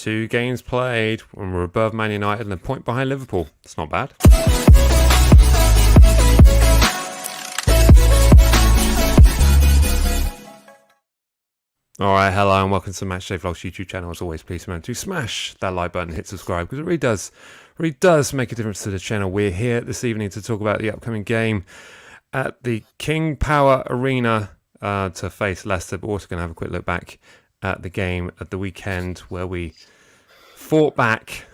2 games played when we're above Man United and a point behind Liverpool. It's not bad. Alright, hello and welcome to Matchday Vlogs YouTube channel. As always, please remember to smash that like button, hit subscribe, because it really does make a difference to the channel. We're here this evening to talk about the upcoming game at the King Power Arena to face Leicester, but also going to have a quick look back at the game at the weekend where we fought back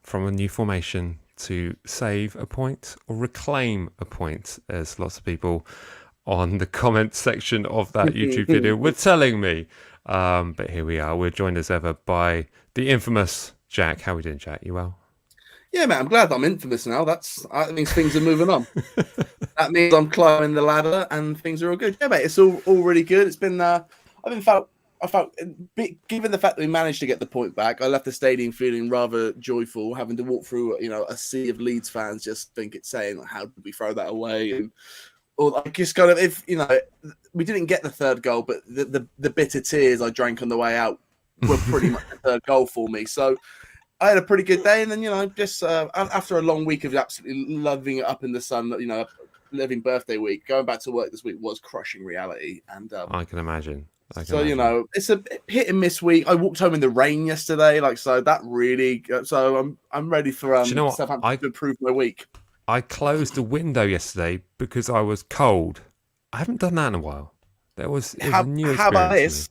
from a new formation to save a point or reclaim a point, as lots of people on the comment section of that YouTube video were telling me. But here we are. We're joined as ever by the infamous Jack. How are we doing, Jack? You well? Yeah, man, I'm glad I'm infamous now. That means things are moving on. That means I'm climbing the ladder and things are all good. Yeah, mate, it's all really good. It's been I felt given the fact that we managed to get the point back, I left the stadium feeling rather joyful, having to walk through a sea of Leeds fans just saying how did we throw that away, and or I just kind of we didn't get the third goal, but the bitter tears I drank on the way out were pretty much the third goal for me. So I had a pretty good day, and then just after a long week of absolutely loving it up in the sun, living birthday week, going back to work this week was crushing reality. And I can imagine. It's a hit and miss week. I walked home in the rain yesterday, so that really. So I'm ready for Southampton to improve my week. I closed the window yesterday because I was cold. I haven't done that in a while. It was a new experience. How about this?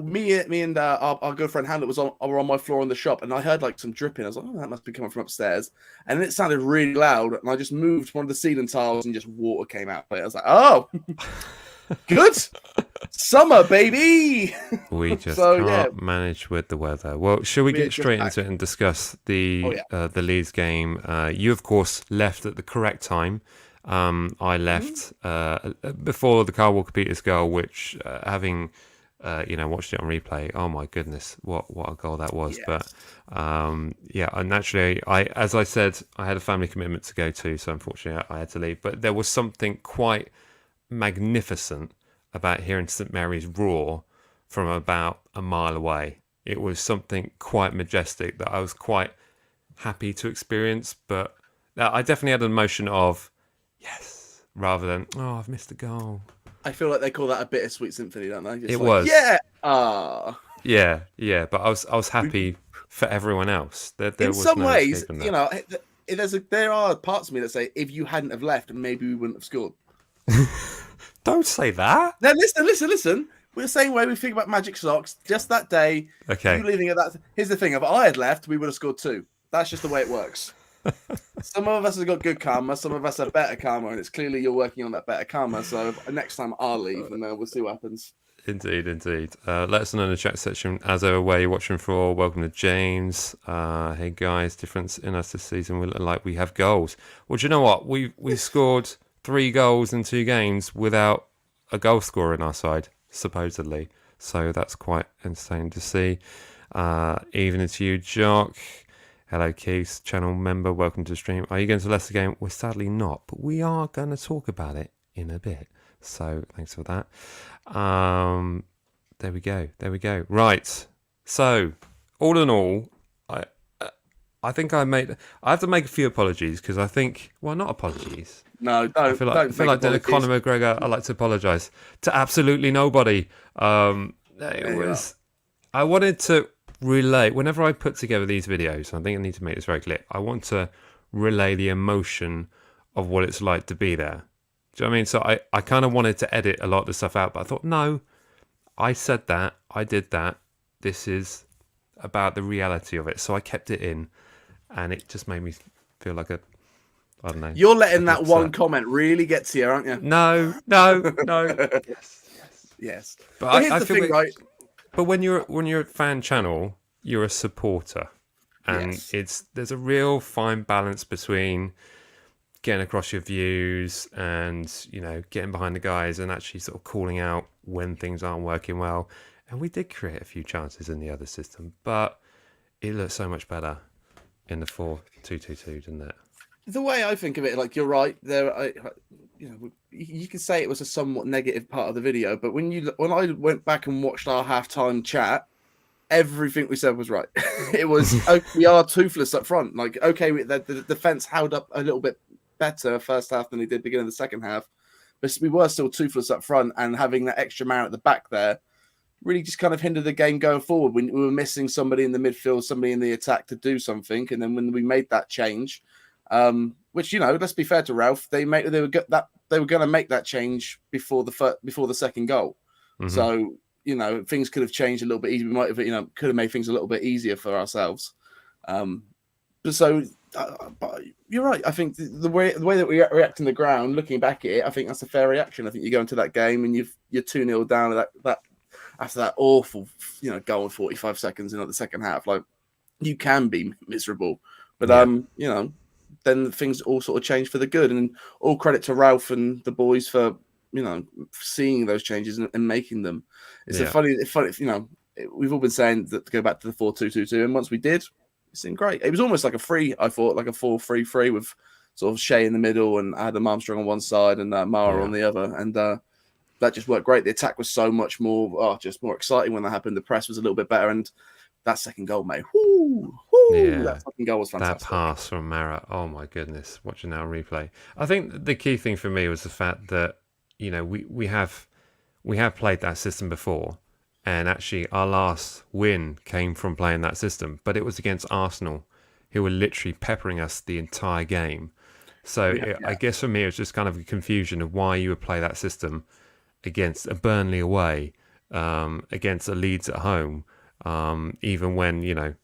Me and our good friend Hannah were on my floor in the shop, and I heard some dripping. I was like, "Oh, that must be coming from upstairs," and then it sounded really loud. And I just moved one of the ceiling tiles, and just water came out. I was like, "Oh, good summer, baby." We just can't manage with the weather. Well, shall we get straight into it and discuss the Leeds game? You, of course, left at the correct time. I left before the Kyle Walker-Peters goal, which having. Watched it on replay. Oh my goodness, what a goal that was! Yes. But naturally, as I said, I had a family commitment to go to, so unfortunately, I had to leave. But there was something quite magnificent about hearing St Mary's roar from about a mile away. It was something quite majestic that I was quite happy to experience. But I definitely had an emotion of yes, rather than I've missed a goal. I feel like they call that a bittersweet symphony, don't they? It was. Yeah. Yeah. But I was happy for everyone else. There in was some no ways, there are parts of me that say if you hadn't have left, maybe we wouldn't have scored. Don't say that. Now listen. We're the same way we think about Magic Socks. Just that day, okay. You leaving at that. Here's the thing: if I had left, we would have scored 2. That's just the way it works. Some of us have got good karma, some of us have better karma, and it's clearly you're working on that better karma. So next time I'll leave, and we'll see what happens. Indeed. Let us know in the chat section as ever where you're watching from. Welcome to James. Hey guys, difference in us this season. We look like we have goals. Well, do you know what? We scored 3 goals in 2 games without a goal scorer in our side, supposedly. So that's quite insane to see. Even it's you, Jock. Hello, Keith, channel member. Welcome to the stream. Are you going to the Leicester game? We're sadly not, but we are going to talk about it in a bit. So thanks for that. There we go. Right. So all in all, I think I have to make a few apologies because I think, well, not apologies. No, don't. I feel like doing a Conor McGregor. I like to apologise to absolutely nobody. I wanted to relay, whenever I put together these videos, I think I need to make this very clear, I want to relay the emotion of what it's like to be there. Do you know what I mean? So I kind of wanted to edit a lot of the stuff out, but I thought, no, I said that, I did that, this is about the reality of it. So I kept it in, and it just made me feel like I don't know. You're letting that one comment really get to you, aren't you? No. Yes. But I feel right. But when you're a fan channel, you're a supporter, and there's a real fine balance between getting across your views and getting behind the guys and actually sort of calling out when things aren't working well. And we did create a few chances in the other system, but it looked so much better in the 4-2-2-2, didn't it? The way I think of it, you're right there. You could say it was a somewhat negative part of the video, but when I went back and watched our halftime chat, everything we said was right. It was we are toothless up front. Like, okay, the defense held up a little bit better first half than they did beginning of the second half, but we were still toothless up front, and having that extra man at the back there really just kind of hindered the game going forward. We were missing somebody in the midfield, somebody in the attack to do something, and then when we made that change, which, you know, let's be fair to Ralph, they were going to make that change before the second goal. Mm-hmm. So, you know, things could have changed a little bit easier. We might have, you know, could have made things a little bit easier for ourselves. But you're right. I think the way that we react on the ground, looking back at it, I think that's a fair reaction. I think you go into that game and you're 2-0 down that after that awful, you know, goal in 45 seconds in the second half. Like, you can be miserable, but you know, then things all sort of change for the good. And all credit to Ralph and the boys for, you know, seeing those changes and making them. It's funny, you know, we've all been saying that to go back to the 4-2-2-2, and once we did, it seemed great. It was almost like a 4-3-3 with sort of Shea in the middle and Adam Armstrong on one side and Mara on the other, and that just worked great. The attack was so much more, just more exciting when that happened. The press was a little bit better, and that second goal, mate, that second goal was fantastic. That pass from Mara, oh my goodness! Watching now replay, I think the key thing for me was the fact that, you know, we have played that system before, and actually our last win came from playing that system, but it was against Arsenal, who were literally peppering us the entire game. So I guess for me it was just kind of a confusion of why you would play that system against a Burnley away, against a Leeds at home, even when, you know,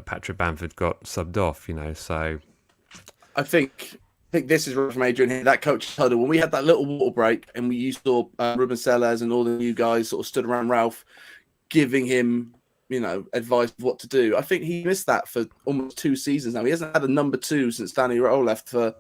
Patrick Bamford got subbed off, you know. So I think this is from Adrian here, that coach huddle, when we had that little water break and you saw Ruben Sellers and all the new guys sort of stood around Ralph giving him, you know, advice of what to do. I think he missed that for almost 2 seasons now. He hasn't had a number 2 since Danny Rowe left for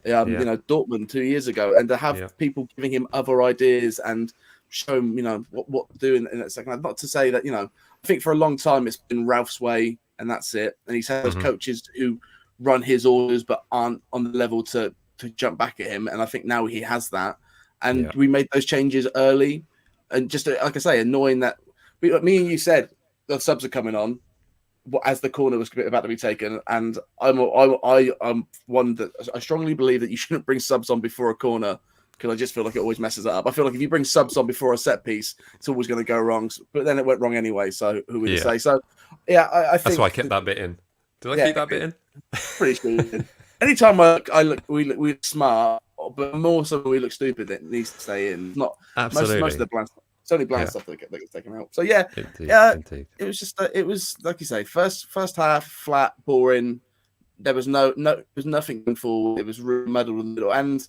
you know, Dortmund 2 years ago, and to have people giving him other ideas and show him, you know, what to do in that second half. Not to say that, you know, I think for a long time it's been Ralph's way and that's it, and he's had those coaches who run his orders but aren't on the level to jump back at him, and I think now he has that, and we made those changes early, and just like I say, annoying that me and you said the subs are coming on as the corner was about to be taken, and I'm one that I strongly believe that you shouldn't bring subs on before a corner, because I just feel like it always messes it up. I feel like if you bring subs on before a set piece, it's always going to go wrong, but then it went wrong anyway, so who would you say? So I think that's why I kept that bit in. Did I keep that bit in? Pretty sure. Anytime we look smart, but more so we look stupid, it needs to stay in. Not absolutely most of the bland stuff. It's only bland stuff that gets taken out. So indeed. It was just it was like you say, first half flat, boring. There was nothing going forward. It was muddled in the middle, and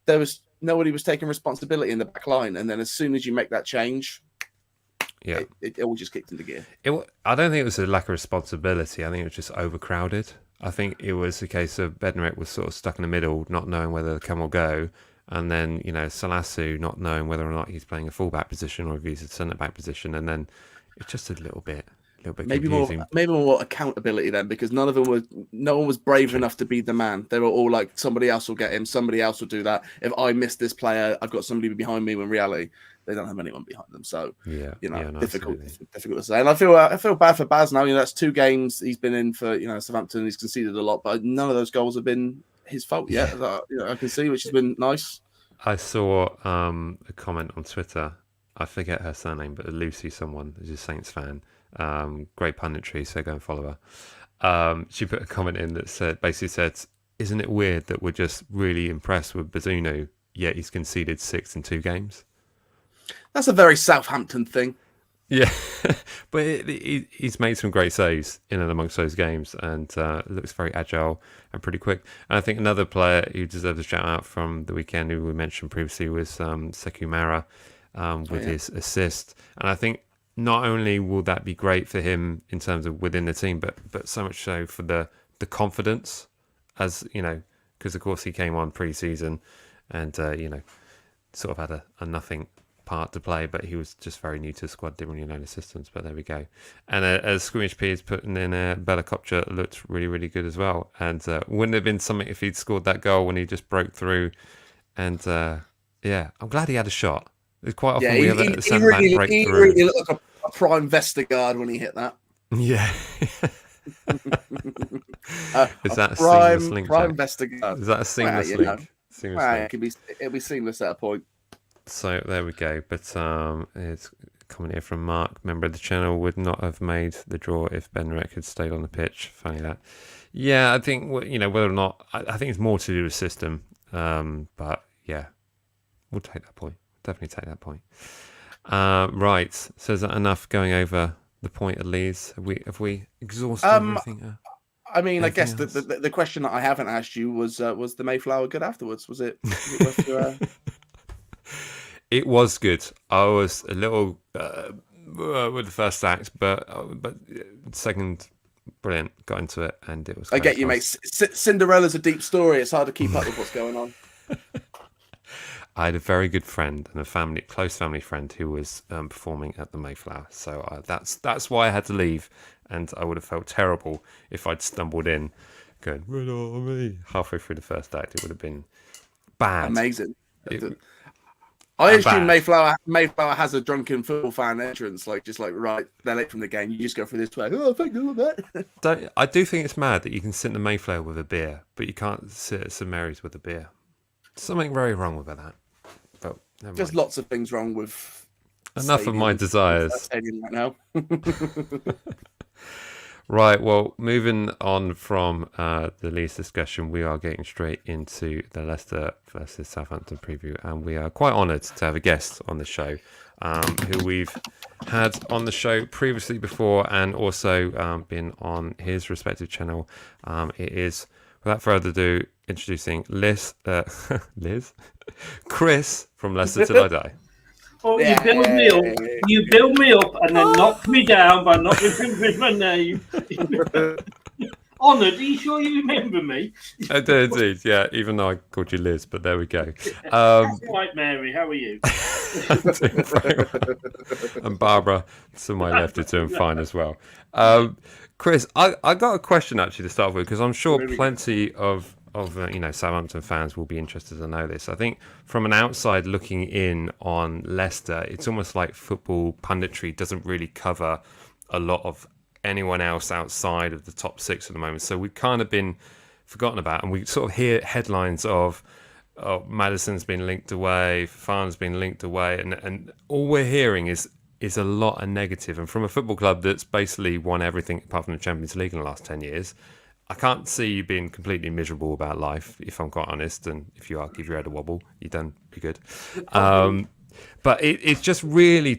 there was nobody was taking responsibility in the back line. And then as soon as you make that change, it all just kicked into gear. I don't think it was a lack of responsibility. I think it was just overcrowded. I think it was a case of Bednarek was sort of stuck in the middle, not knowing whether to come or go. And then, you know, Salasu not knowing whether or not he's playing a fullback position or if he's a centre-back position. And then it's just a little bit confusing. Maybe more accountability then, because no one was brave enough to be the man. They were all like, somebody else will get him, somebody else will do that. If I miss this player, I've got somebody behind me, when in reality they don't have anyone behind them. So difficult to say. And I feel bad for Baz now. You know, that's 2 games he's been in for, you know, Southampton. He's conceded a lot, but none of those goals have been his fault yet. You know, I can see, which has been nice. I saw a comment on Twitter. I forget her surname, but Lucy, someone who's a Saints fan. Great punditry, so go and follow her. She put a comment in that basically said, "Isn't it weird that we're just really impressed with Bazunu, yet he's conceded 6 in 2 games?" That's a very Southampton thing. Yeah, but he's made some great saves in and amongst those games, and looks very agile and pretty quick. And I think another player who deserves a shout out from the weekend, who we mentioned previously, was Sekou Mara with his assist. And I think not only will that be great for him in terms of within the team, but so much so for the confidence, as you know, because of course he came on pre-season and you know, sort of had a nothing part to play, but he was just very new to the squad, didn't really know the systems, but there we go. And as Squimish P is putting in, Bella Kopcha looked really, really good as well. And wouldn't have been something if he'd scored that goal when he just broke through. And I'm glad he had a shot. Quite often we have a centre-back breakthrough. He really looked like a prime Vestergaard when he hit that. Yeah. Is that a seamless link? Prime Vestergaard. Is that a seamless link? Seamless link. It'll be seamless at a point. So there we go. But it's coming here from Mark, member of the channel, would not have made the draw if Ben Rek had stayed on the pitch. Funny that. Yeah, I think whether or not I think it's more to do with system. But yeah, we'll take that point. Definitely take that point. Right. So is that enough going over the point at Leeds? Have we exhausted everything? I mean, I guess the question that I haven't asked you was the Mayflower good afterwards? Was it worth your, It was good. I was a little with the first act, but second, brilliant. Got into it, and it was. I get you, mate. Cinderella's a deep story. It's hard to keep up with what's going on. I had a very good friend and a close family friend who was performing at the Mayflower, so that's why I had to leave, and I would have felt terrible if I'd stumbled in, going "Red Army" halfway through the first act. It would have been bad. Amazing. I assume Mayflower has a drunken football fan entrance, right, they're late from the game. You just go through this way. Oh, thank you for that. I do think it's mad that you can sit in the Mayflower with a beer, but you can't sit at St Mary's with a beer. Something very wrong with that. But just lots of things wrong with. Enough of my desires. Right now. Right, well, moving on from the Leeds discussion, we are getting straight into the Leicester versus Southampton preview, and we are quite honoured to have a guest on the show who we've had on the show previously before and also been on his respective channel. It is, without further ado, introducing Chris from Leicester Till I Die. Oh, you build me up, and then knock me down by not remembering my name. Honoured, are you sure you remember me? I do indeed, yeah, even though I called you Liz, but there we go. That's right, Mary, how are you? And Barbara, to my left, are doing fine as well. Chris, I got a question actually to start with, because I'm sure plenty of Southampton fans will be interested to know this. I think from an outside looking in on Leicester, it's almost like football punditry doesn't really cover a lot of anyone else outside of the top six at the moment. So we've kind of been forgotten about, and we sort of hear headlines of Maddison's been linked away, Fafan's been linked away, and all we're hearing is a lot of negative. And from a football club that's basically won everything apart from the Champions League in the last 10 years, I can't see you being completely miserable about life, if I'm quite honest. And if you are, give your head a wobble. You're done. Be good. But it's just really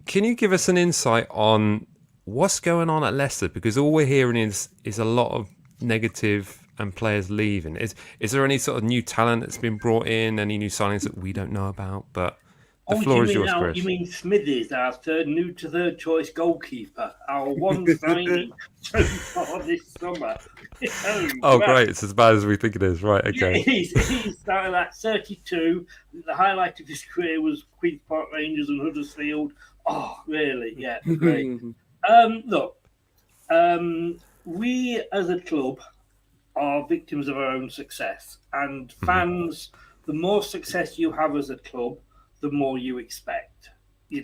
can you give us an insight on what's going on at Leicester? Because all we're hearing is a lot of negative and players leaving. Is there any sort of new talent that's been brought in? Any new signings that we don't know about? But the floor is yours, Chris. You mean Smithies, our third choice goalkeeper, our one signing so far this summer. Oh, great. It's as bad as we think it is. Right, okay. Yeah, he's started at 32. The highlight of his career was Queen's Park Rangers and Huddersfield. Oh, really? Yeah, great. Look, we as a club are victims of our own success. And fans, the more success you have as a club, the more you expect. We're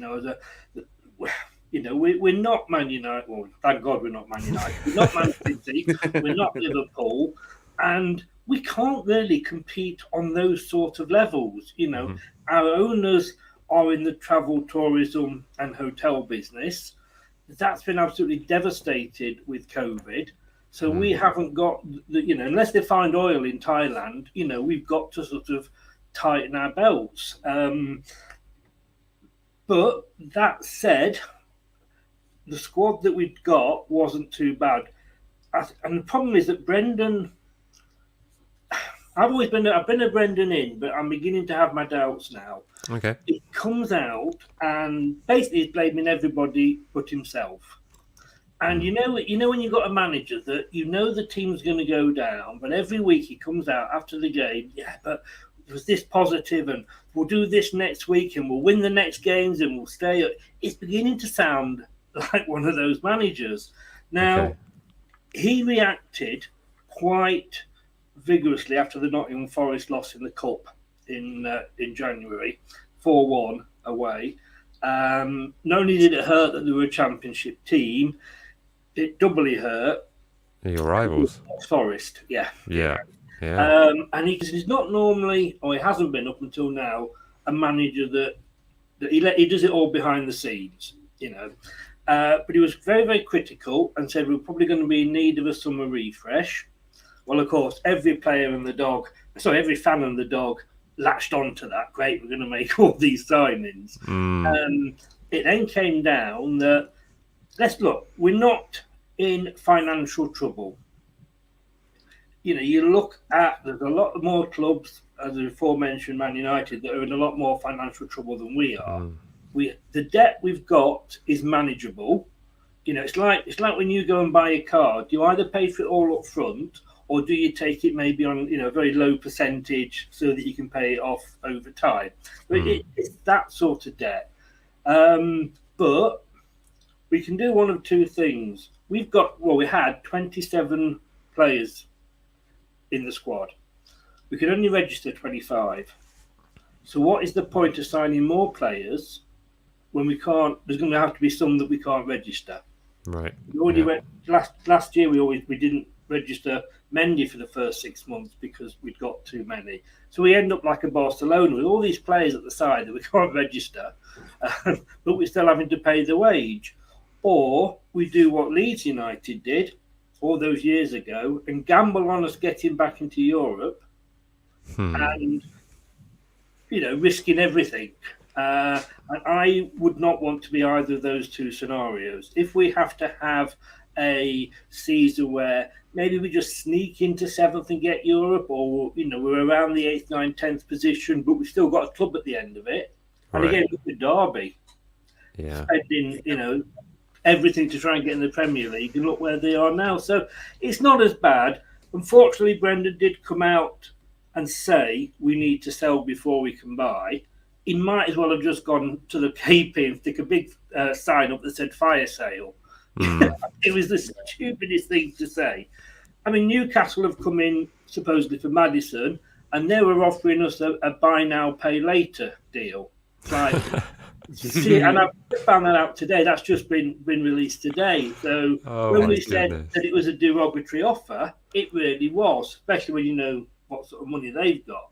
not Man United. Well, thank God we're not Man United. We're not Man City. We're not Liverpool, and we can't really compete on those sort of levels. Our owners are in the travel, tourism, and hotel business. That's been absolutely devastated with COVID. So we haven't got unless they find oil in Thailand. We've got to sort of tighten our belts. But that said, the squad that we'd got wasn't too bad. And the problem is that Brendan, I've been a Brendan in, but I'm beginning to have my doubts now. Okay. It comes out and basically he's blaming everybody but himself. And you know when you've got a manager that the team's going to go down, but every week he comes out after the game, but was this positive, and we'll do this next week, and we'll win the next games, and we'll stay. It's beginning to sound like one of those managers. Now, He reacted quite vigorously after the Nottingham Forest loss in the Cup in January, 4-1 away. Not only did it hurt that they were a championship team, it doubly hurt your rivals. Forest, yeah. And he's not normally, or he hasn't been up until now, a manager that he does it all behind the scenes, But he was very, very critical and said we're probably going to be in need of a summer refresh. Well, of course, every fan and the dog latched onto that. Great, we're going to make all these signings. It then came down that, let's look, we're not in financial trouble. You look at, there's a lot more clubs, as the aforementioned Man United, that are in a lot more financial trouble than we are. The debt we've got is manageable. It's like when you go and buy a car, do you either pay for it all up front, or do you take it maybe on a very low percentage so that you can pay it off over time? It's that sort of debt. But we can do one of two things. We had 27 players in the squad. We could only register 25. So what is the point of signing more players when we can't? There's going to have to be some that we can't register. Right. We already went last year. We didn't register Mendy for the first 6 months because we'd got too many. So we end up like a Barcelona with all these players at the side that we can't register, but we're still having to pay the wage. Or we do what Leeds United did all those years ago and gamble on us getting back into Europe and, risking everything. And I would not want to be either of those two scenarios. If we have to have a season where maybe we just sneak into 7th and get Europe, or, we're around the 8th, 9th, 10th position, but we've still got a club at the end of it. And again, look at Derby. Spending, everything to try and get in the Premier League, and look where they are now. So it's not as bad. Unfortunately, Brendan did come out and say we need to sell before we can buy. He might as well have just gone to the KP and stick a big sign up that said fire sale. It was the stupidest thing to say. I mean, Newcastle have come in supposedly for Maddison, and they were offering us a buy now, pay later deal. Like, and I found that out today. That's just been released today. So when we said that it was a derogatory offer, it really was, especially when you know what sort of money they've got.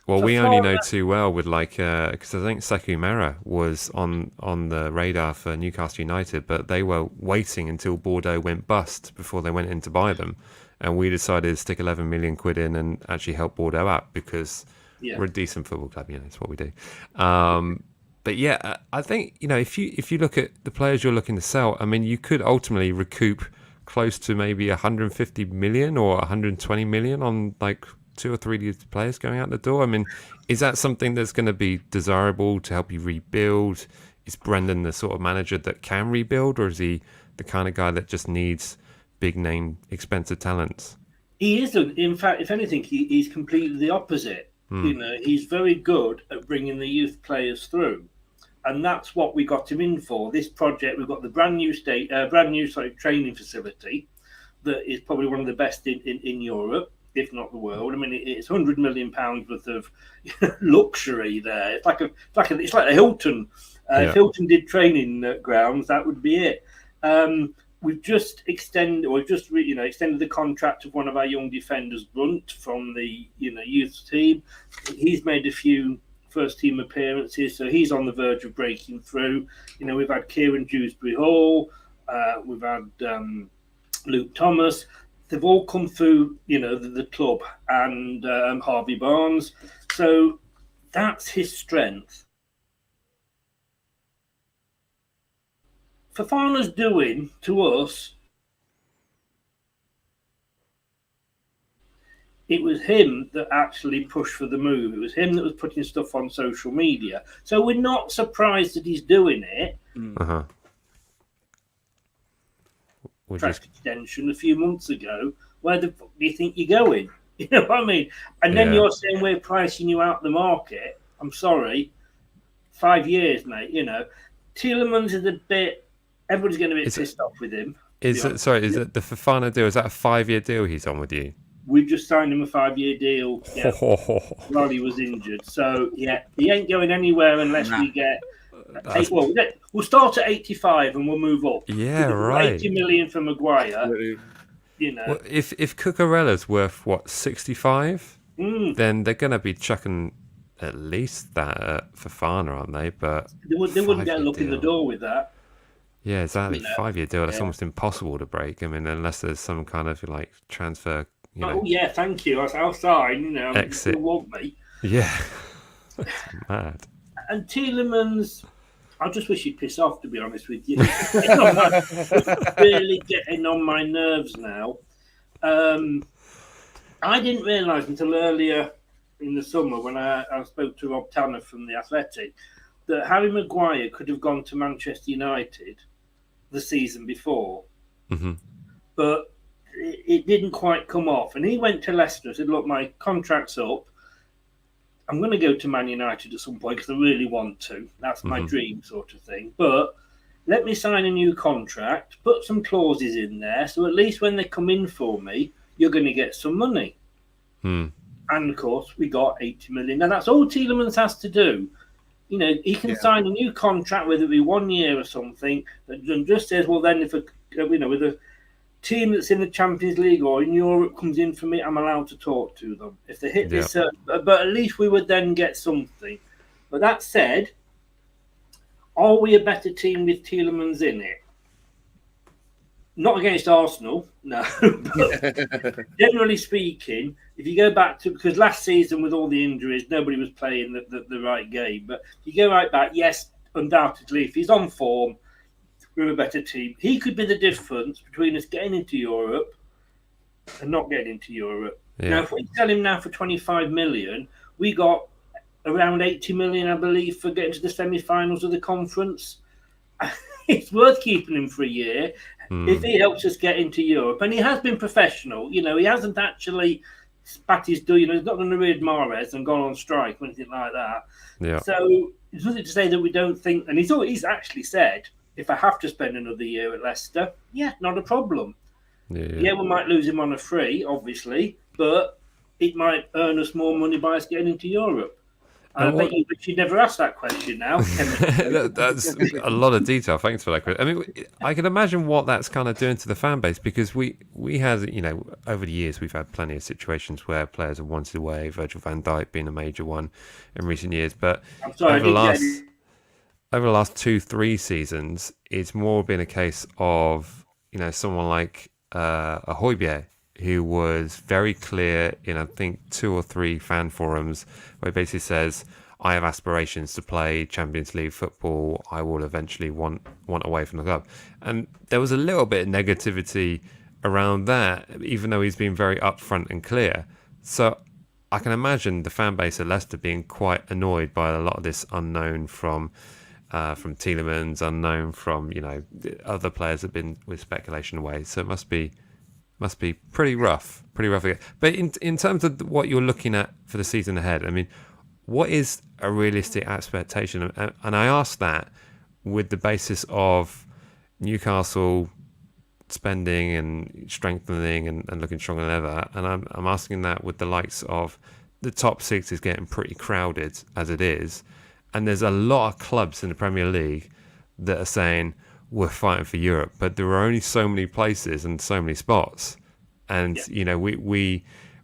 Well, we only know too well with because I think Sekou Mera was on the radar for Newcastle United, but they were waiting until Bordeaux went bust before they went in to buy them, and we decided to stick 11 million quid in and actually help Bordeaux out because we're a decent football club, it's what we do. But yeah, I think if you look at the players you're looking to sell, I mean, you could ultimately recoup close to maybe 150 million or 120 million on like 2 or 3 players going out the door. I mean, is that something that's going to be desirable to help you rebuild? Is Brendan the sort of manager that can rebuild, or is he the kind of guy that just needs big name, expensive talents? He isn't. In fact, if anything, he's completely the opposite. He's very good at bringing the youth players through, and that's what we got him in for. This project, we've got the brand new training facility that is probably one of the best in Europe, if not the world. I mean, it's £100 million worth of luxury there. It's like a Hilton. If Hilton did training grounds, that would be it. We've just extended the contract of one of our young defenders, Brunt, from the youth team. He's made a few first team appearances, so he's on the verge of breaking through. We've had Kieran Dewsbury Hall, we've had Luke Thomas. They've all come through, the club, and Harvey Barnes. So that's his strength. Fofana's doing to us, it was him that actually pushed for the move. It was him that was putting stuff on social media. So we're not surprised that he's doing it. Contract extension a few months ago. Where the fuck do you think you're going? You know what I mean? And then you're saying we're pricing you out the market. I'm sorry. 5 years, mate. Tielemans is a bit. Everybody's going to be pissed off with him. Is it the Fofana deal? Is that a 5-year deal he's on with you? we just signed him a 5-year deal while he was injured. So, yeah, he ain't going anywhere unless we get... we'll start at 85 and we'll move up. Yeah, right. 80 million for Maguire, you know. Well, if Cucurella's worth, 65, then they're going to be chucking at least that at Fofana, aren't they? But they wouldn't get a look in the door with that. Yeah, exactly. 5-year deal. That's almost impossible to break. I mean, unless there's some kind of transfer. Thank you. I'll sign. Exit. You want me? Yeah, that's mad. And Tielemans, I just wish he'd piss off. To be honest with you, really getting on my nerves now. I didn't realise until earlier in the summer when I spoke to Rob Tanner from the Athletic that Harry Maguire could have gone to Manchester United the season before, but it didn't quite come off. And he went to Leicester and said, look, my contract's up. I'm going to go to Man United at some point because I really want to. That's my dream sort of thing. But let me sign a new contract, put some clauses in there, so at least when they come in for me, you're going to get some money. And, of course, we got 80 million. Now, that's all Tielemans has to do. You know, he can sign a new contract, whether it be 1 year or something, that just says, well, then if with a team that's in the Champions League or in Europe comes in for me, I'm allowed to talk to them. If they hit this, but at least we would then get something. But that said, are we a better team with Tielemans in it? Not against Arsenal, no. But generally speaking, if you go back to, because last season with all the injuries, nobody was playing the right game. But if you go right back, yes, undoubtedly, if he's on form, we're a better team. He could be the difference between us getting into Europe and not getting into Europe. Yeah. Now, if we sell him now for 25 million, we got around 80 million, I believe, for getting to the semi-finals of the conference. It's worth keeping him for a year if he helps us get into Europe. And he has been professional. You know, he hasn't actually spat his he's not going to read Mahrez and gone on strike or anything like that. Yeah. So it's nothing to say that we don't think. And he's actually said, if I have to spend another year at Leicester, not a problem. Yeah, we might lose him on a free, obviously, but it might earn us more money by us getting into Europe. I bet you never asked that question now. That's a lot of detail. Thanks for that, Chris. I mean, I can imagine what that's kind of doing to the fan base because we had, over the years, we've had plenty of situations where players have wanted away, Virgil van Dijk being a major one in recent years. But over the last 2-3 seasons, it's more been a case of, someone like a Højbjerg, who was very clear in, I think, 2 or 3 fan forums where he basically says, I have aspirations to play Champions League football. I will eventually want away from the club. And there was a little bit of negativity around that, even though he's been very upfront and clear. So I can imagine the fan base at Leicester being quite annoyed by a lot of this unknown from Tielemans, unknown from, other players that have been with speculation away. So it must be pretty rough again. But in terms of what you're looking at for the season ahead, I mean, what is a realistic expectation? And I ask that with the basis of Newcastle spending and strengthening and looking stronger than ever. And I'm asking that with the likes of the top 6 is getting pretty crowded as it is. And there's a lot of clubs in the Premier League that are saying, we're fighting for Europe, but there are only so many places and so many spots. And,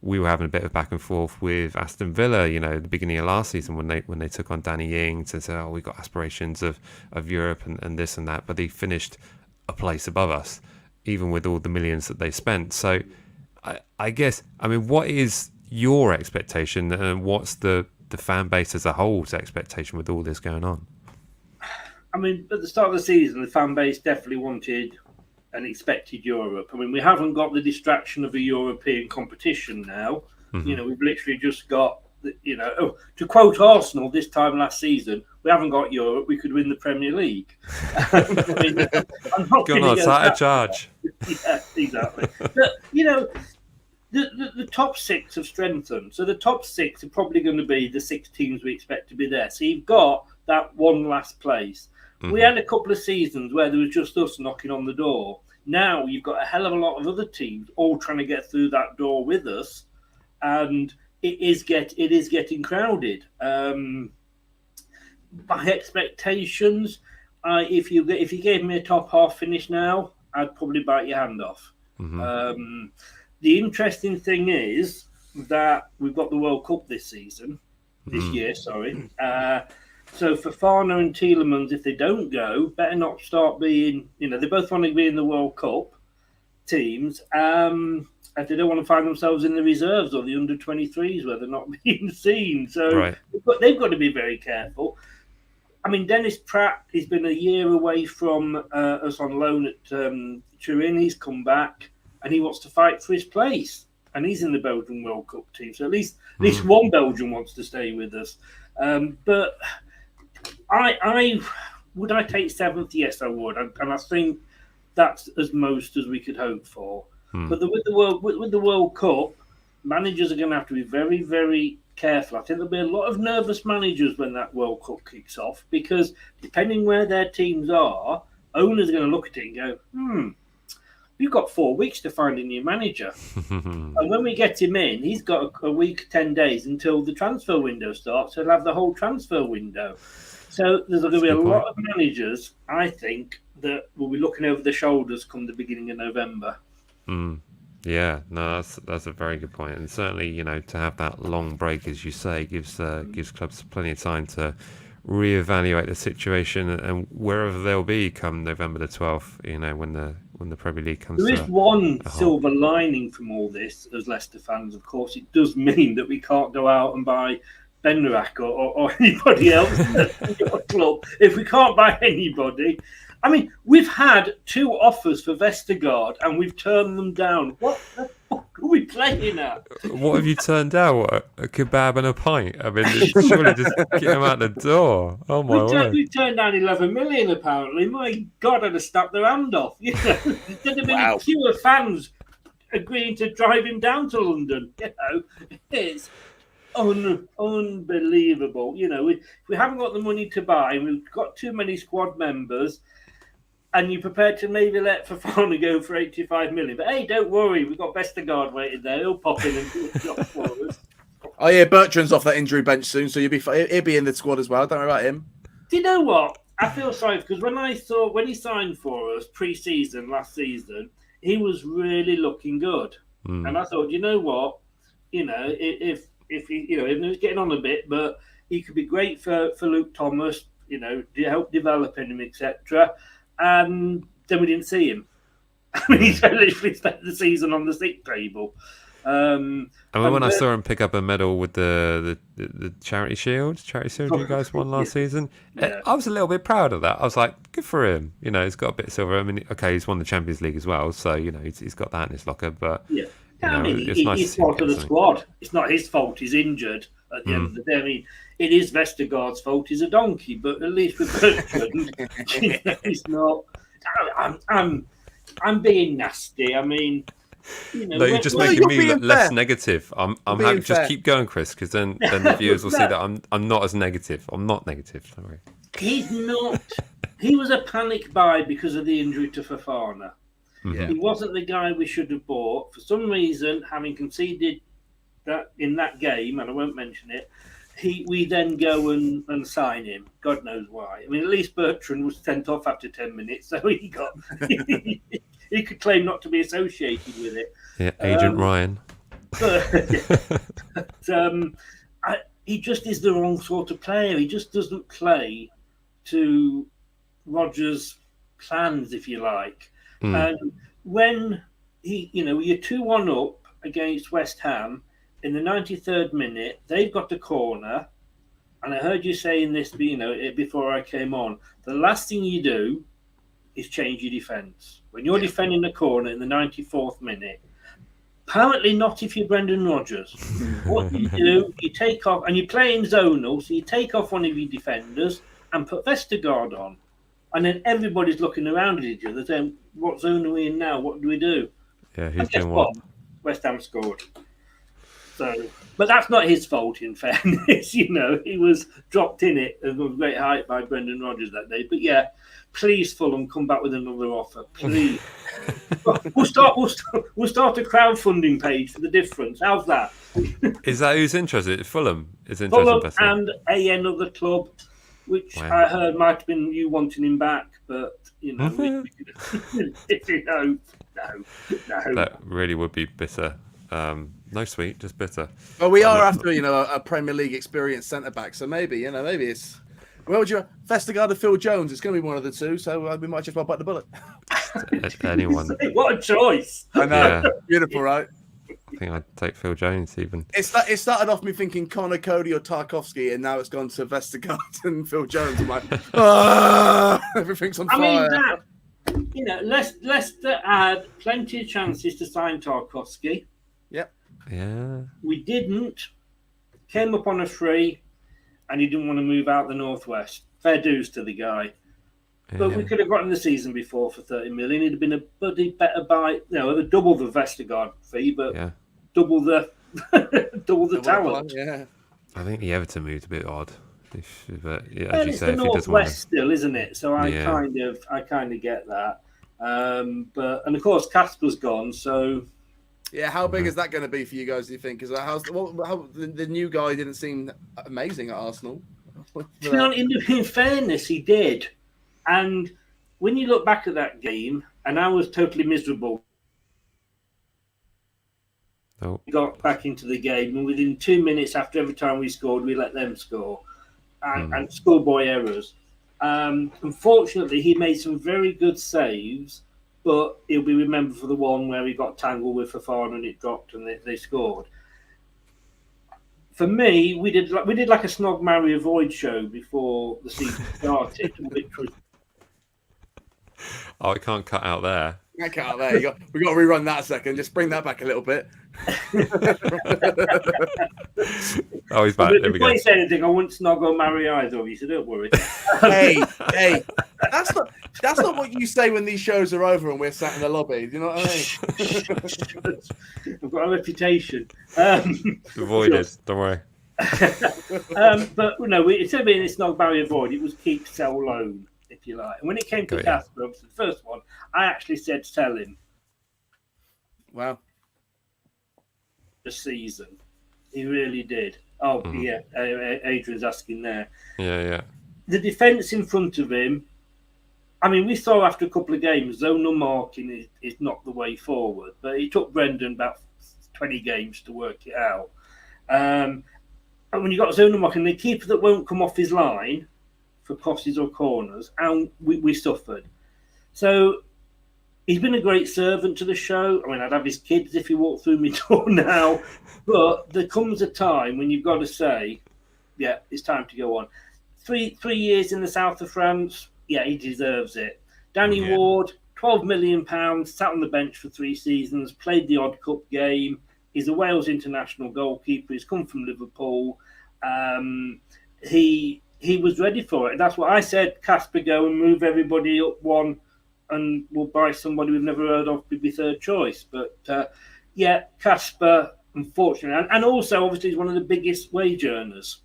we were having a bit of back and forth with Aston Villa, at the beginning of last season when they took on Danny Ings and said, we've got aspirations of Europe and this and that, but they finished a place above us, even with all the millions that they spent. So I guess, what is your expectation and what's the fan base as a whole's expectation with all this going on? At the start of the season, the fan base definitely wanted and expected Europe. We haven't got the distraction of a European competition now. Mm-hmm. We've literally just got, to quote Arsenal this time last season, we haven't got Europe, we could win the Premier League. I'm not going on, start a charge. Yeah, exactly. But, the top 6 have strengthened. So the top 6 are probably going to be the 6 teams we expect to be there. So you've got that one last place. Mm-hmm. We had a couple of seasons where there was just us knocking on the door. Now you've got a hell of a lot of other teams all trying to get through that door with us, and it is getting crowded. By expectations, if you gave me a top half finish now, I'd probably bite your hand off. Mm-hmm. The interesting thing is that we've got the World Cup this year. Sorry. So Fofana and Tielemans, if they don't go, better not start being. They both want to be in the World Cup teams, and they don't want to find themselves in the reserves or the under-23s where they're not being seen. So right. they've got to be very careful. I mean, Dennis Pratt, he's been a year away from us on loan at Turin. He's come back and he wants to fight for his place. And he's in the Belgian World Cup team. So at least one Belgian wants to stay with us. But would I take 7th? Yes, I would. And I think that's as most as we could hope for. But with the World Cup, managers are going to have to be very, very careful. I think there'll be a lot of nervous managers when that World Cup kicks off, because depending where their teams are, owners are going to look at it and go, we've got 4 weeks to find a new manager. And when we get him in, he's got a week, 10 days until the transfer window starts. He'll have the whole transfer window. So there's going to be a lot of managers, I think, that will be looking over their shoulders come the beginning of November. Yeah, no, that's a very good point, and certainly to have that long break, as you say, gives clubs plenty of time to reevaluate the situation and wherever they'll be come November the 12th. When the Premier League comes. There is one silver lining from all this, as Leicester fans. Of course, it does mean that we can't go out and buy Benrack or anybody else in your club. If we can't buy anybody. I mean, we've had 2 offers for Vestergaard and we've turned them down. What the fuck are we playing at? What have you turned down? What, a kebab and a pint? I mean, surely just get them out the door. Oh my word! We turned down 11 million apparently. My God, I'd have snapped their hand off. There'd have been a queue of fans agreeing to drive him down to London. It's unbelievable. We haven't got the money to buy. We've got too many squad members. And you're prepared to maybe let Fofana go for 85 million. But hey, don't worry, we've got Vestergaard waiting there. He'll pop in and do a job for us. Oh yeah, Bertrand's off that injury bench soon, so he'll be in the squad as well. Don't worry about him. Do you know what? I feel sorry because when he signed for us pre-season last season, he was really looking good. And I thought, you know what? If he, he was getting on a bit, but he could be great for Luke Thomas, to help developing him, etc. And then we didn't see him. I mean, he literally spent the season on the sick table. When I saw him pick up a medal with the charity shield you guys won last season, I was a little bit proud of that. I was like, good for him. He's got a bit of silver. I mean, okay, he's won the Champions League as well, so he's got that in his locker. But it's nice he's part of the squad. It's not his fault. He's injured at the end of the day. I mean, it is Vestergaard's fault. He's a donkey, but at least with Bertrand, he's not. I'm being nasty. I mean, no, you're just making me less negative. I'm happy. Just keep going, Chris, because then the viewers will see that I'm not as negative. I'm not negative. Sorry. He's not. He was a panic buy because of the injury to Fofana. Yeah. He wasn't the guy we should have bought. For some reason, having conceded that in that game, and I won't mention it, we then go and sign him. God knows why. I mean, at least Bertrand was sent off after 10 minutes, so he could claim not to be associated with it. Yeah, Agent Ryan. He just is the wrong sort of player. He just doesn't play to Rodgers' plans, if you like. And when you're 2-1 up against West Ham in the 93rd minute, they've got a corner, and I heard you saying this, before I came on. The last thing you do is change your defence when you're defending a corner in the 94th minute. Apparently not if you're Brendan Rodgers. What you do, you take off, and you're playing zonal, so you take off one of your defenders and put Vestergaard on. And then everybody's looking around at each other saying, what zone are we in now? What do we do? Yeah, who's doing what? West Ham scored. So, but that's not his fault, in fairness. He was dropped in it of great height by Brendan Rodgers that day. But yeah, please, Fulham, come back with another offer, please. We'll start a crowdfunding page for the difference. How's that? Is that who's interested? Fulham is interested. Fulham and another club, which I heard might have been you wanting him back, but no. That really would be bitter. No sweet, just bitter. Well, we are after a Premier League experienced centre back, so maybe it's. Where would you Vestergaard or Phil Jones? It's going to be one of the two, so we might just well bite the bullet. Anyone? What a choice! I know, yeah. Beautiful, right? I think I'd take Phil Jones even. It started off me thinking Connor Cody or Tarkovsky, and now it's gone to Vestergaard and Phil Jones. I'm like, everything's on fire. Leicester had plenty of chances to sign Tarkovsky. Yep. Yeah. We didn't. Came up on a free, and he didn't want to move out the northwest. Fair dues to the guy. But we could have gotten the season before for 30 million. It'd have been a bloody better buy. Double the Vestergaard fee, but double the talent. Yeah. I think the Everton moved a bit odd. But as you say, the northwest still, isn't it? So I kind of get that. But of course Casper's gone. So yeah, how big is that going to be for you guys? Do you think? Because the new guy didn't seem amazing at Arsenal. In fairness, he did. And when you look back at that game, and I was totally miserable. We got back into the game, and within 2 minutes after every time we scored, we let them score. And schoolboy errors. Unfortunately, he made some very good saves, but he'll be remembered for the one where he got tangled with Fofana and it dropped and they scored. For me, we did like a snog, marry, avoid show before the season started, which was. Oh, it can't cut out there. Can't cut out there. We got to rerun that a second. Just bring that back a little bit. Oh, he's back. There we go. Before you say anything, I wouldn't snog or marry either of you, so don't worry. Hey, that's not what you say when these shows are over and we're sat in the lobby. Do you know what I mean? I've got a reputation. Avoided. Don't worry. But instead of being a snog, marry, avoid, it was keep, sell, loan, if you like. And when it came to Casper, the first one, I actually said sell him. Wow. The season. He really did. Oh, yeah. Adrian's asking there. Yeah. The defence in front of him, I mean, we saw after a couple of games, zonal marking is not the way forward. But it took Brendan about 20 games to work it out. And when you got zonal marking, the keeper that won't come off his line for crosses or corners, and we suffered. So he's been a great servant to the show. I mean, I'd have his kids if he walked through my door now. But there comes a time when you've got to say, yeah, it's time to go on. 3 years in the south of France, yeah, he deserves it. Danny Ward, £12 million, sat on the bench for 3 seasons, played the odd cup game. He's a Wales international goalkeeper. He's come from Liverpool. He was ready for it. That's what I said. Casper, go and move everybody up one, and we'll buy somebody we've never heard of to be third choice. But Casper, unfortunately, and also obviously he's one of the biggest wage earners.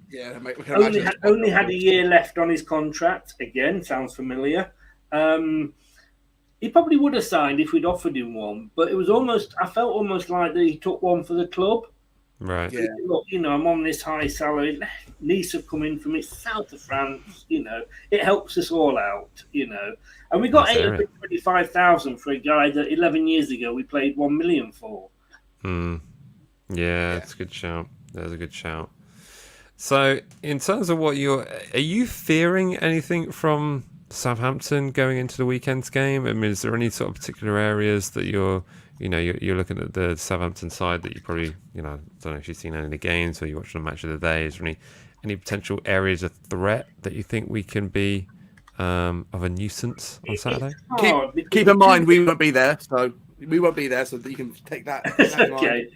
Yeah, we can only had a year left on his contract. Again, sounds familiar. He probably would have signed if we'd offered him one, but it was I felt almost like that he took one for the club. Right. Yeah. Look, I'm on this high salary. Nice have come in from the south of France. It helps us all out. And we got 825,000 for a guy that 11 years ago we paid 1 million for. Yeah, that's a good shout. That's a good shout. So, in terms of are you fearing anything from Southampton going into the weekend's game? I mean, is there any sort of particular areas that you're looking at the Southampton side that you probably, I don't know if you've seen any of the games or you're watching a match of the day. Is there any potential areas of threat that you think we can be of a nuisance on Saturday? Keep in mind we won't be there, so that you can take that. Okay.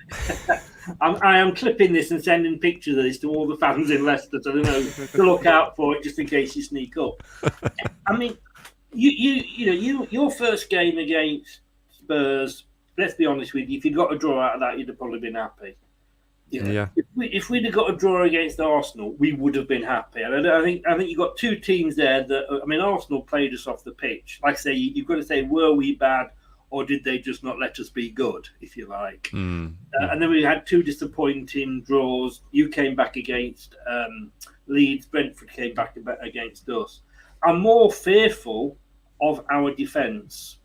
I am clipping this and sending pictures of this to all the fans in Leicester so they know to look out for it just in case you sneak up. I mean, your first game against Spurs, let's be honest with you, if you'd got a draw out of that, you'd have probably been happy. Yeah. If we'd have got a draw against Arsenal, we would have been happy. And I think you got two teams there that, I mean, Arsenal played us off the pitch. Like I say, you've got to say, were we bad, or did they just not let us be good, if you like? And then we had two disappointing draws. You came back against Leeds. Brentford came back against us. I'm more fearful of our defence.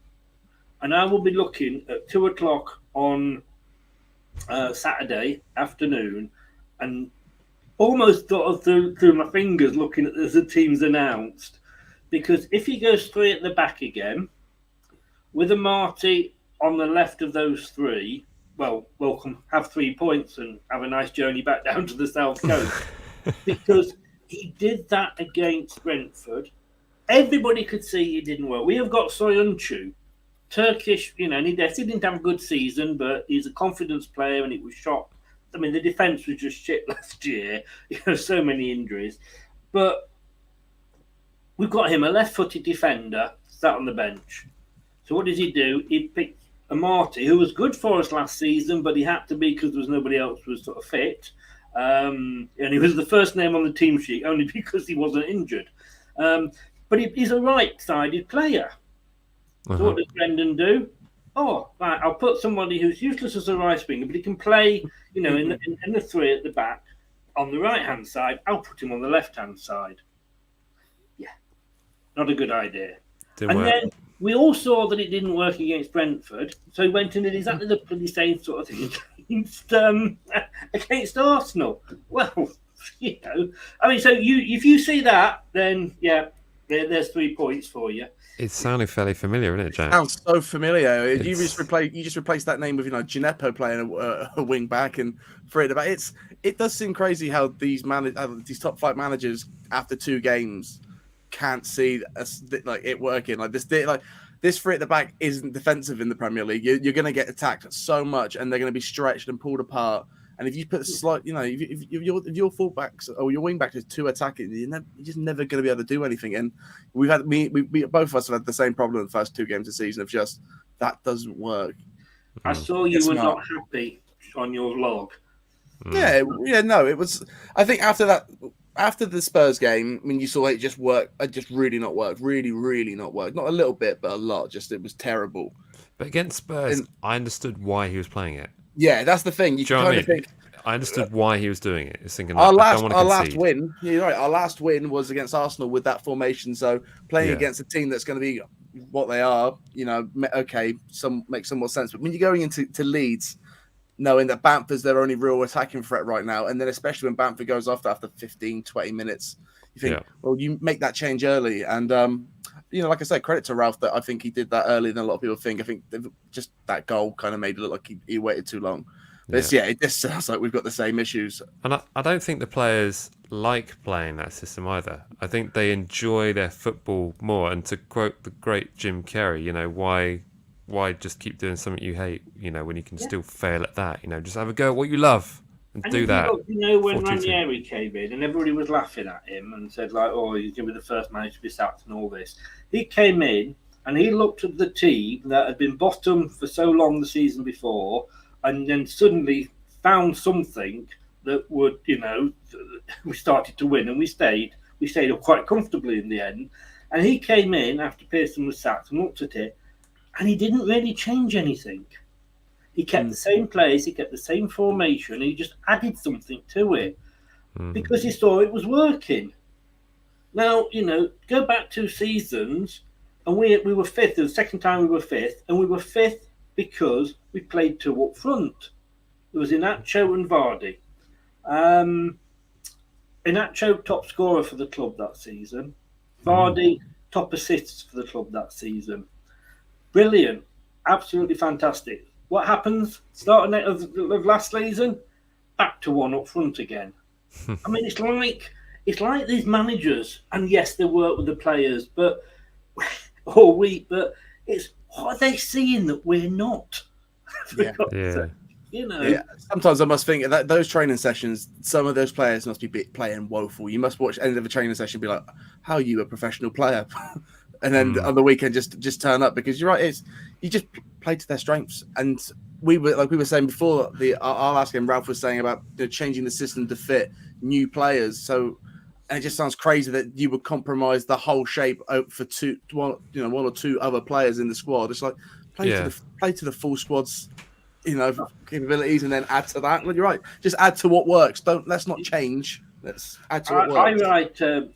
And I will be looking at 2:00 on Saturday afternoon and almost sort of through my fingers looking at the teams announced. Because if he goes three at the back again, with a Marty on the left of those three, well, welcome, have 3 points and have a nice journey back down to the South Coast. Because he did that against Brentford. Everybody could see it didn't work. We have got Soyuncu, Turkish, and he didn't have a good season, but he's a confidence player and it was shocked. I mean, the defence was just shit last year. So many injuries. But we've got him, a left-footed defender, sat on the bench. So what does he do? He picked a Marty, who was good for us last season, but he had to be because there was nobody else who was sort of fit. And he was the first name on the team sheet only because he wasn't injured. But he's a right-sided player. So what does Brendan do? Oh, right, I'll put somebody who's useless as a right winger, but he can play, in the three at the back on the right-hand side. I'll put him on the left-hand side. Yeah, not a good idea. Then we all saw that it didn't work against Brentford, so he went and did exactly the bloody same sort of thing against Arsenal. Well, I mean, so if you see that, then yeah, there's 3 points for you. It's sounding fairly familiar, isn't it, Jack? It sounds so familiar. You just replaced that name with Gineppo playing a wing back and three at the back. It does seem crazy how these top flight managers after 2 games can't see it working. This three at the back isn't defensive in the Premier League. You're going to get attacked so much, and they're going to be stretched and pulled apart. And if you put if your fullbacks or your wing back is too attacking, you're just never going to be able to do anything. And we both of us have had the same problem in the first 2 games of the season of just that doesn't work. I saw you were not happy on your log. Yeah, no, it was. I think after the Spurs game, I mean, you saw it just work. It just really not worked. Really, really not worked. Not a little bit, but a lot. Just it was terrible. But against Spurs, I understood why he was playing it. Yeah, that's the thing. You kind of think. I understood why he was doing it. It's thinking our last win. You're right. Our last win was against Arsenal with that formation. So playing against a team that's going to be what they are, okay, makes some more sense. But when you're going into Leeds, knowing that Bamford's their only real attacking threat right now, and then especially when Bamford goes off after 15, 20 minutes, you think, well, you make that change early. And, like I said, credit to Ralph that I think he did that earlier than a lot of people think. I think just that goal kind of made it look like he waited too long. But it just sounds like we've got the same issues. And I don't think the players like playing that system either. I think they enjoy their football more. And to quote the great Jim Carrey, why just keep doing something you hate, when you can still fail at that, just have a go at what you love and do that. When Ranieri came in and everybody was laughing at him and said, he's going to be the first manager to be sacked and all this. He came in and he looked at the team that had been bottom for so long the season before and then suddenly found something that would, we started to win and we stayed up quite comfortably in the end. And he came in after Pearson was sacked and looked at it and he didn't really change anything. He kept the same players, he kept the same formation, and he just added something to it because he saw it was working. Now, go back 2 seasons, and we were 5th. The second time we were 5th, and we were 5th because we played 2 up front. There was Inacho and Vardy. Inacho, top scorer for the club that season. Vardy, top assists for the club that season. Brilliant. Absolutely fantastic. What happens? Starting of last season, back to 1 up front again. I mean, it's like these managers, and yes, they work with the players, but it's what are they seeing that we're not? Sometimes I must think that those training sessions, some of those players must be playing woeful. You must watch end of a training session and be like, how are you a professional player? And then on the weekend, just turn up because you're right. You just play to their strengths, and we were saying before, our last game, Ralph was saying about changing the system to fit new players. So, and it just sounds crazy that you would compromise the whole shape for one or two other players in the squad. It's like play to the full squad's capabilities, and then add to that. Well, you're right. Just add to what works. Let's not change. Let's add to what works.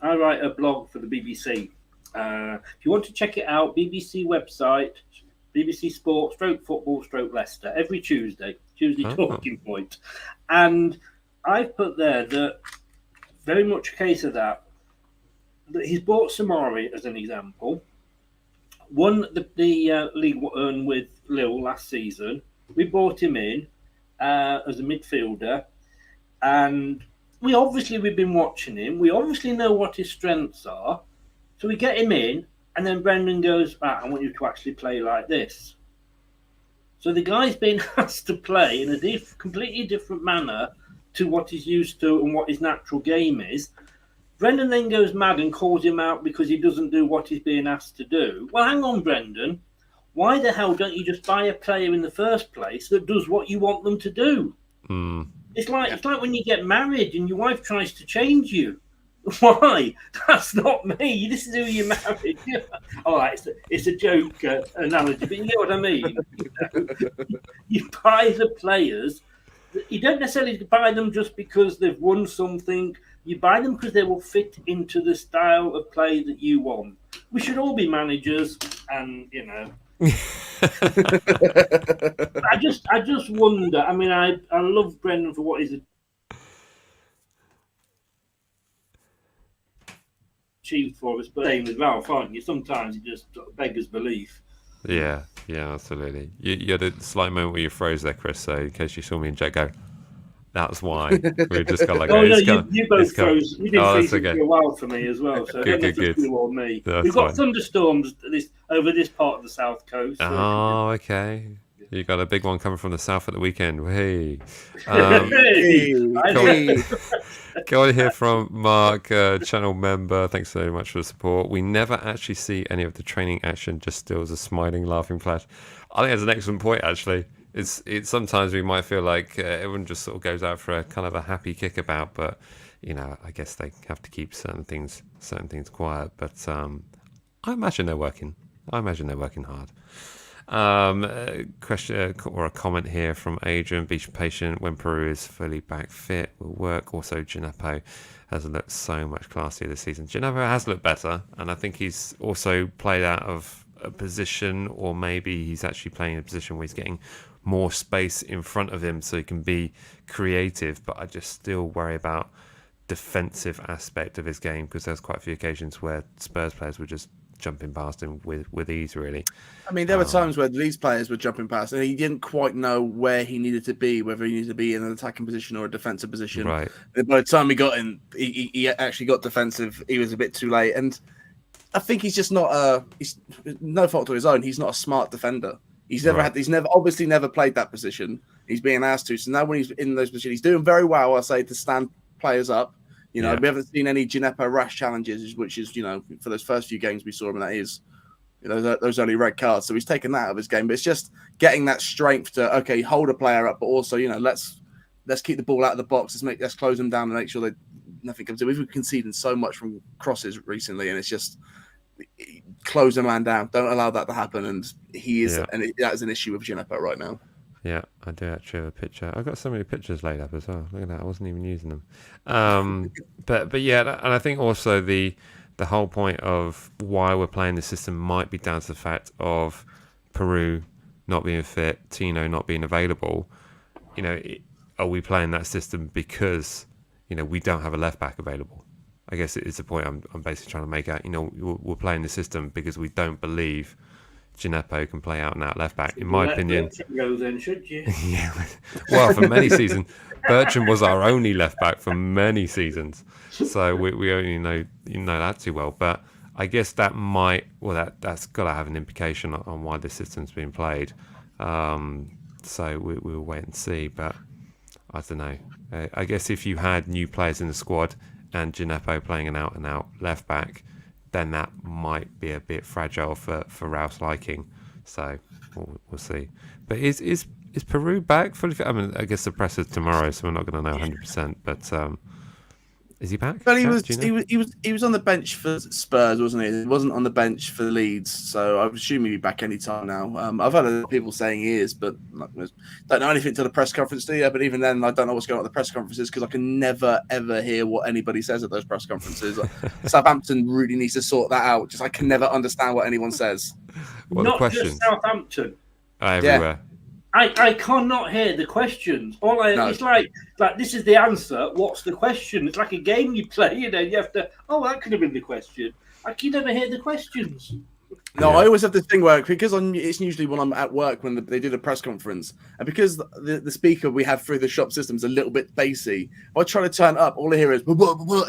I write a blog for the BBC. If you want to check it out, BBC website, BBC Sport, /football, /Leicester, every Tuesday talking point. And I've put there that very much a case of that he's bought Samari as an example. Won the League One with Lille last season. We brought him in as a midfielder, and we've been watching him. We obviously know what his strengths are, so we get him in, and then Brendan goes, I want you to actually play like this. So the guy's being asked to play in a completely different manner to what he's used to and what his natural game is. Brendan then goes mad and calls him out because he doesn't do what he's being asked to do. Well, hang on, Brendan. Why the hell don't you just buy a player in the first place that does what you want them to do? It's like when you get married and your wife tries to change you. Why? That's not me. This is who you married. All right, it's a joke analogy, but you know what I mean. You buy the players. You don't necessarily buy them just because they've won something. You buy them because they will fit into the style of play that you want. We should all be managers, and I just wonder. I mean, I love Brendan for what he's achieved for us, but same with Ralph, aren't you? Sometimes it just beggars belief. Yeah, absolutely. You had a slight moment where you froze there, Chris. So in case you saw me and Jack go, that's why we just got like. You both froze. You did freeze for a while for me as well. So good. You or me. We've got thunderstorms over this part of the south coast. Oh, okay. You got a big one coming from the south at the weekend. Hey. Go on here from Mark, channel member. Thanks so much for the support. We never actually see any of the training action, just still as a smiling, laughing flash. I think that's an excellent point, actually. It's sometimes we might feel like everyone just sort of goes out for a kind of a happy kickabout, but I guess they have to keep certain things quiet. But I imagine they're working. Hard. Question or a comment here from Adrian: be patient. When Peru is fully back fit, will work. Also, Gineppo has looked so much classier this season. Gineppo has looked better, and I think he's also played out of a position, or maybe he's actually playing in a position where he's getting more space in front of him so he can be creative. But I just still worry about defensive aspect of his game, because there's quite a few occasions where Spurs players were just jumping past him with ease, really. I mean, there were times where these players were jumping past and he didn't quite know where he needed to be, whether he needed to be in an attacking position or a defensive position. Right. By the time he got in, he actually got defensive. He was a bit too late. And I think he's just not he's no fault to his own. He's not a smart defender. He's obviously never played that position. He's being asked to. So now when he's in those positions, he's doing very well, I say, to stand players up. We haven't seen any Gineppo rash challenges, which is, for those first few games we saw him, that is, those only red cards. So he's taken that out of his game. But it's just getting that strength to, hold a player up, but also, let's keep the ball out of the box. Let's close them down and make sure that nothing comes in. We've been conceding so much from crosses recently, and it's just close a man down. Don't allow that to happen. And he is, and that is an issue with Gineppo right now. Yeah, I do actually have a picture. I've got so many pictures laid up as well. Look at that. I wasn't even using them. But yeah, and I think also the whole point of why we're playing this system might be down to the fact of Peru not being fit, Tino not being available. Are we playing that system because, we don't have a left back available? I guess it's the point I'm basically trying to make out. We're playing the system because we don't believe Gineppo can play out and out left back. In my opinion, go then, should you? Yeah. Well, for many seasons, Bertrand was our only left back for many seasons, so we only know that too well. But I guess that's got to have an implication on why this system's being played. So we'll wait and see. But I don't know. I guess if you had new players in the squad and Gineppo playing an out and out left back, then that might be a bit fragile for Ralph's liking. So we'll see. But is Is Peru back fully fit? I mean, I guess the press is tomorrow, so we're not going to know 100%. But is he back? But Jack, he was on the bench for Spurs, wasn't he? He wasn't on the bench for Leeds, so I assume he'll be back any time now. I've had a lot of people saying he is, but don't know anything to the press conference, do you? But even then, I don't know what's going on at the press conferences because I can never ever hear what anybody says at those press conferences. Southampton really needs to sort that out. Just I can never understand what anyone says. What Not the questions? just Southampton. Everywhere. I cannot hear the questions. It's like this is the answer. What's the question? It's like a game you play, you have to. Oh, that could have been the question. You never hear the questions. No, I always have this thing where because it's usually when I'm at work when they do the press conference, and because the speaker we have through the shop system is a little bit bassy. If I try to turn it up, all I hear is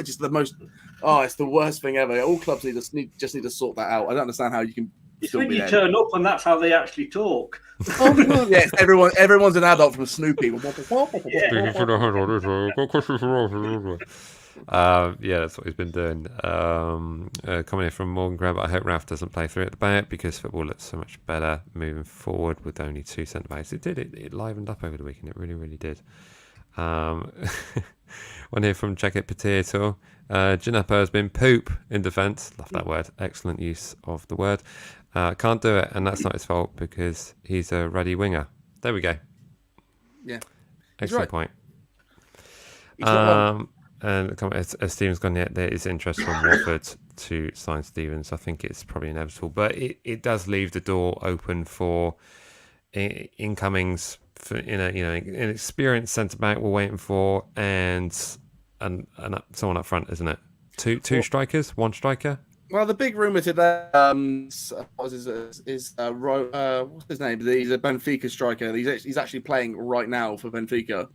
just the most. Oh, it's the worst thing ever. All clubs just need to sort that out. I don't understand how you can. It's when you turn up and that's how they actually talk. Yeah, everyone's an adult from Snoopy. Yeah, that's what he's been doing. Coming in from Morgan Grab, I hope Ralph doesn't play through at the back because football looks so much better moving forward with only 2 centre backs. It livened up over the weekend. It really, really did. One here from Jacket Potato. Gineppo has been poop in defence. Love that word. Excellent use of the word. Can't do it, and that's not his fault because he's a ruddy winger. There we go. Yeah. Excellent point. And as Stephen's gone, there is interest from Watford to sign Stevens. I think it's probably inevitable, but it does leave the door open for incomings. For, an experienced centre back we're waiting for, and someone up front, isn't it? Two strikers, one striker. Well, the big rumor today what's his name? He's a Benfica striker. He's actually playing right now for Benfica.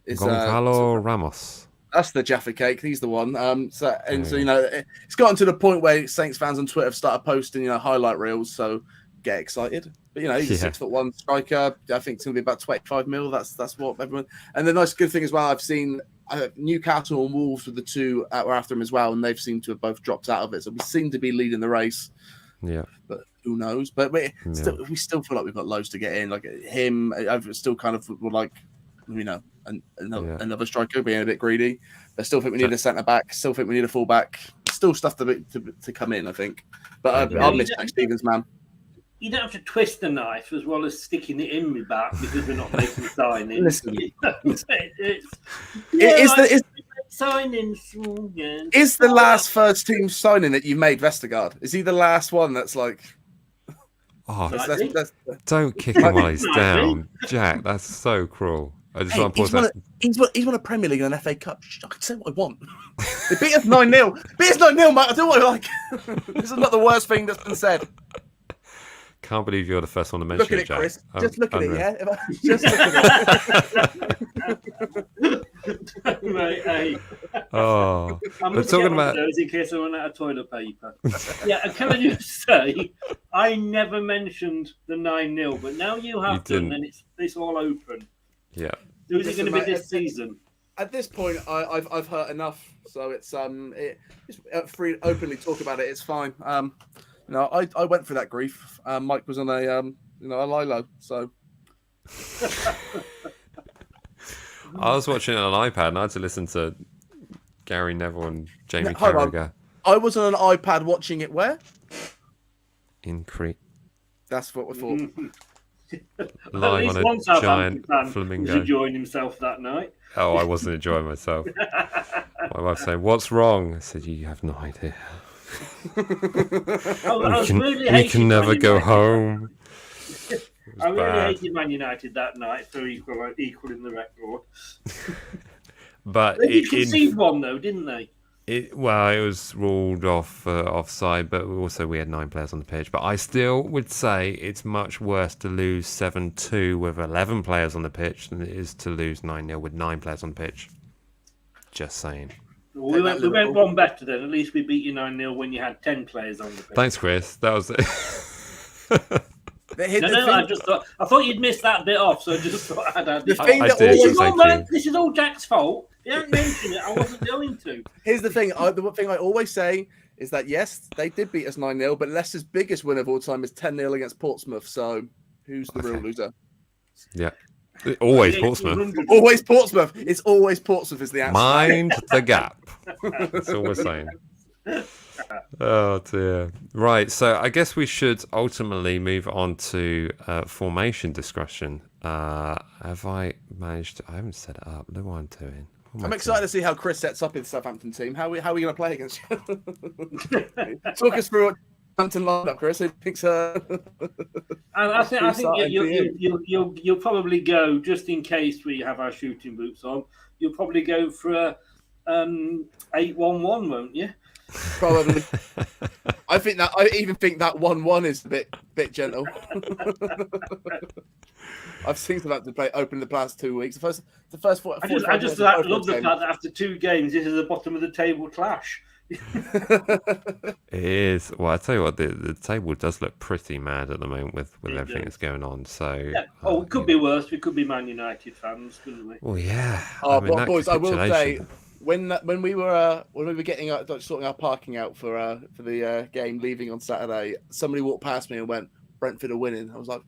It's Gonzalo Ramos. That's the Jaffa Cake. He's the one. So it's gotten to the point where Saints fans on Twitter have started posting highlight reels. So get excited. But he's a 6'1" striker. I think it's going to be about 25 mil. That's what everyone. And the nice good thing as well, I've seen Newcastle and Wolves with the two were after him as well, and they've seemed to have both dropped out of it. So we seem to be leading the race. Yeah, but who knows? But we still feel like we've got loads to get in. Like him, I've still kind of like another striker being a bit greedy. I still think we need a centre back. Still think we need a full back. Still stuff to come in, I think. But I'll miss Jack Stevens, man. You don't have to twist the knife as well as sticking it in my back because we're not making signings. Listen, signings. Is the last first team signing that you made Vestergaard? Is he the last one that's like? Oh, don't kick him while he's down, Jack. That's so cruel. I just want to pause that. He's won a Premier League and an FA Cup. I can say what I want. They beat us 9-0. Beat us 9-0, mate. I do what I like. This is not the worst thing that's been said. Can't believe you're the first one to mention it, Jack. Chris. Just look at it, yeah? Just look at it. Right, hey. Oh. I'm talking about those in case I run out of toilet paper. Yeah, and can I just say, I never mentioned the 9-0, but now you have done, then it's all open. Yeah. Who's it going to be this season? At this point, I've heard enough, so it's free openly talk about it. It's fine. I went through that grief. Mike was on a Lilo, so. I was watching it on an iPad and I had to listen to Gary Neville and Jamie Carragher. I was on an iPad watching it where? In Crete. That's what we thought. Live on a giant flamingo. Was enjoying himself that night. Oh, I wasn't enjoying myself. My wife saying, "What's wrong?" I said, "You have no idea. we can never go home." I really hated Man United that night for equaling the record. But they did concede one though, didn't they? It was ruled off offside, but also we had 9 players on the pitch. But I still would say it's much worse to lose 7-2 with 11 players on the pitch than it is to lose 9-0 with 9 players on the pitch. Just saying. Well, we went one better then. At least we beat you 9-0 when you had 10 players on the pitch. Thanks, Chris. That was it. I thought you'd missed that bit off, so I just thought I'd add it. This is all Jack's fault. You haven't mentioned it. I wasn't going to. Here's the thing. The thing I always say is that, yes, they did beat us 9-0, but Leicester's biggest win of all time is 10-0 against Portsmouth. So who's the real loser? Yeah. Always Portsmouth. Always Portsmouth. It's always Portsmouth is the answer. Mind the gap. That's all we're saying. Oh dear. Right, so I guess we should ultimately move on to formation discussion. Have I managed to... I haven't set it up. Look what I'm doing. I'm excited to see how Chris sets up his Southampton team. How are we going to play against you? Talk us through what Southampton lineup, Chris. Who thinks? I think you'll probably go, just in case we have our shooting boots on. You'll probably go for a 8-1-1, won't you? Probably. I even think that 1-1 is a bit gentle. I've seen Southampton play open the past 2 weeks. The first four. I just love the fact that after 2 games, this is the bottom of the table clash. It is. Well, I tell you what, the table does look pretty mad at the moment with everything that's going on. So, yeah. It could be worse. We could be Man United fans, couldn't we? Well, yeah. Boys, I will say, when we were sorting our parking out for the game, leaving on Saturday, somebody walked past me and went, "Brentford are winning." I was like,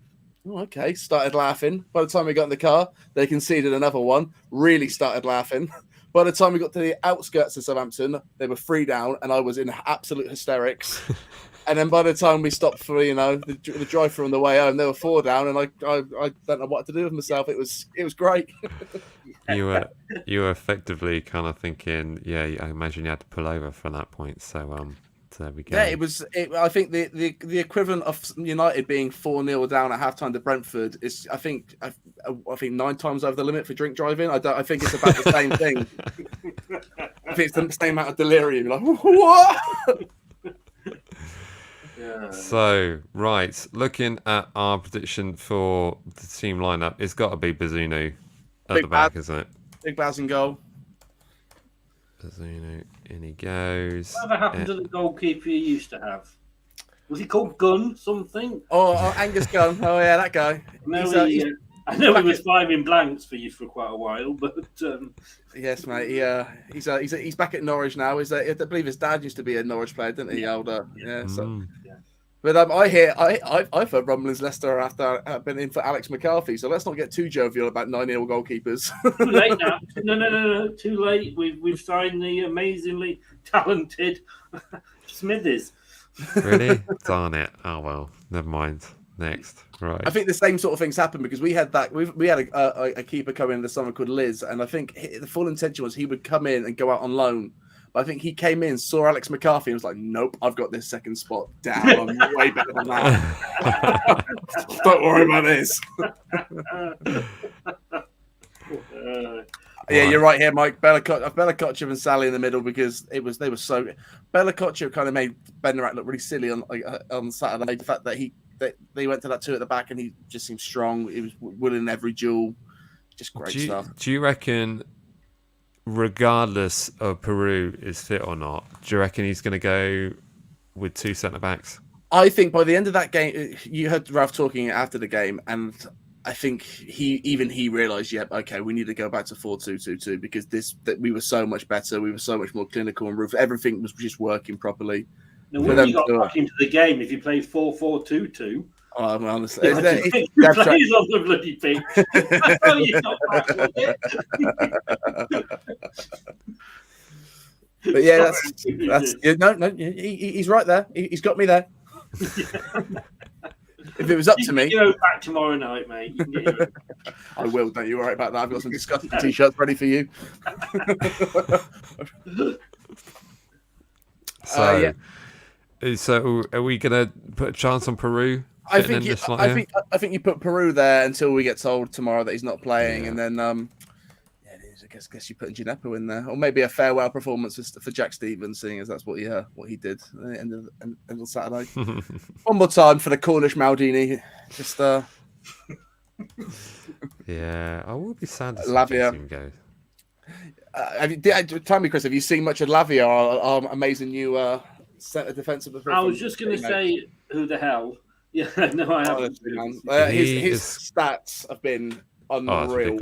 "Oh, okay." Started laughing. By the time we got in the car, they conceded another one. Really started laughing. By the time we got to the outskirts of Southampton, they were 3 down, and I was in absolute hysterics. And then by the time we stopped for the drive-through on the way home, they were 4 down, and I don't know what to do with myself. It was great. You were effectively kind of thinking, yeah. I imagine you had to pull over from that point. So there we go. Yeah, it was. I think the equivalent of United being 4-0 down at halftime to Brentford is, I think 9 times over the limit for drink driving. I think it's about the same thing. I think it's the same amount of delirium. You're like, what? Yeah. So, right, looking at our prediction for the team lineup, it's got to be Bazunu at the back, isn't it? Big Baz in goal. Bazunu, in he goes. Whatever happened to the goalkeeper you used to have? Was he called Gunn something? Oh, Angus Gunn. Oh yeah, that guy. I know he was firing blanks for you for quite a while, but yes, mate. He's back at Norwich now. I believe his dad used to be a Norwich player, didn't he? Older, yeah. So, yeah. But I've heard rumblings Leicester after been in for Alex McCarthy. So let's not get too jovial about 9-0 goalkeepers. Too late now. No. Too late. We've signed the amazingly talented Smithers. Really? Darn it. Oh well. Never mind. Next, right. I think the same sort of things happened because we had a keeper come in this summer called Liz, and I think the full intention was he would come in and go out on loan. But I think he came in, saw Alex McCarthy, and was like, "Nope, I've got this second spot down. I'm way better than that. Don't worry about this." Yeah, you're right here, Mike. Bella and Sally in the middle because they were so. Bella kind of made Bednarak look really silly on Saturday. The fact that they went to that 2 at the back and he just seemed strong. He was winning every duel. Just great stuff. Do you reckon, regardless of Peru is fit or not, do you reckon he's going to go with 2 centre backs? I think by the end of that game, you heard Ralph talking after the game, and I think he realised, yep, okay, we need to go back to 4-2-2-2 because we were so much better. We were so much more clinical and everything was just working properly. No wonder you got back into the game if you played 4-4-2-2. Oh, I'm honestly, two players on the bloody pitch. I know you got back with it. But yeah, that's he's right there. He's got me there. If it was up to me, you can go back tomorrow night, mate. You can get I will. Don't you worry about that. I've got some disgusting t-shirts ready for you. So are we gonna put a chance on Peru? I think you put Peru there until we get told tomorrow that he's not playing, and then I guess you put Gineppo in there, or maybe a farewell performance for Jack Stevens, seeing as that's what he did at the end of Saturday. One more time for the Cornish Maldini, just yeah, I will be sad to see Lavia him go. Tell me, Chris, have you seen much of Lavia, our amazing new centre defensive? I was just going to say, who the hell? Yeah, no, I haven't. His stats have been unreal.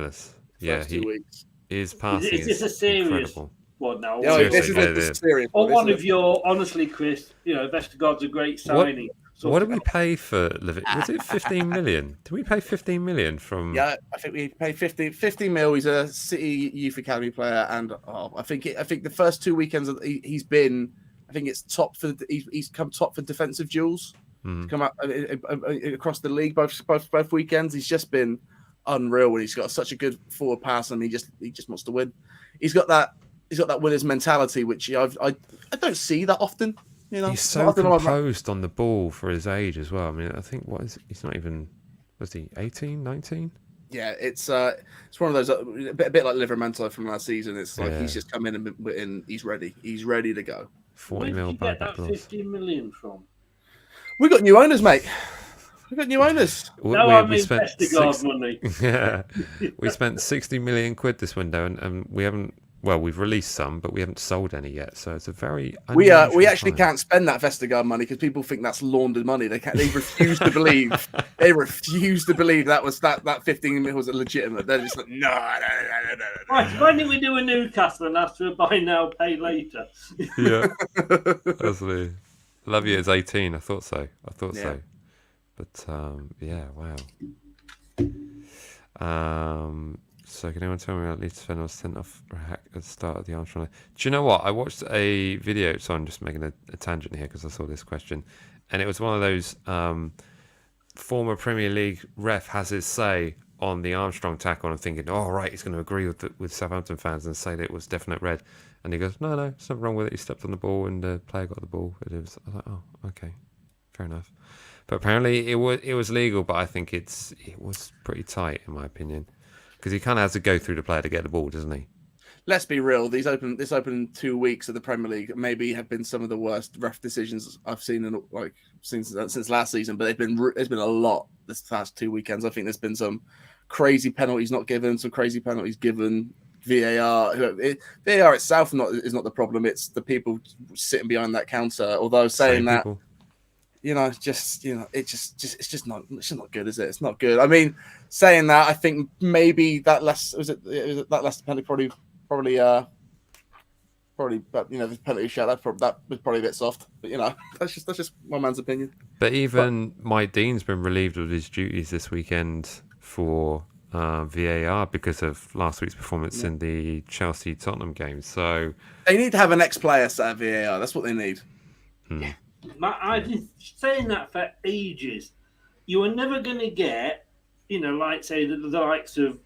Yeah, 2 weeks. His passing is this a serious incredible. one now? Yeah, this is serious. Or one of your, honestly, Chris, Vestergaard's a great signing. What did we pay for Livick? Was it 15 million? Did we pay 15 million from? Yeah, I think we paid 50 mil. He's a City Youth Academy player, and I think the first 2 weekends he's been, I think it's top for he's come top for defensive duels. Come up across the league both weekends. He's just been unreal when he's got such a good forward pass, and he just wants to win. He's got that winner's mentality, which I don't see that often. You know, he's so composed on the ball for his age as well. I mean, I think he's not even, was he 18, 19? Yeah, it's one of those a bit like Livramento from last season. It's like he's just come in and he's ready. He's ready to go. 40 mil back. Where did you get that 15 million from? We got new owners, mate. We got new owners. We spent money. Yeah, we spent 60 million quid this window, and we haven't. Well, we've released some, but we haven't sold any yet. So it's a very we actually can't spend that Vestergaard money because people think that's laundered money. They refuse to believe. They refuse to believe that 15 mil was legitimate. They're just like, no. Right, why didn't we do a Newcastle and ask for a buy now, pay later? Yeah, absolutely. Lavia is 18. I thought so. So. But yeah, wow. So can anyone tell me about Leeds defender was sent off at the start of the Armstrong? Do you know what? I watched a video. So I'm just making a tangent here because I saw this question, and it was one of those former Premier League ref has his say on the Armstrong tackle. And I'm thinking, oh right, he's going to agree with Southampton fans and say that it was definite red. And he goes, no, there's nothing wrong with it. He stepped on the ball and the player got the ball. I was like, oh, okay, fair enough. But apparently it was legal. But I think it was pretty tight in my opinion. Because he kind of has to go through the player to get the ball, doesn't he? Let's be real. This open 2 weeks of the Premier League maybe have been some of the worst ref decisions I've seen since last season. But there's been a lot this past 2 weekends. I think there's been some crazy penalties not given, some crazy penalties given. VAR itself is not the problem. It's the people sitting behind that counter. Although saying that. People. It's just not good, is it? It's not good. I mean, saying that, I think maybe that Leicester penalty probably, but the penalty shot that was probably a bit soft. But that's just one man's opinion. But even Mike Dean's been relieved of his duties this weekend for VAR because of last week's performance in the Chelsea-Tottenham game. So they need to have an ex-player set of VAR. That's what they need. Yeah. I've been saying that for ages. You are never going to get, like say the likes of,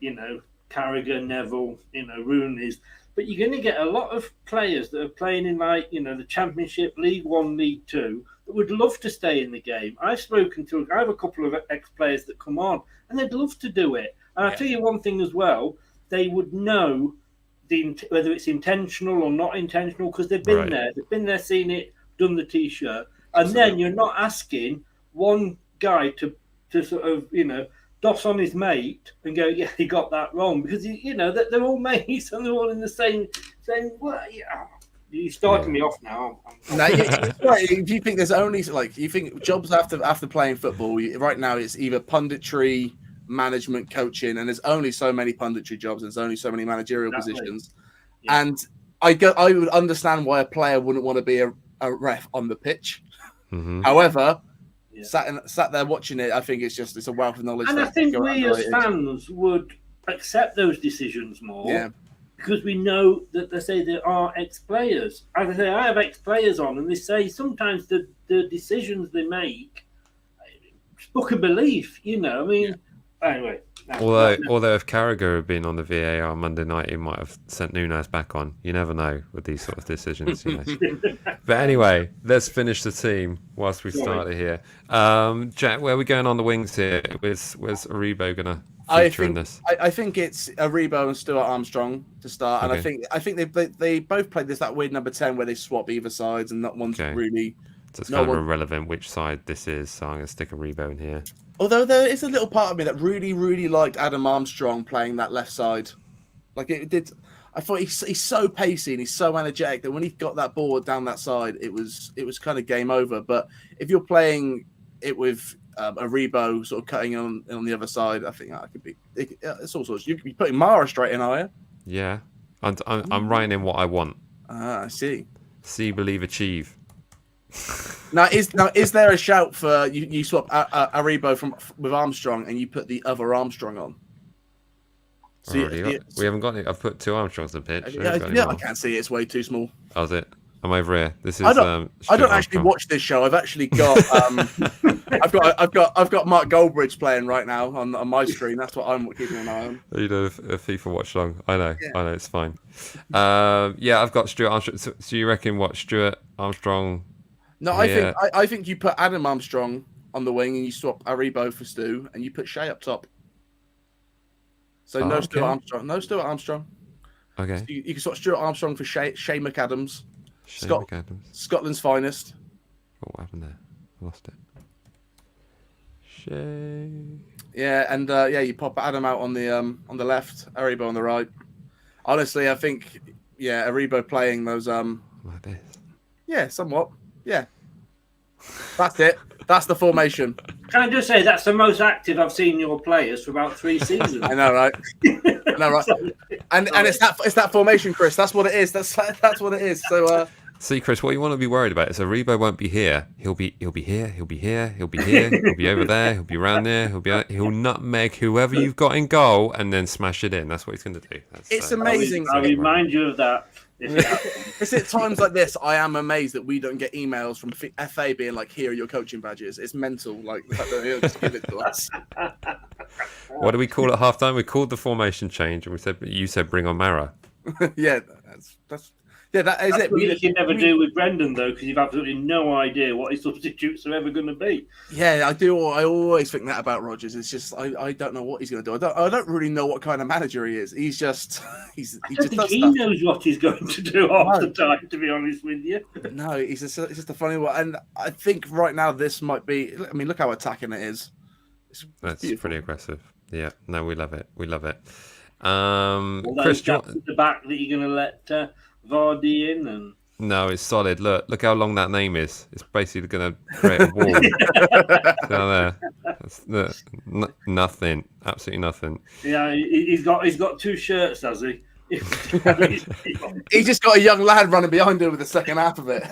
Carragher, Neville, Rooney's, but you're going to get a lot of players that are playing in the Championship, League One, League Two, that would love to stay in the game. I have a couple of ex-players that come on, and they'd love to do it. And I'll tell you one thing as well, they would know whether it's intentional or not intentional because they've been there. They've been there, seen it, done the T-shirt, and then you're not asking one guy to sort of doss on his mate and go, yeah, he got that wrong because they're all mates and they're all in the same. Well, you starting me off now. No, if you think there's only you think jobs after playing football right now, it's either punditry, management, coaching, and there's only so many punditry jobs and there's only so many managerial positions, and I would understand why a player wouldn't want to be a ref on the pitch. Mm-hmm. However, sat there watching it, I think it's a wealth of knowledge. And I think we as fans would accept those decisions more because we know that they say there are ex-players. As I say, I have ex-players on, and they say sometimes the decisions they make, it's book of belief. Anyway. Although if Carragher had been on the VAR Monday night, he might have sent Nunes back on. You never know with these sort of decisions. But anyway, let's finish the team whilst we started here. Jack, where are we going on the wings here? Where's Aribo going to feature in this? I think it's Aribo and Stuart Armstrong to start, and I think they both played that weird number 10 where they swap either sides, and not one's really. So it's kind of irrelevant which side this is. So I'm going to stick Aribo in here. Although there is a little part of me that really, really liked Adam Armstrong playing that left side. Like it did. I thought he's so pacey and he's so energetic that when he got that ball down that side, it was kind of game over. But if you're playing it with Aribo sort of cutting on the other side, I think that could be. It's all sorts. You're putting Mara straight in, are you? Yeah, I'm writing in what I want. I see. See, believe, achieve. Now, is there a shout for you swap Aribo with Armstrong and you put the other Armstrong on? So we haven't got it. I've put 2 Armstrongs on the pitch. Yeah, I can't see it. It's way too small. How's it? I'm over here. This is. I don't actually watch this show. I've actually got. I've got Mark Goldbridge playing right now on my screen. That's what I'm keeping an eye on. You know, a FIFA watch long. I know. It's fine. I've got Stuart Armstrong. So you reckon what Stuart Armstrong? No, I think you put Adam Armstrong on the wing and you swap Aribo for Stu and you put Shea up top. So no Stuart Armstrong. No Stuart Armstrong. Okay. So you can swap Stuart Armstrong for Shea McAdams. McAdams. Scotland's finest. Oh, what happened there? I lost it. Shea. Yeah, and you pop Adam out on the left, Aribo on the right. Honestly, I think Aribo playing those like this. Yeah, somewhat. Yeah. That's it. That's the formation. Can I just say that's the most active I've seen your players for about 3 seasons. I know, right? And it's that formation, Chris. That's what it is. That's what it is. So see, Chris, what you want to be worried about is Aribo won't be here. He'll be here. He'll be here. He'll be here. He'll be over there. He'll be around there. He'll nutmeg whoever you've got in goal and then smash it in. That's what he's going to do. It's amazing. I'll remind you of that. It's at times like this I am amazed that we don't get emails from FA being like, "Here are your coaching badges." It's mental. Like, the fact that they'll just give it to us. What do we call it half time? We called the formation change, and you said bring on Mara. Yeah, that is it. What you can never do with Brendan though, because you've absolutely no idea what his substitutes are ever going to be. Yeah, I do. I always think that about Rodgers. It's just I don't know what he's going to do. I don't really know what kind of manager he is. He's just I don't think he knows what he's going to do half the time. To be honest with you, no, it's just a funny one. And I think right now this might be. I mean, look how attacking it is. That's beautiful. Pretty aggressive. Yeah, no, we love it. We love it. Chris, the back that you're going to let Vardy in and. No, it's solid. Look how long that name is. It's basically going to create a wall. Down there. Nothing. Absolutely nothing. Yeah, he's got 2 shirts, has he? He's just got a young lad running behind him with the second half of it.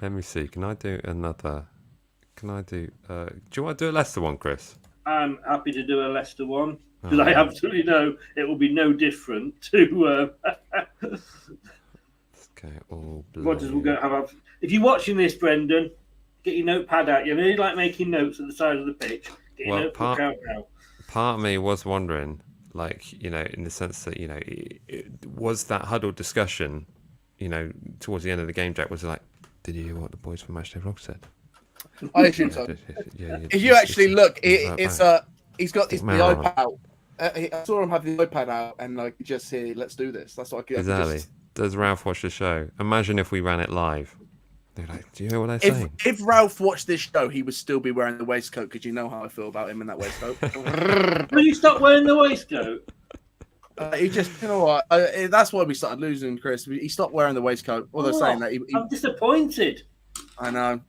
Let me see. Can I do another? Do you want to do a Leicester one, Chris? I'm happy to do a Leicester one. Because I absolutely know it will be no different to. Okay, all blue. Rodgers will go have. If you're watching this, Brendan, get your notepad out. You know, you like making notes at the side of the pitch. Get your notebook out now. Part of me was wondering, like, you know, in the sense that, you know, it was that huddle discussion, you know, towards the end of the game, Jack, was like, did you hear what the boys from Matchday Vlog said? I assume so. If you actually look, he's got the iPad out. I saw him have the iPad out and like just here, let's do this. That's what I could. Exactly. Does Ralph watch the show? Imagine if we ran it live. They're like, do you hear what they're saying? If Ralph watched this show, he would still be wearing the waistcoat because you know how I feel about him in that waistcoat. Will you stop wearing the waistcoat? He just, you know what? That's why we started losing, Chris. He stopped wearing the waistcoat. Although saying that, I'm disappointed. I know.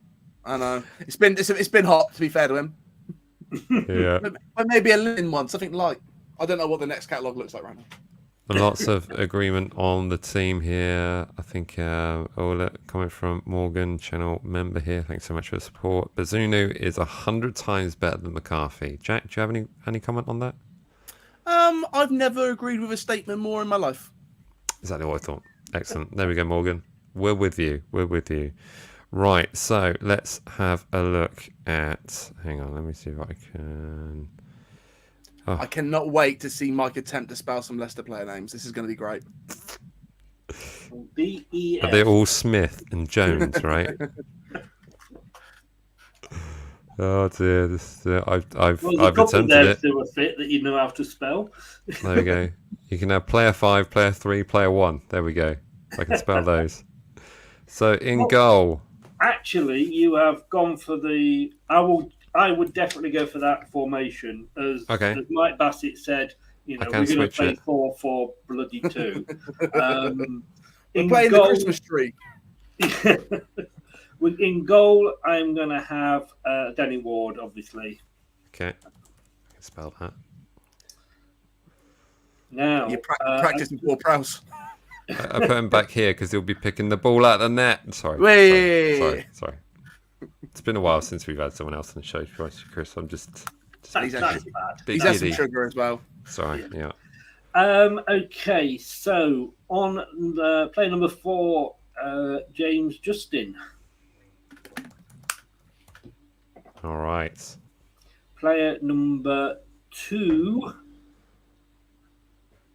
It's been hot, to be fair to him. Yeah. But maybe a linen one, something light. I don't know what the next catalogue looks like right now. Lots of agreement on the team here. I think comment from Morgan, channel member here. Thanks so much for the support. Bazunu is 100 times better than McCarthy. Jack, do you have any comment on that? I've never agreed with a statement more in my life. Exactly what I thought. Excellent. There we go, Morgan. We're with you. Right, so let's have a look at... Hang on, let me see if I can... Oh. I cannot wait to see Mike attempt to spell some Leicester player names. This is going to be great. B-E-S. Are they all Smith and Jones, right? Oh dear, I've attempted it. Still a fit that you know how to spell. There we go. You can have player 5, player 3, player 1. There we go. I can spell those. So in goal. Actually, you have gone for the. I would definitely go for that formation, as Mike Bassett said. You know, we're going to play 4-4 bloody 2. We're playing the Christmas tree. In goal, I'm going to have Danny Ward, obviously. Okay, I can spell that. Now you're practicing Paul Prowse. I put him back here because he'll be picking the ball out of the net. Sorry. It's been a while since we've had someone else on the show, Chris. I'm just That's bad. He's had some sugar as well. Sorry, yeah. Okay, so on play number 4, James Justin. All right. Player number 2,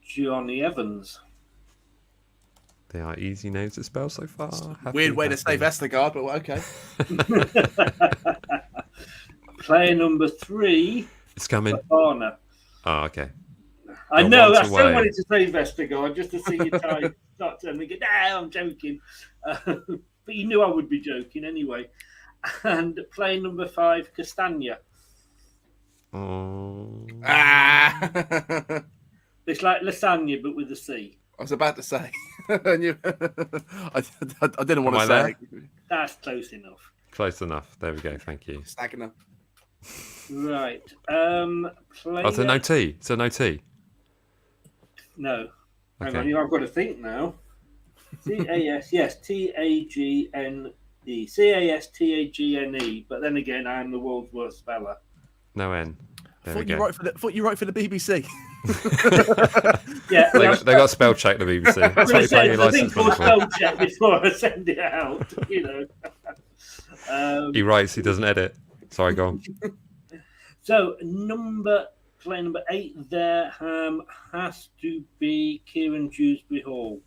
Johnny Evans. They are easy names to spell so far. Weird way to say Vestergaard, but okay. Player number 3, it's coming. Fafana. Oh, okay. I know. I still wanted to say Vestergaard just to see you start telling me, "Nah, I'm joking," but you knew I would be joking anyway. And player number 5, Castagna. Oh. It's like lasagna, but with a C. I was about to say. I didn't want to say it. That's close enough. Close enough. There we go. Thank you. Stagner. Right. It's a no T. It's a no T. No. Okay. Hang on, I've got to think now. C-A-S, yes, T-A-G-N-E. C-A-S-T-A-G-N-E. But then again, I am the world's worst speller. No N. Thought you write for the BBC. Yeah, they got spell check the BBC. That's why you're paying your license money for. Spell check before I send it out. You know. He writes. He doesn't edit. Sorry, go on. So player number 8 there has to be Kieran Dewsbury Hall.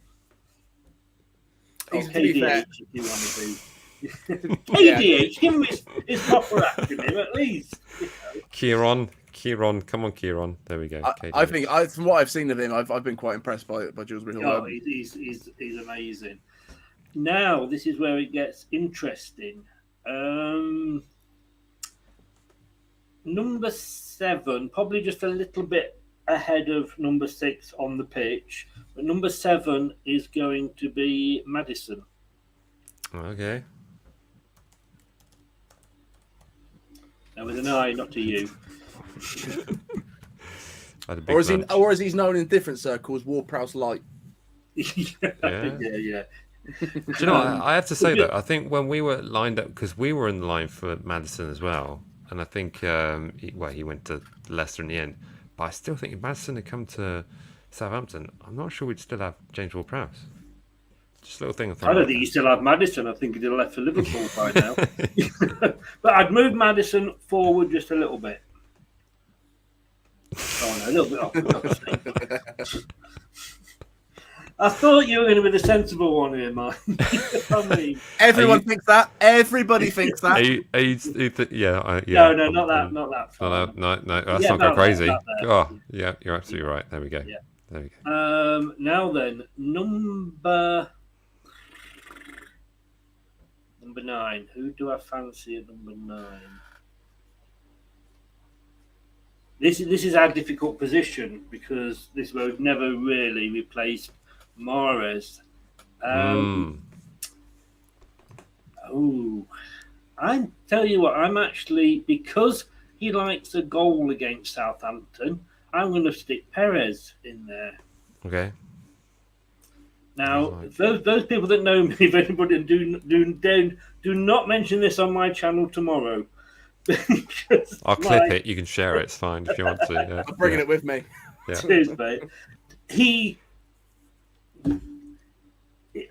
To be fair. KDH, if you want to do. KDH, give him his proper acronym at least. You know. Kieran, come on, Kieran. There we go. I think, from what I've seen of him, I've been quite impressed by Dewsbury Hall. Oh, he's amazing. Now this is where it gets interesting. Number 7, probably just a little bit ahead of number 6 on the pitch, but number 7 is going to be Maddison. Okay. Now with an I, not a U. Or is he known in different circles, Ward-Prowse Light? Yeah. Do you know what? I have to say that I think when we were lined up, because we were in line for Maddison as well, and I think he went to Leicester in the end, but I still think if Maddison had come to Southampton, I'm not sure we'd still have James Ward-Prowse. Just a little thing. I don't think you still have Maddison. I think he'd have left for Liverpool by now. But I'd move Maddison forward just a little bit. Oh, no, a little bit off. I thought you were going to be the sensible one here, Mike. Everyone thinks that. Everybody thinks that. Yeah. No, not that. Not that. Far. No, that's not go crazy. Oh, yeah, you're absolutely right. There we go. Yeah. There we go. Now then, number 9. Who do I fancy at number 9? This is our difficult position because this road never really replaced Mahrez. I tell you what, I'm actually, because he likes a goal against Southampton, I'm going to stick Perez in there. Okay. Now, those people that know me, if anybody do not mention this on my channel tomorrow. I'll clip it. You can share it. It's fine if you want to. Yeah. I'm bringing it with me. Yeah. Cheers, mate.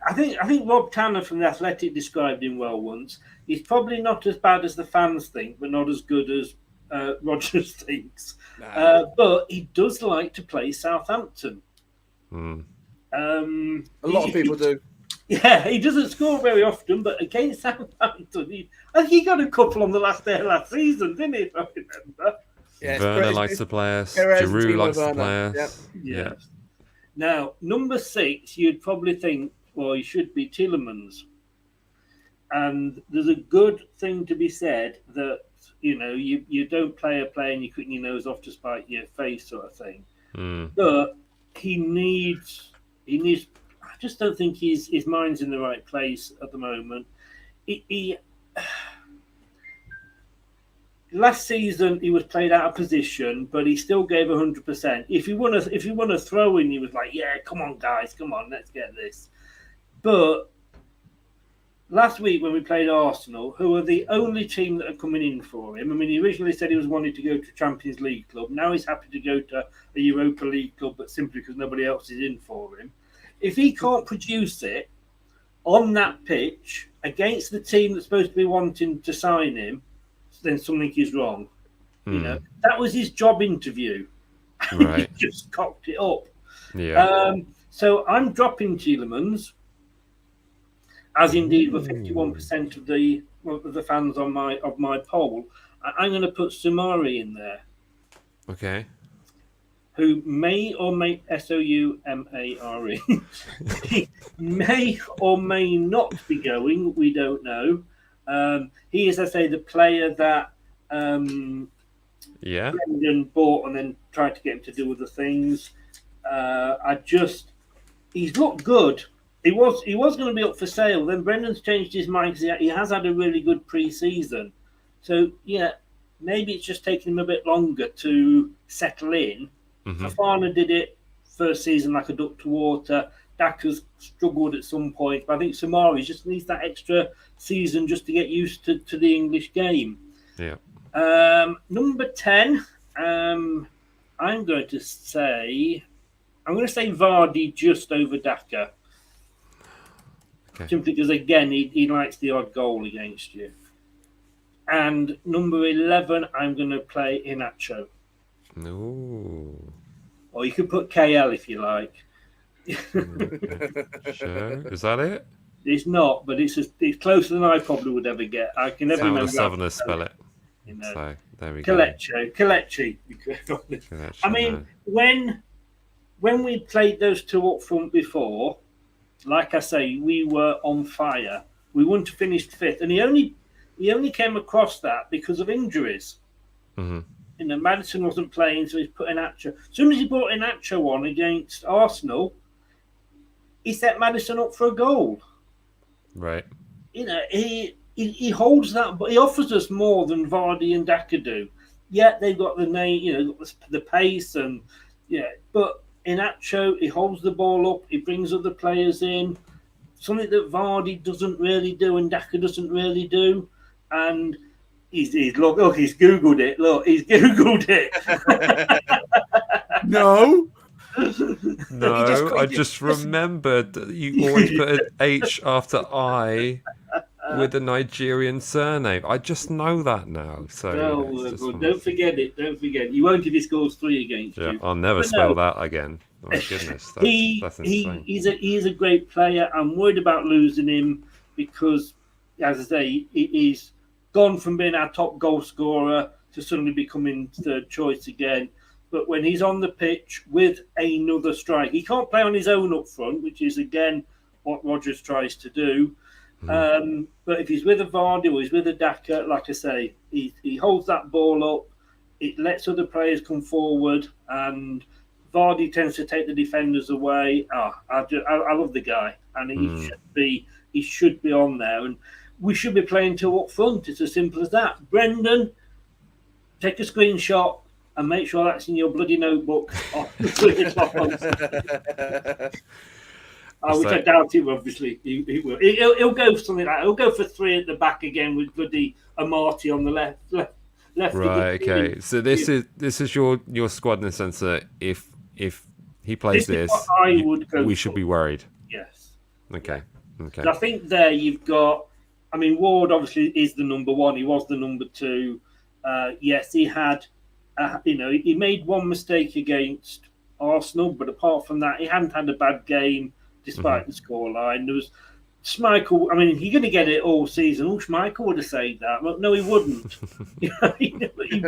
I think Rob Tanner from The Athletic described him well once. He's probably not as bad as the fans think, but not as good as Rodgers thinks. But he does like to play Southampton. A lot of people do. Yeah, he doesn't score very often, but against Southampton, I think he got a couple on the last day of last season, didn't he, if I remember? Yeah, Werner likes to play us. Giroud likes to play us. Yeah. Now, number 6, you'd probably think, well, he should be Tielemans. And there's a good thing to be said that, you don't play a player and you cut your nose off to spite your face sort of thing. But he needs. I just don't think his mind's in the right place at the moment. last season he was played out of position, but he still gave 100%. If you won a throw in, he was like, "Yeah, come on, guys, come on, let's get this." But last week when we played Arsenal, who are the only team that are coming in for him, I mean, he originally said he was wanting to go to Champions League club. Now he's happy to go to a Europa League club, but simply because nobody else is in for him. If he can't produce it on that pitch against the team that's supposed to be wanting to sign him, then something is wrong. You know, that was his job interview. Right. He just cocked it up. Yeah. So I'm dropping Tielemans, as indeed were 51% of the fans on my poll. I'm going to put Soumare in there. Okay. Who may or may Soumare may or may not be going. We don't know. He is, I say, the player that Brendan bought and then tried to get him to do other things. He's looked good. He was going to be up for sale. Then Brendan's changed his mind because he has had a really good pre-season. So yeah, maybe it's just taking him a bit longer to settle in. Fofana did it first season like a duck to water. Daka's struggled at some point, but I think Soumare just needs that extra season just to get used to the English game. Yeah. Number 10, I'm going to say Vardy just over Daka. Okay. Simply because, again, he likes the odd goal against you. And number 11, I'm going to play Iheanacho. No. Or you could put KL if you like. Sure. Is that it? It's not, but it's closer than I probably would ever get. I can never remember. How the Southerners spell it. You know. So there we Kelechi. I mean, when we played those two up front before, like I say, we were on fire. We wouldn't have finished fifth, and he only came across that because of injuries. Mm-hmm. You know, Maddison wasn't playing, so he's put Iheanacho. As soon as he brought Iheanacho on against Arsenal, he set Maddison up for a goal. Right. You know, he holds that, but he offers us more than Vardy and Daka do. Yeah, they've got the name, you know, the pace, and but Iheanacho, he holds the ball up, he brings other players in, something that Vardy doesn't really do and Daka doesn't really do, and he's look, he's Googled it. Look, he's Googled it. No. No, I just remembered that you always put an H after I with a Nigerian surname. I just know that now. So don't forget it. Don't forget. You won't if he scores 3 against you. I'll never spell that again. Oh my goodness, that's insane. He's a great player. I'm worried about losing him because, as I say, he's gone from being our top goal scorer to suddenly becoming third choice again. But when he's on the pitch with another striker, he can't play on his own up front, which is, again, what Rodgers tries to do. But if he's with a Vardy or he's with a Daka, like I say, he holds that ball up. It lets other players come forward, and Vardy tends to take the defenders away. I love the guy, and he should be on there. And we should be playing two up front. It's as simple as that. Brendan, take a screenshot and make sure that's in your bloody notebook. Which I doubt it. Obviously, he will. He'll go something like that. He'll go for 3 at the back again with bloody Amati on the left. Right. Okay. So this is your squad in the sense that if he plays this, we should be worried. Yes. Okay. So I think there you've got. I mean, Ward obviously is the number 1. He was the number 2. Yes, he had. He made one mistake against Arsenal, but apart from that, he hadn't had a bad game despite the scoreline. There was Schmeichel. I mean, you're going to get it all season. Schmeichel would have said that, but no, he wouldn't. He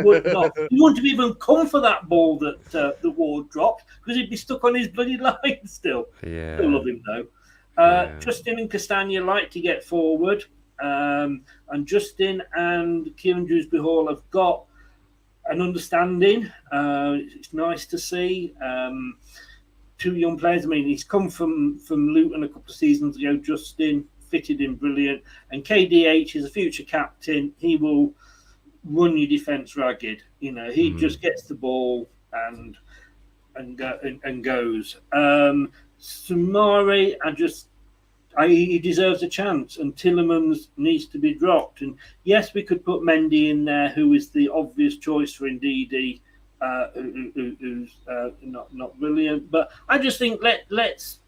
would not. He wouldn't have even come for that ball that the Ward dropped because he'd be stuck on his bloody line still. Yeah. Still love him though. Justin and Castagna like to get forward, and Justin and Kieran Dewsbury-Hall have got an understanding. It's nice to see 2 young players. I mean, he's come from Luton a couple of seasons ago. Justin fitted in brilliant, and KDH is a future captain. He will run your defence ragged. He just gets the ball and goes. Samari, he deserves a chance, and Tillemans needs to be dropped. And yes, we could put Mendy in there, who is the obvious choice for Ndidi, who's not brilliant. But I just think let's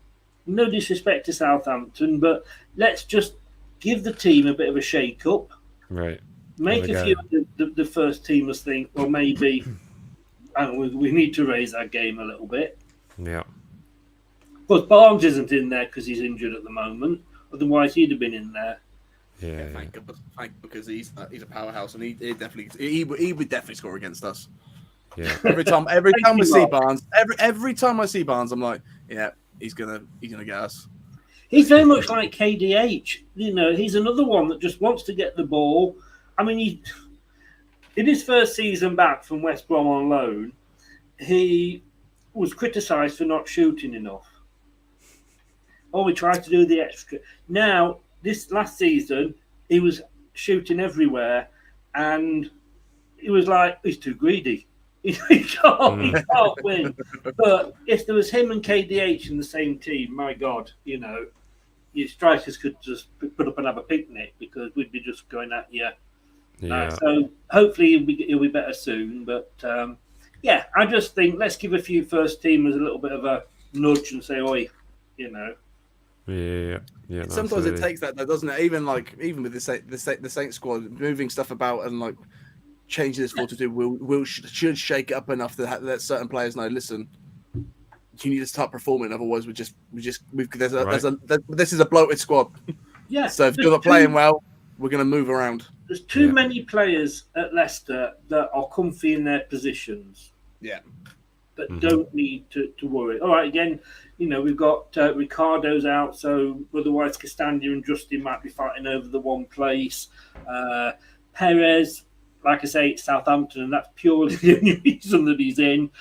no disrespect to Southampton, but let's just give the team a bit of a shake-up. Right. Make a few of the first teamers think, well, maybe we need to raise our game a little bit. Yeah. But Barnes isn't in there because he's injured at the moment. Otherwise, he'd have been in there. Yeah, thank God, because he's a powerhouse, and he would definitely score against us. Yeah. Every time we see Barnes, every time I see Barnes, I'm like, yeah, he's gonna get us. He's very much like KDH. He's another one that just wants to get the ball. I mean, in his first season back from West Brom on loan, he was criticised for not shooting enough. Oh, we tried to do the extra. Now, this last season, he was shooting everywhere, and he was like, he's too greedy. He can't win. But if there was him and KDH in the same team, my God, your strikers could just put up and have a picnic because we'd be just going at you. Yeah. So hopefully he'll be better soon. But I just think let's give a few first teamers a little bit of a nudge and say, oi, Yeah. Sometimes it takes that, though, doesn't it? Even with the Saints squad, moving stuff about and changing this 4-2, should shake it up enough to let certain players know. Listen, you need to start performing. Otherwise, this is a bloated squad. Yeah. So if you're not playing well, we're going to move around. There's too many players at Leicester that are comfy in their positions. Yeah. That don't need to worry. All right, again, we've got Ricardo's out, so otherwise Castagna and Justin might be fighting over the one place. Perez, like I say, it's Southampton, and that's purely the only reason that he's in.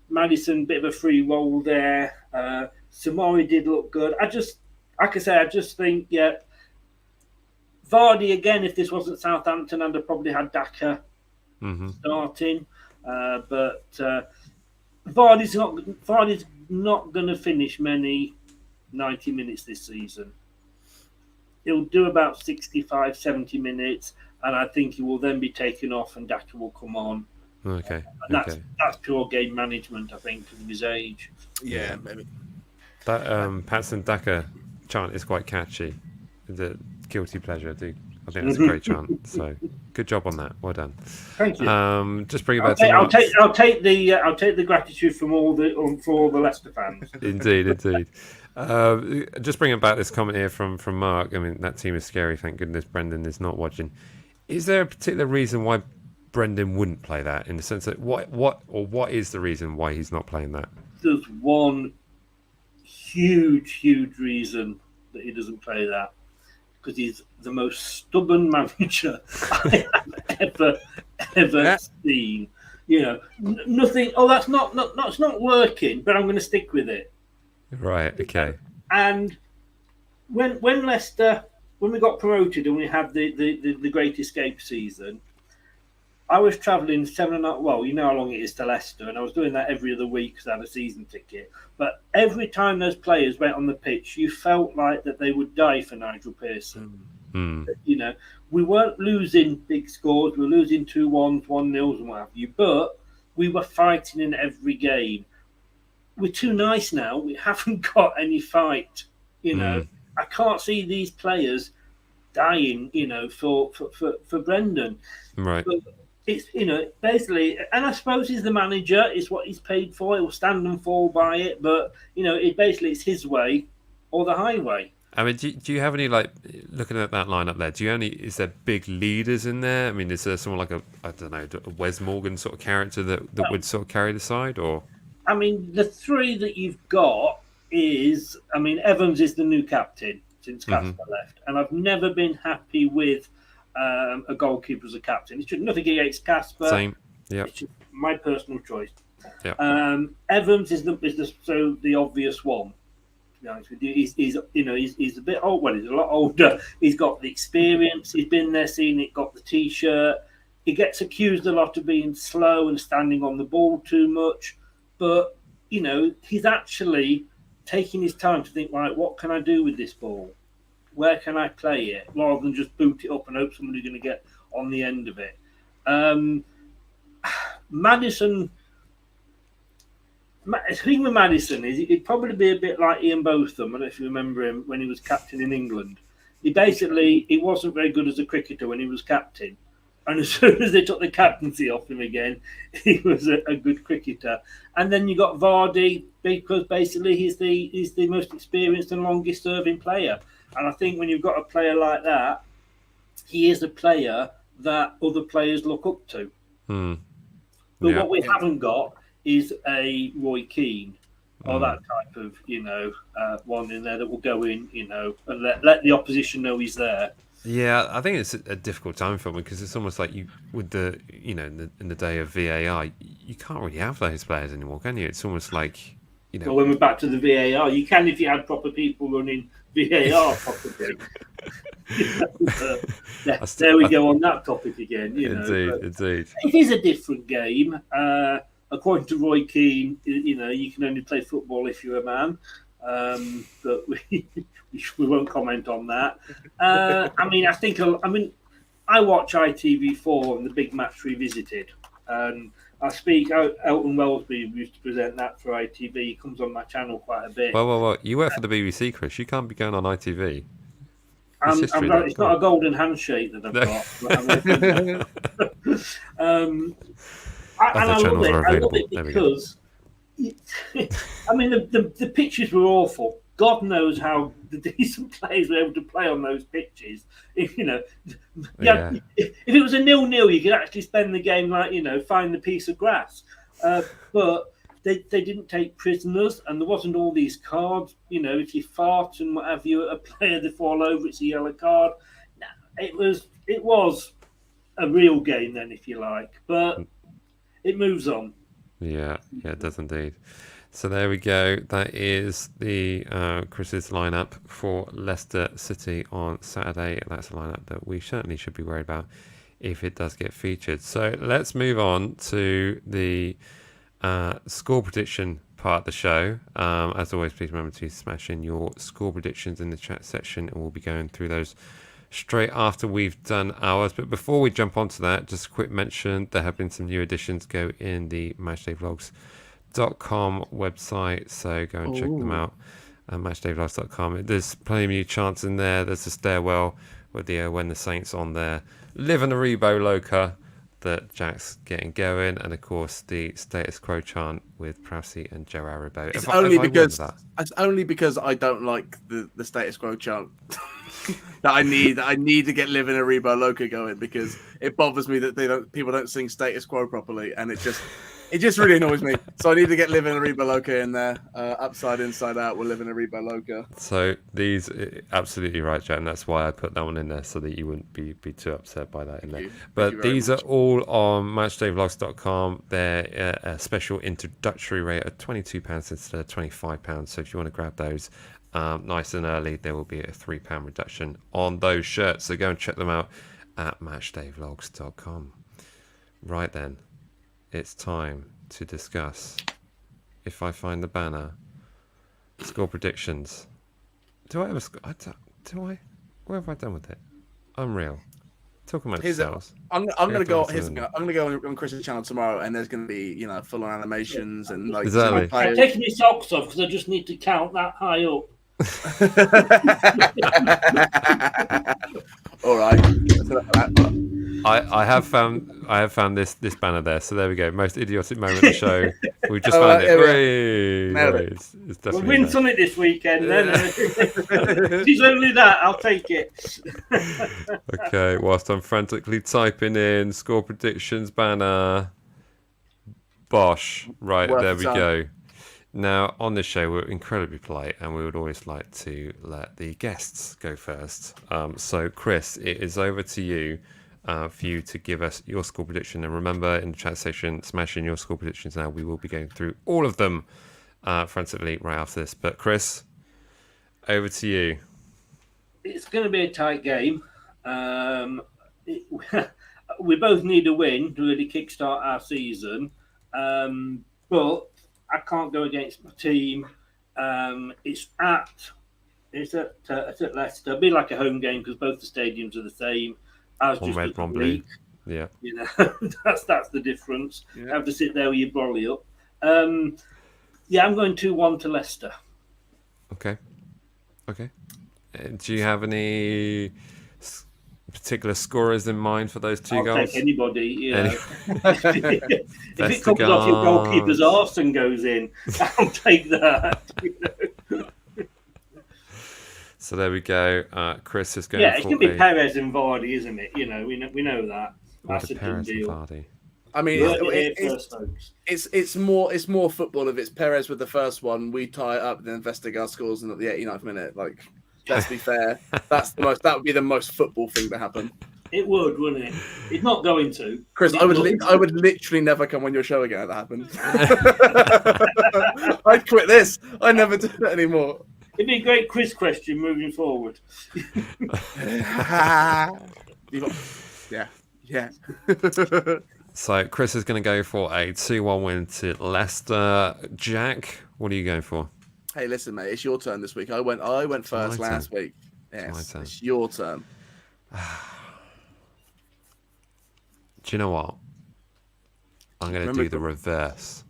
Maddison, bit of a free roll there. Samori did look good. I just think, Vardy, again, if this wasn't Southampton, I'd have probably had Daka starting. But Vardy's not going to finish many 90 minutes this season. He'll do about 65, 70 minutes, and I think he will then be taken off and Daka will come on. Okay. And that's pure game management, I think, because of his age. Yeah, maybe. That Patson Daka chant is quite catchy. The guilty pleasure, I think that's a great chant. So good job on that. Well done. Thank you. Just bring it back I'll take the gratitude from all the Leicester fans. Indeed. Just bringing back this comment here from Mark. I mean, that team is scary. Thank goodness Brendan is not watching. Is there a particular reason why Brendan wouldn't play that? In the sense that what is the reason why he's not playing that? There's one huge reason that he doesn't play that. Because he's the most stubborn manager I have ever seen. Nothing. Oh, that's not working. But I'm going to stick with it. Right. Okay. And when Leicester, when we got promoted and we had the Great Escape season, I was travelling 7.5. Well, you know how long it is to Leicester, and I was doing that every other week because I had a season ticket. But every time those players went on the pitch, you felt like that they would die for Nigel Pearson. We weren't losing big scores; we were losing 2-1s, 1-0s, and what have you. But we were fighting in every game. We're too nice now. We haven't got any fight. I can't see these players dying. For Brendan. Right. But it's basically, and I suppose he's the manager. It's what he's paid for. He'll stand and fall by it. But it's his way or the highway. I mean, do you have any, looking at that lineup there? Is there big leaders in there? I mean, is there someone like a Wes Morgan sort of character that would sort of carry the side, or? I mean, the three that you've got is, Evans is the new captain since Casper left, and I've never been happy with a goalkeeper as a captain. It's just nothing against Casper. Same. Yeah. It's just my personal choice. Yeah. Evans is the obvious one. To be honest with you, he's a bit old. Well, he's a lot older. He's got the experience. He's been there, seen it. Got the T-shirt. he gets accused a lot of being slow and standing on the ball too much. But, he's actually taking his time to think, right, what can I do with this ball? Where can I play it? Rather than just boot it up and hope somebody's going to get on the end of it. Maddison... The thing with Maddison is he'd probably be a bit like Ian Botham. I don't know if you remember him when he was captain in England. He wasn't very good as a cricketer when he was captain. And as soon as they took the captaincy off him again, he was a good cricketer. And then you got Vardy, because basically he's the most experienced and longest serving player. And I think when you've got a player like that, he is a player that other players look up to. But what we haven't got is a Roy Keane or that type of, one in there that will go in, and let the opposition know he's there. Yeah, I think it's a difficult time for him because it's almost like you, with the, in the day of VAR, you can't really have those players anymore, can you? It's almost like, Well, when we're back to the VAR, you can if you had proper people running VAR properly. There we go on that topic again. Indeed. It is a different game. According to Roy Keane, you can only play football if you're a man. But we won't comment on that. I watch ITV4 and the Big Match Revisited, and Elton Wellesby used to present that for ITV. He comes on my channel quite a bit. Well, you work for the BBC, Chris. You can't be going on ITV. It's not a golden handshake that I've got. I love it because the pitches were awful. God knows how the decent players were able to play on those pitches. If it was a 0-0, you could actually spend the game find the piece of grass. But they didn't take prisoners, and there wasn't all these cards. If you fart and what have you at a player, they fall over. It's a yellow card. It was a real game then, if you like, but it moves on. Yeah, it does indeed. So there we go. That is the Chris's lineup for Leicester City on Saturday. That's a lineup that we certainly should be worried about if it does get featured. So let's move on to the score prediction part of the show. As always, please remember to smash in your score predictions in the chat section, and we'll be going through those straight after we've done ours. But before we jump onto that, just a quick mention, there have been some new additions go in the matchdayvlogs.com website, so go and check them out at matchdayvlogs.com. There's plenty of new chants in there. There's a stairwell with the When the Saints on there, Live in a Rebo Loca that Jack's getting going, and of course the status quo chant with Prowsey and Joe Aribo. It's only because I don't like the status quo chant that I need to get Live in a Rebo Loca going, because it bothers me that people don't sing status quo properly, and it just really annoys me. So I need to get Live in a Rebo Loca in there. Upside, inside out, we'll Live in a Rebo Loca. So these, absolutely right, Jack, and that's why I put that one in there, so that you wouldn't be too upset by that in there. But these are all on matchdayvlogs.com. They're a special introductory rate of £22 instead of £25. So if you want to grab those nice and early, there will be a £3 reduction on those shirts. So go and check them out at matchdayvlogs.com. Right then. It's time to discuss, if I find the banner, score predictions. Where have I done with it? Unreal. Talking about yourselves. I'm gonna go on Chris's channel tomorrow, and there's gonna be full on animations and like. Exactly. I'm taking my socks off because I just need to count that high up. All right. I have found this banner there. So there we go. Most idiotic moment of the show. We've just found it. It's we'll win something this weekend. Then it's only that. I'll take it. Okay. Whilst I'm frantically typing in score predictions banner. Bosh. Right, there we go. Now, on this show, we're incredibly polite, and we would always like to let the guests go first. So, Chris, it is over to you for you to give us your score prediction. And remember, in the chat section, smash in your score predictions now. We will be going through all of them frantically right after this. But, Chris, over to you. It's going to be a tight game. we both need a win to really kickstart our season. But I can't go against my team. It's at Leicester. It'll be like a home game because both the stadiums are the same. Ours One just red, looks one blue. bleak. Yeah. You know, that's the difference. Yeah. You have to sit there with your brolly up. Yeah, I'm going 2-1 to Leicester. Okay. Do you have any particular scorers in mind for those two I'll goals? take anybody. You know. If it Vestergaard. comes off your goalkeeper's arse and goes in, I'll take that. You know? So there we go. Chris is going. Yeah, it's going to be Perez and Vardy, isn't it? You know, we know that. That's a done Perez and deal. Vardy. I mean, it's more football if it's Perez with the first one, we tie it up, then Vestergaard scores in at the 89th minute. Like, let's be fair. That would be the most football thing to happen. It would, wouldn't it? It's not going to. Chris, I would literally never come on your show again if that happened. I'd quit this. I never do it anymore. It'd be a great quiz question moving forward. Yeah. So Chris is going to go for a 2-1 win to Leicester. Jack, what are you going for? Hey, listen, mate. It's your turn this week. I went first last week. Yes, it's your turn. Do you know what? I'm going to do the reverse.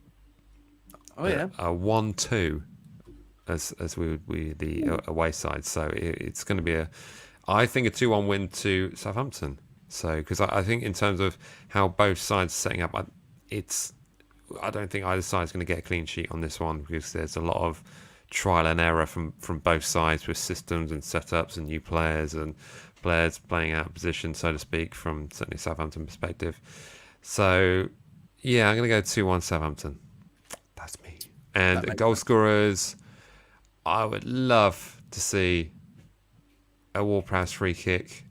Oh yeah. A 1-2, as we would be the away side. So it's going to be I think a 2-1 win to Southampton. So because I think in terms of how both sides are setting up, I don't think either side is going to get a clean sheet on this one because there's a lot of trial and error from both sides with systems and setups and new players and players playing out of position, so to speak, from certainly Southampton perspective. So yeah, I'm going to go 2-1 Southampton. That's me. And goal scorers, I would love to see a Ward-Prowse free kick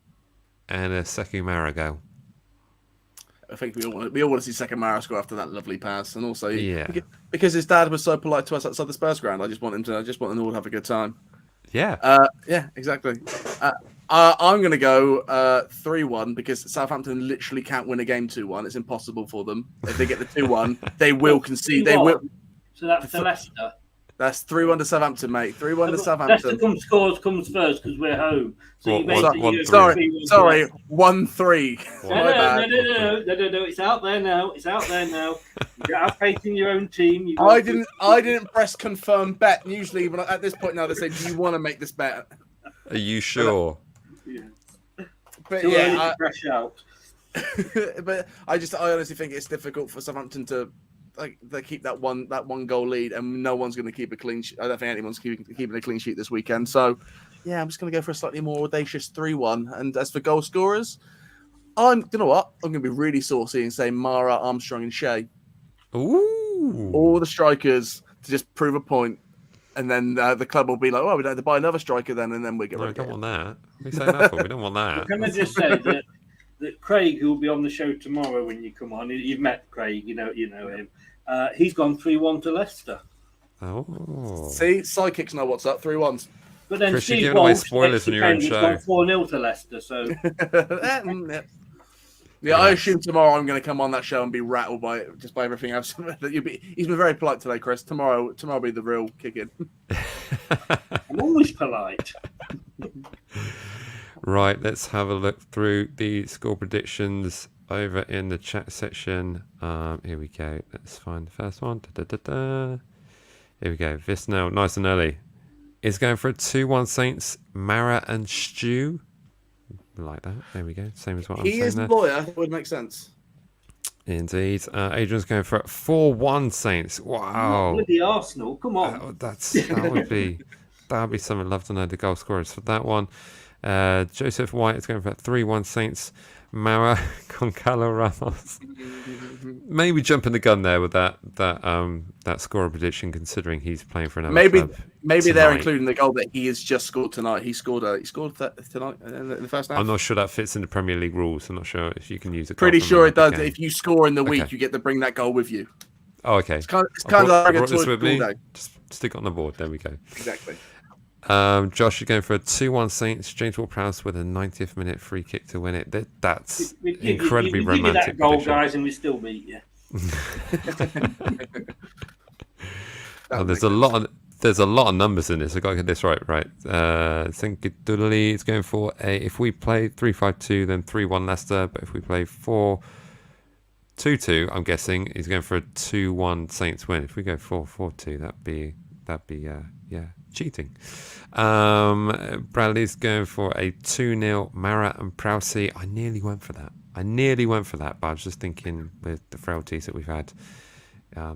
and a Sekou Mara goal. I think we all want to see Sekou Mara score after that lovely pass, and also because his dad was so polite to us outside the Spurs ground. I just want them all to have a good time. Yeah. Yeah, exactly. I'm going to go 3-1 because Southampton literally can't win a game 2-1. It's impossible for them. If they get the 2-1, they will concede. They will. So that's to Leicester. That's 3-1 to Southampton, mate. 3-1 to Southampton. Leicester comes first because we're home. So sorry, 1-3. No. It's out there now. You have faith in your own team. I didn't press confirm bet. Usually, at this point now, they say, "Do you want to make this bet?" Are you sure? Yeah. But fresh out. But I honestly think it's difficult for Southampton to they keep that one goal lead, and no one's going to keep a clean sheet. I don't think anyone's keeping a clean sheet this weekend. So, yeah, I'm just going to go for a slightly more audacious 3-1. And as for goal scorers, you know what? I'm going to be really saucy and say Mara, Armstrong, and Shea. Ooh! All the strikers to just prove a point, and then the club will be like, "Oh, we don't have to buy another striker then," and then we get. No, we don't want that. We say that for. We don't want that. Can I just say that Craig, who will be on the show tomorrow when you come on, you've met Craig, you know him. He's gone 3-1 to Leicester. Oh. See, sidekicks know what's up. 3-1s. But then Chris, Steve you're giving away Walsh, spoilers on your own show. 4-0 to Leicester. So yeah, I assume tomorrow I'm going to come on that show and be rattled by everything else. He's been very polite today, Chris. Tomorrow will be the real kick-in. I'm always polite. Right, let's have a look through the score predictions over in the chat section. Here we go. Let's find the first one. Here we go. Visnell, nice and early, is going for a 2-1 Saints. Mara and Stew. Like that. There we go. Same as what I'm saying there. He is a lawyer. That would make sense. Indeed. Adrian's going for a 4-1 Saints. Wow. With the Arsenal. Come on. That would be something. Love to know the goal scorers for that one. Joseph White is going for a 3-1 Saints. Mara Concalo Ramos. Maybe jumping the gun there with that scorer prediction, considering he's playing for another club. Maybe they're including the goal that he has just scored tonight. He scored tonight in the first half. I'm not sure that fits in the Premier League rules. I'm not sure if you can use it. Pretty sure it does. Game. If you score in the week, you get to bring that goal with you. Oh, okay. It's kind of like I brought this with me. Just stick it on the board. There we go. Exactly. Josh, you're going for a 2-1 Saints. James Ward-Prowse with a 90th minute free kick to win it. That's incredibly we romantic. Give you that goal, prediction. guys, and we still beat you. There's a lot of numbers in this. I got to get this right. Sinkidulli is going for if we play 3-5-2, then 3-1 Leicester. But if we play 4-2-2, I'm guessing he's going for a 2-1 Saints win. If we go 4-4-2, that'd be cheating. Bradley's going for a 2-0 Mara and Prowse. I nearly went for that, but I was just thinking with the frailties that we've had.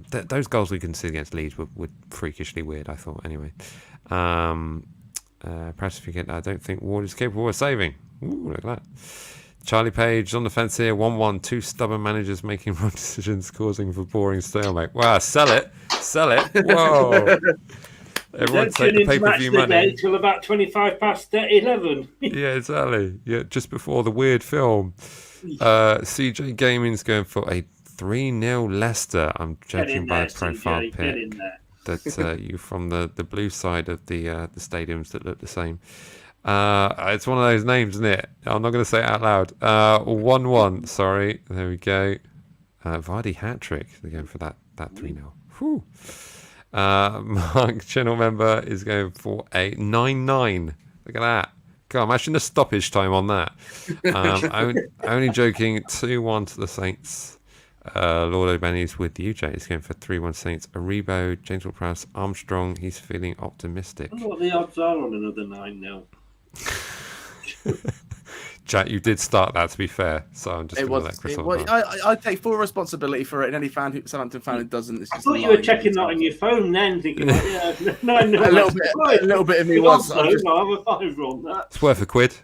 Those goals we can see against Leeds were freakishly weird, I thought. Anyway, Prowse, I don't think Ward is capable of saving. Ooh, look at that. Charlie Page on the fence here. 1-1. Two stubborn managers making wrong decisions, causing for boring stalemate. Wow, sell it. Whoa. Everyone take the pay-per-view money till about 11. Yeah, exactly. Yeah, just before the weird film. CJ Gaming's going for a 3-0 Leicester. I'm judging by the profile pic that you from the blue side of the stadiums that look the same. It's one of those names, isn't it? I'm not going to say it out loud. 1-1. Sorry. There we go. Vardy hat-trick. They're going for that 3-0. Whew. Mark, channel member, is going for a 9-9. Look at that. God, imagine the stoppage time on that. Only joking. 2-1 to the Saints. Lord O'Benny's with you, Jay. He's going for 3-1 Saints. Aribo, James Ward-Prowse, Armstrong. He's feeling optimistic. I wonder what the odds are on another 9-0. Jack, you did start that, to be fair, so I'm just going to let Chris on. I take full responsibility for it, and any Southampton fan who doesn't. It's I just thought you were checking that on your phone then, thinking, yeah, no, a little bit of me was. I have a fiver on that. It's worth a quid.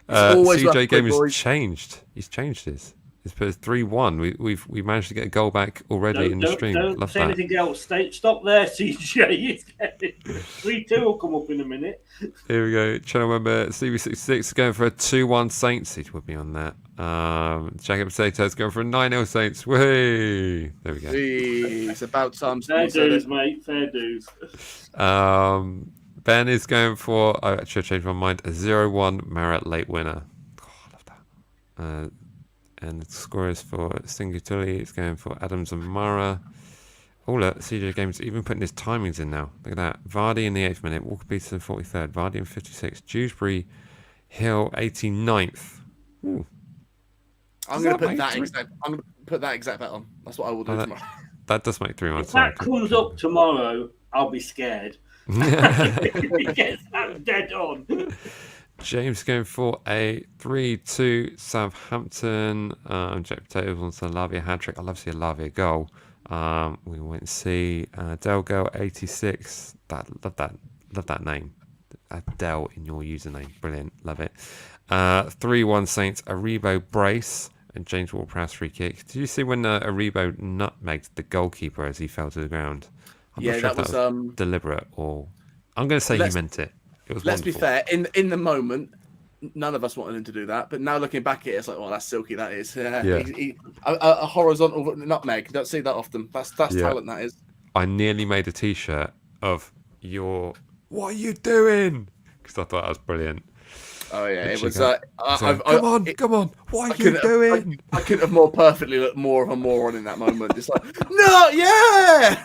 CJ Game has changed. He's changed his. He's put 3-1. We managed to get a goal back already in the stream. Don't say anything else. Stop there, CJ. 3-2 will come up in a minute. Here we go. Channel member CV66 going for a 2-1 Saints. He would be on that. Jacket Potatoes going for a 9-0 Saints. Way. There we go. It's about time. Fair dues, mate. Fair dues. Ben is going for, I actually changed my mind, a 0-1 Marat late winner. Oh, I love that. And the score is for Singutuli. It's going for Adams and Mara. Oh, look, CJ Games even putting his timings in now. Look at that. Vardy in the 8th minute. Walker Peters in 43rd. Vardy in 56th. Dewsbury Hill 89th. Ooh. I'm going to put that exact bet on. That's what I will do tomorrow. That does make 3 months. If that comes up tomorrow, I'll be scared. He gets that dead on. James going for a 3-2 Southampton. Jack Potatoes wants a Lavia hat-trick. I love to see a Lavia goal. We went and see Delgo 86. Love that name. Del in your username. Brilliant. Love it. 3-1 Saints. Aribo brace and James Ward-Prowse free kick. Did you see when Aribo nutmegged the goalkeeper as he fell to the ground? I'm not sure if that was deliberate or... I'm going to say he meant it. Let's be fair. In the moment, none of us wanted him to do that. But now looking back at it, it's like, oh, that's silky. That is. A horizontal nutmeg. You don't see that often. That's talent. That is. I nearly made a T-shirt of what are you doing? Because I thought that was brilliant. Oh yeah, it was. Come on! What are you doing? I couldn't have more perfectly looked more of a moron in that moment. Just like, no, yeah.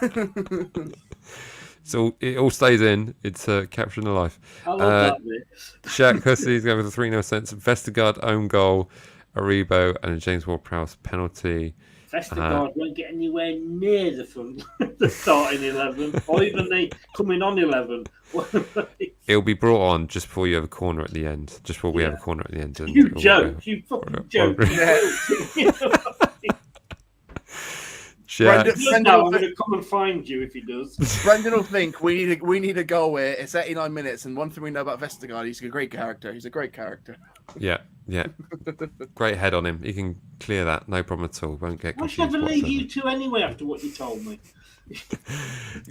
So it all stays in. It's capturing the life. I love that bit. Shaq Hussey's going with a 3-0 Saints. Vestergaard own goal, Aribo, and a James Ward-Prowse penalty. Vestergaard won't get anywhere near the starting 11, or even the coming on 11. It'll be brought on just before you have a corner at the end. Just before we have a corner at the end. And you joke. You fucking joke. Yeah. Brendan I'm going to come and find you if he does. Brendan will think we need a goal here. It's 89 minutes, and one thing we know about Vestergaard, he's a great character. Yeah. Great head on him. He can clear that, no problem at all. Won't get confused. I should never leave you two anyway after what you told me.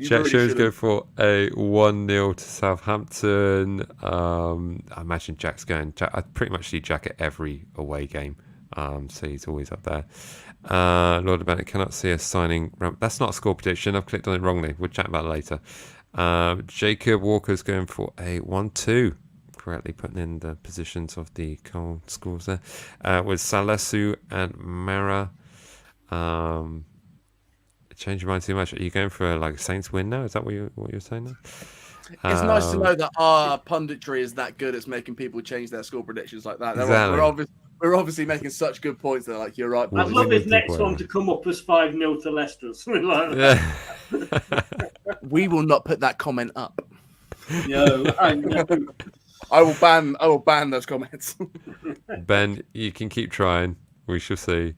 Jack Shows go for a 1-0 to Southampton. I imagine Jack's going. I pretty much see Jack at every away game. So he's always up there. Lord Bennett cannot see us signing. That's not a score prediction. I've clicked on it wrongly. We'll chat about it later. Jacob Walker's going for a 1-2. Correctly putting in the positions of the goal scores there. With Salesu and Mara. Change your mind too much. Are you going for a Saints win now? Is that what you're saying now? It's nice to know that our punditry is that good at making people change their score predictions like that. Exactly. We're obviously making such good points that, like, you're right. I'd love his next one to come up as 5-0 to Leicester. Something like that. We will not put that comment up. No, I know. I will ban those comments. Ben, you can keep trying. We shall see.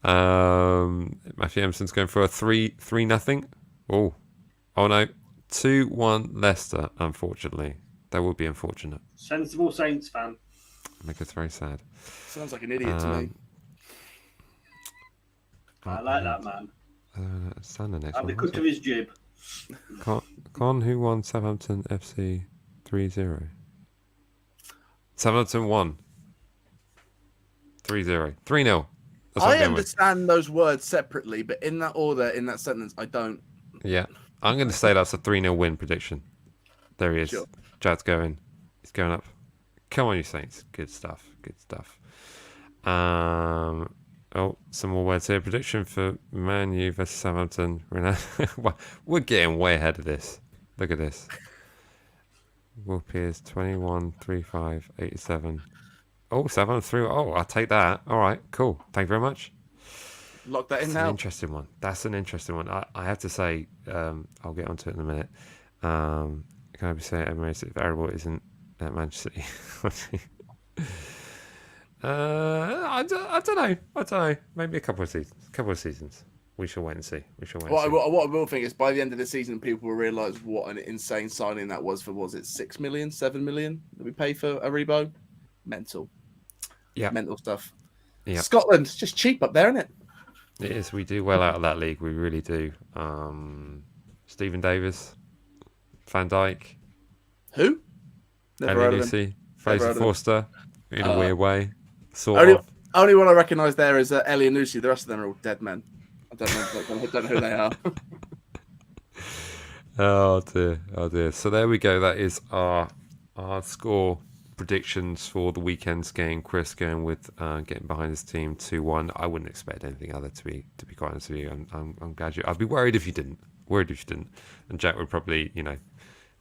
Matthew Emerson's going for a 3-0. Oh no. 2-1 Leicester, unfortunately. That would be unfortunate. Sensible Saints fan. Make us very sad. Sounds like an idiot to me. I like that man. At the cut of his jib. Con, who won Southampton FC 3-0? Southampton won 3-0. 3-0. I understand those words separately, but in that order, in that sentence, I don't. Yeah. I'm going to say that's a 3-0 win prediction. There he is. Sure. Jad's going. He's going up. Come on, you Saints. Good stuff. Some more words here. Prediction for Man U versus Southampton. We're getting way ahead of this. Look at this. Will Pierce 21, 35, 87. Oh, 7-3. Oh, I'll take that. All right, cool. Thank you very much. Lock that in now. That's an interesting one. That's an interesting one. I have to say, I'll get onto it in a minute. Can I be saying Emirates if Arable isn't at Manchester City? I don't know. Maybe a couple of seasons. We shall wait and see. What I will think is by the end of the season, people will realise what an insane signing that was for. Was it 6 million, 7 million that we pay for Aribo? Mental. Yeah. Mental stuff. Yeah. Scotland, just cheap up there, isn't it? It is. We do well out of that league. We really do. Stephen Davis, Van Dijk. Who? Never heard of him. Fraser Forster, in a weird way. Only one I recognise there is Elianusi. The rest of them are all dead men. I don't know who they are. Oh dear. So there we go. That is our score predictions for the weekend's game. Chris going with getting behind his team 2-1. I wouldn't expect anything other to be quite honest with you. I'm glad you. I'd be worried if you didn't. And Jack would probably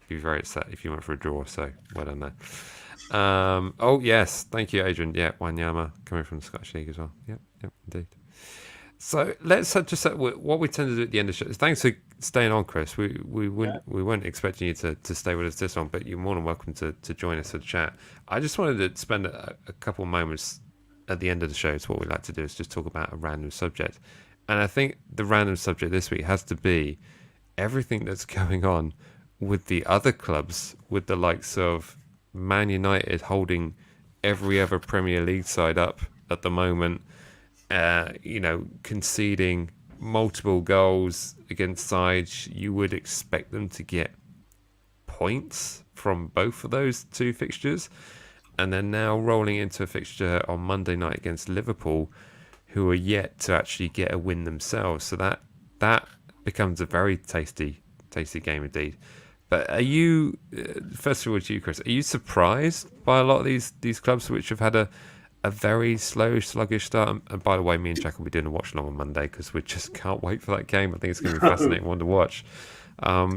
be very upset if you went for a draw. So well done there. Oh yes, thank you, Adrian. Yeah, Wanyama coming from the Scottish League as well. Yep, indeed. So let's just what we tend to do at the end of the show. Thanks for staying on, Chris. We weren't expecting you to stay with us this one, but you're more than welcome to join us for the chat. I just wanted to spend a couple of moments at the end of the show. It's what we like to do is just talk about a random subject, and I think the random subject this week has to be everything that's going on with the other clubs, with the likes of Man United holding every other Premier League side up at the moment. Conceding multiple goals against sides you would expect them to get points from both of those two fixtures, and they're now rolling into a fixture on Monday night against Liverpool, who are yet to actually get a win themselves. So that becomes a very tasty game indeed. But are you, first of all to you, Chris, are you surprised by a lot of these clubs which have had a very slow, sluggish start? And by the way, me and Jack will be doing a watch along on Monday because we just can't wait for that game. I think it's going to be a fascinating one to watch.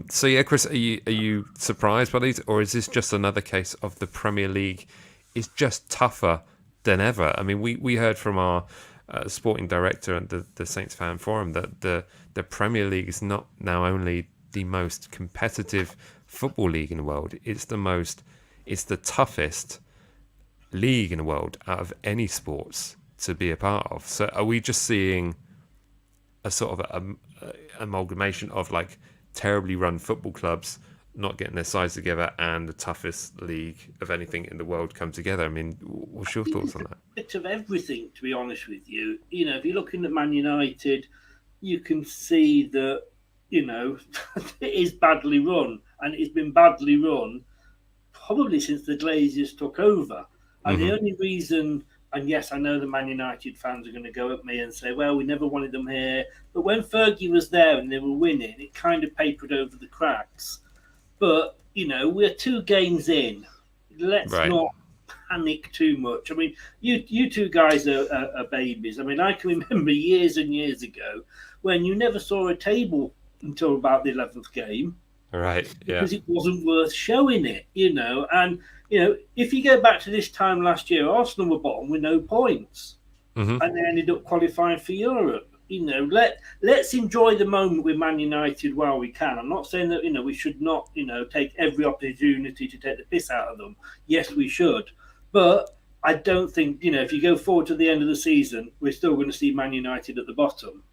So yeah, Chris, are you surprised by these, or is this just another case of the Premier League is just tougher than ever? I mean, we heard from our sporting director at the Saints Fan Forum that the Premier League is not now only the most competitive football league in the world, it's the toughest league in the world out of any sports to be a part of. So are we just seeing a sort of amalgamation of terribly run football clubs not getting their sides together and the toughest league of anything in the world come together? I mean, what's your thoughts on that? Bit of everything, to be honest with you. If you're looking at Man United, you can see that it is badly run, and it's been badly run probably since the Glazers took over. And the only reason, and yes, I know the Man United fans are going to go at me and say, well, we never wanted them here. But when Fergie was there and they were winning, it kind of papered over the cracks. But we're 2 games in. Let's not panic too much. I mean, you two guys are babies. I mean, I can remember years and years ago when you never saw a table until about the 11th game. Right. Yeah. Because it wasn't worth showing it, And, if you go back to this time last year, Arsenal were bottom with no points. Mm-hmm. And they ended up qualifying for Europe. Let's enjoy the moment with Man United while we can. I'm not saying that, we should not, take every opportunity to take the piss out of them. Yes, we should. But I don't think, if you go forward to the end of the season, we're still going to see Man United at the bottom.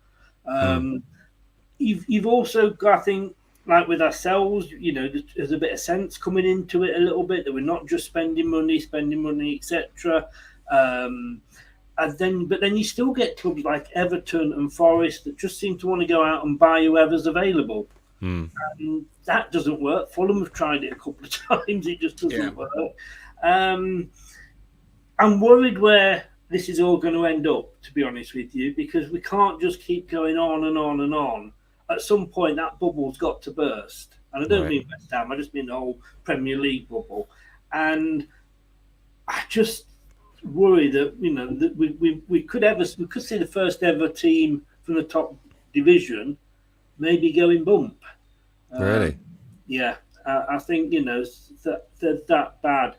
You've also got, I think, like with ourselves, there's a bit of sense coming into it a little bit, that we're not just spending money, etc. But then you still get clubs like Everton and Forest that just seem to want to go out and buy whoever's available. And that doesn't work. Fulham have tried it a couple of times. It just doesn't work. I'm worried where this is all going to end up, to be honest with you, because we can't just keep going on and on and on. At some point, that bubble's got to burst. And I don't mean West Ham, I just mean the whole Premier League bubble. And I just worry that, that we could see the first ever team from the top division maybe going bump. Really? Yeah. I think, that bad.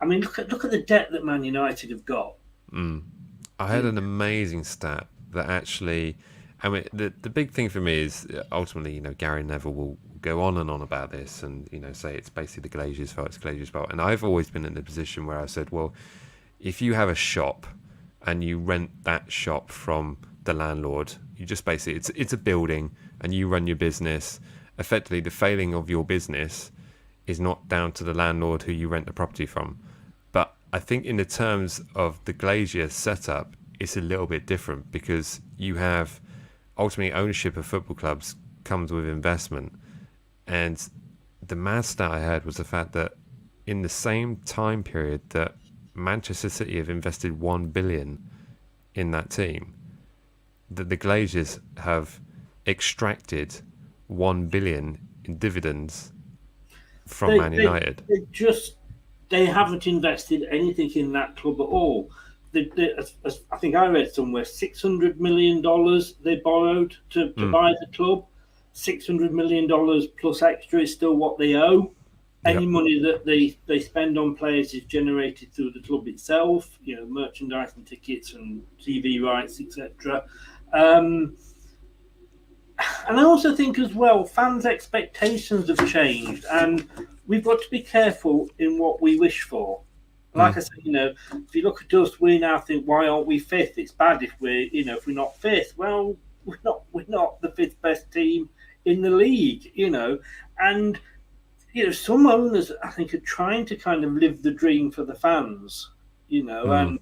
I mean, look at the debt that Man United have got. I had an amazing stat that actually, I mean, the big thing for me is ultimately, Gary Neville will go on and on about this and, say it's basically the Glazers' fault, And I've always been in a position where I said, well, if you have a shop and you rent that shop from the landlord, you just basically, it's a building and you run your business. Effectively, the failing of your business is not down to the landlord who you rent the property from. But I think in the terms of the Glazier setup, it's a little bit different because you have ultimately ownership of football clubs comes with investment. And the mad stat I heard was the fact that in the same time period that Manchester City have invested 1 billion in that team, that the Glazers have extracted 1 billion in dividends from Man United. They haven't invested anything in that club at all. I think I read somewhere $600 million they borrowed to buy the club. $600 million plus extra is still what they owe. Any money that they spend on players is generated through the club itself, merchandise and tickets and TV rights, etc. And I also think as well, fans' expectations have changed, and we've got to be careful in what we wish for. Like I said, if you look at us, we now think, why aren't we fifth? It's bad if we're not fifth. Well, we're not the fifth best team in the league, and some owners I think are trying to kind of live the dream for the fans, and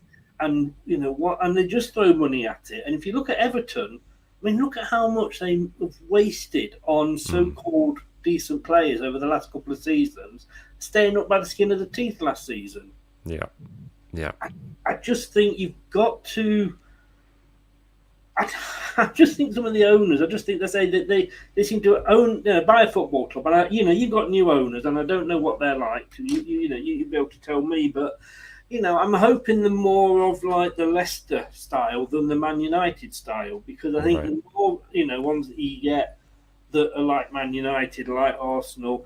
they just throw money at it. And if you look at Everton, I mean, look at how much they have wasted on so-called decent players over the last couple of seasons, staying up by the skin of the teeth last season. Yeah. I just think you've got to. I just think some of the owners, I just think they say that they seem to buy a football club, and you've got new owners, and I don't know what they're like. You'd be able to tell me, but I'm hoping the more of like the Leicester style than the Man United style, because I think the more ones that you get that are like Man United, like Arsenal,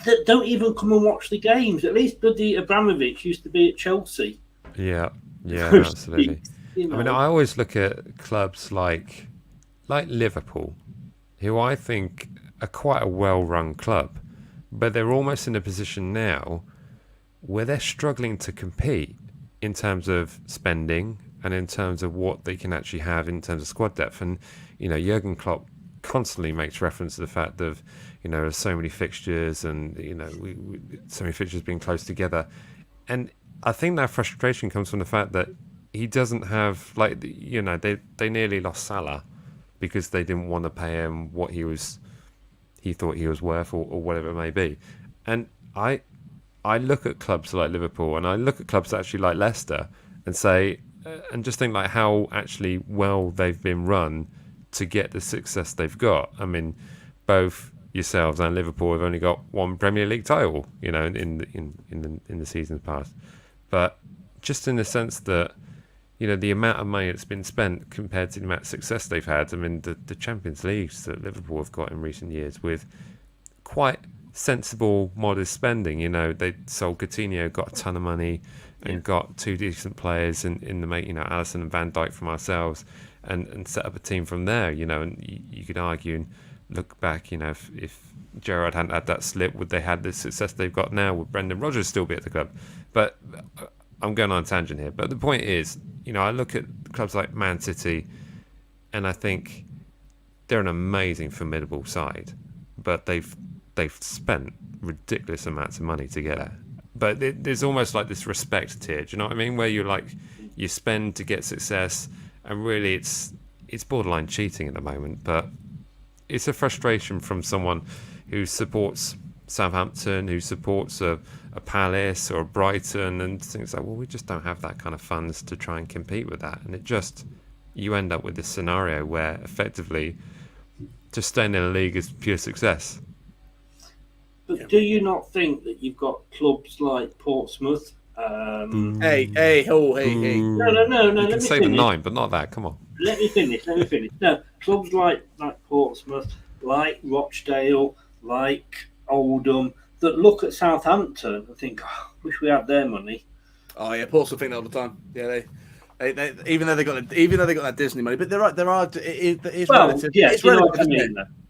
that don't even come and watch the games. At least bloody Abramovich used to be at Chelsea. Yeah, absolutely. I mean, I always look at clubs like Liverpool, who I think are quite a well-run club, but they're almost in a position now where they're struggling to compete in terms of spending and in terms of what they can actually have in terms of squad depth. And, Jurgen Klopp constantly makes reference to the fact of, there's so many fixtures and, so many fixtures being close together. And I think that frustration comes from the fact that he doesn't have, they nearly lost Salah because they didn't want to pay him what he thought he was worth or whatever it may be. And I look at clubs like Liverpool and I look at clubs actually like Leicester and say, and just think like how actually well they've been run to get the success they've got. I mean, both yourselves and Liverpool have only got one Premier League title, in the seasons past. But just in the sense that, the amount of money that's been spent compared to the amount of success they've had. I mean, the Champions Leagues that Liverpool have got in recent years with quite sensible, modest spending. They sold Coutinho, got a ton of money, and got two decent players in the mate, Alisson and Van Dijk from ourselves, and set up a team from there. And you could argue and look back, if Gerrard hadn't had that slip, would they had the success they've got now? Would Brendan Rodgers still be at the club? But I'm going on a tangent here. But the point is, I look at clubs like Man City, and I think they're an amazing, formidable side, but they've spent ridiculous amounts of money to get there. But there's almost like this respect tier. Do you know what I mean? Where you spend to get success, and really it's borderline cheating at the moment. But it's a frustration from someone who supports Southampton, who supports a Palace or a Brighton, and things like, well, we just don't have that kind of funds to try and compete with that. And you end up with this scenario where effectively just staying in a league is pure success. But do you not think that you've got clubs like Portsmouth? Hey. No. You can say the 9, but not that. Come on. Let me finish. No, clubs like Portsmouth, like Rochdale, like Oldham, that look at Southampton and think, wish we had their money. Oh yeah, Portsmouth think that all the time. Yeah, they even though they got that Disney money, but it's relative. Yeah, it's relative.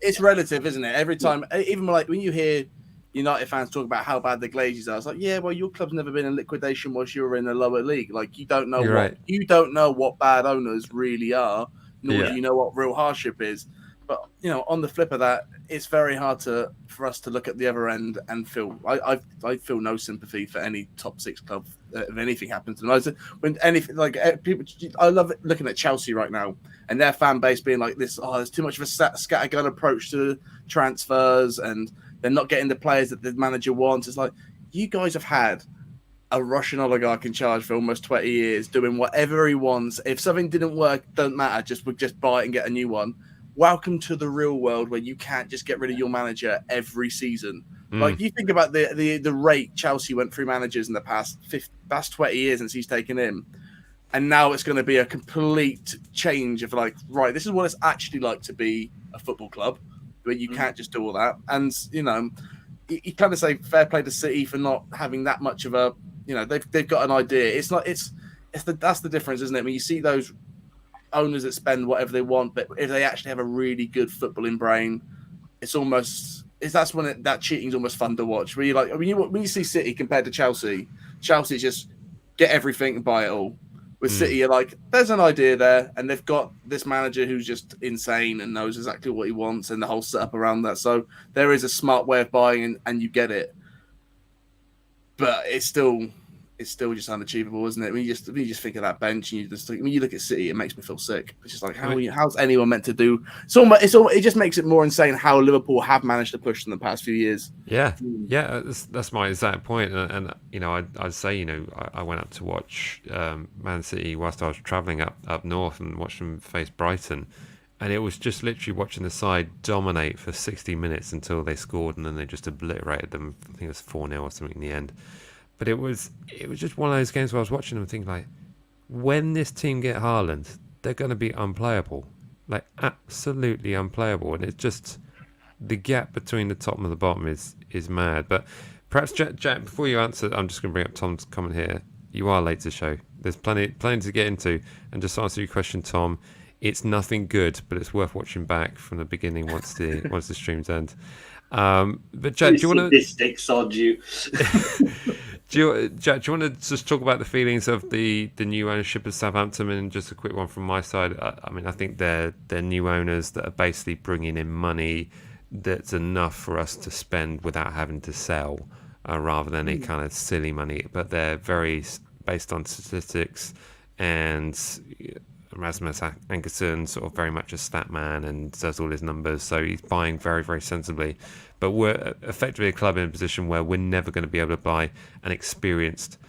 It's relative, isn't it? Every time, even like when you hear United fans talk about how bad the Glazers are, it's like, yeah, well, your club's never been in liquidation whilst you were in the lower league. Like you don't know you don't know what bad owners really are, nor do you know what real hardship is. But on the flip of that, it's very hard for us to look at the other end and feel. I feel no sympathy for any top 6 club if anything happens to them. When anything like people, I love looking at Chelsea right now and their fan base being like this. Oh, there's too much of a scattergun approach to transfers, and they're not getting the players that the manager wants. It's like, you guys have had a Russian oligarch in charge for almost 20 years, doing whatever he wants. If something didn't work, don't matter. Just buy it and get a new one. Welcome to the real world where you can't just get rid of your manager every season. Like you think about the rate Chelsea went through managers in the past 20 years since he's taken in, and now it's going to be a complete change of like, right, this is what it's actually like to be a football club, where you can't just do all that. And you kind of say fair play to City for not having that much of a, they've got an idea. That's the difference, isn't it? When you see those owners that spend whatever they want, but if they actually have a really good footballing brain, that's when that cheating is almost fun to watch. Where you like, when you see City compared to Chelsea just get everything and buy it all. With City, you're like, there's an idea there, and they've got this manager who's just insane and knows exactly what he wants, and the whole setup around that. So there is a smart way of buying, and you get it. But it's still just unachievable, isn't it? When you just think of that bench, and when you look at City, it makes me feel sick. It's just like, how's anyone meant to do? It just makes it more insane how Liverpool have managed to push in the past few years. Yeah, that's my exact point. And I'd say, I went up to watch Man City whilst I was travelling up north and watched them face Brighton, and it was just literally watching the side dominate for 60 minutes until they scored, and then they just obliterated them. I think it was 4-0 or something in the end. But it was just one of those games where I was watching them thinking, like, when this team get Haaland, they're going to be unplayable. Like, absolutely unplayable. And it's just, the gap between the top and the bottom is mad. But perhaps, Jack, before you answer, I'm just going to bring up Tom's comment here. You are late to the show. There's plenty to get into. And just to answer your question, Tom, it's nothing good, but it's worth watching back from the beginning once the streams end. But Jack, do you want to... Statistics on you. Jack, do you want to just talk about the feelings of the new ownership of Southampton, and just a quick one from my side? I mean, I think they're new owners that are basically bringing in money that's enough for us to spend without having to sell, rather than any kind of silly money. But they're very based on statistics, and Rasmus Ankerson sort of very much a stat man and does all his numbers, so he's buying very, very sensibly. But we're effectively a club in a position where we're never going to be able to buy an experienced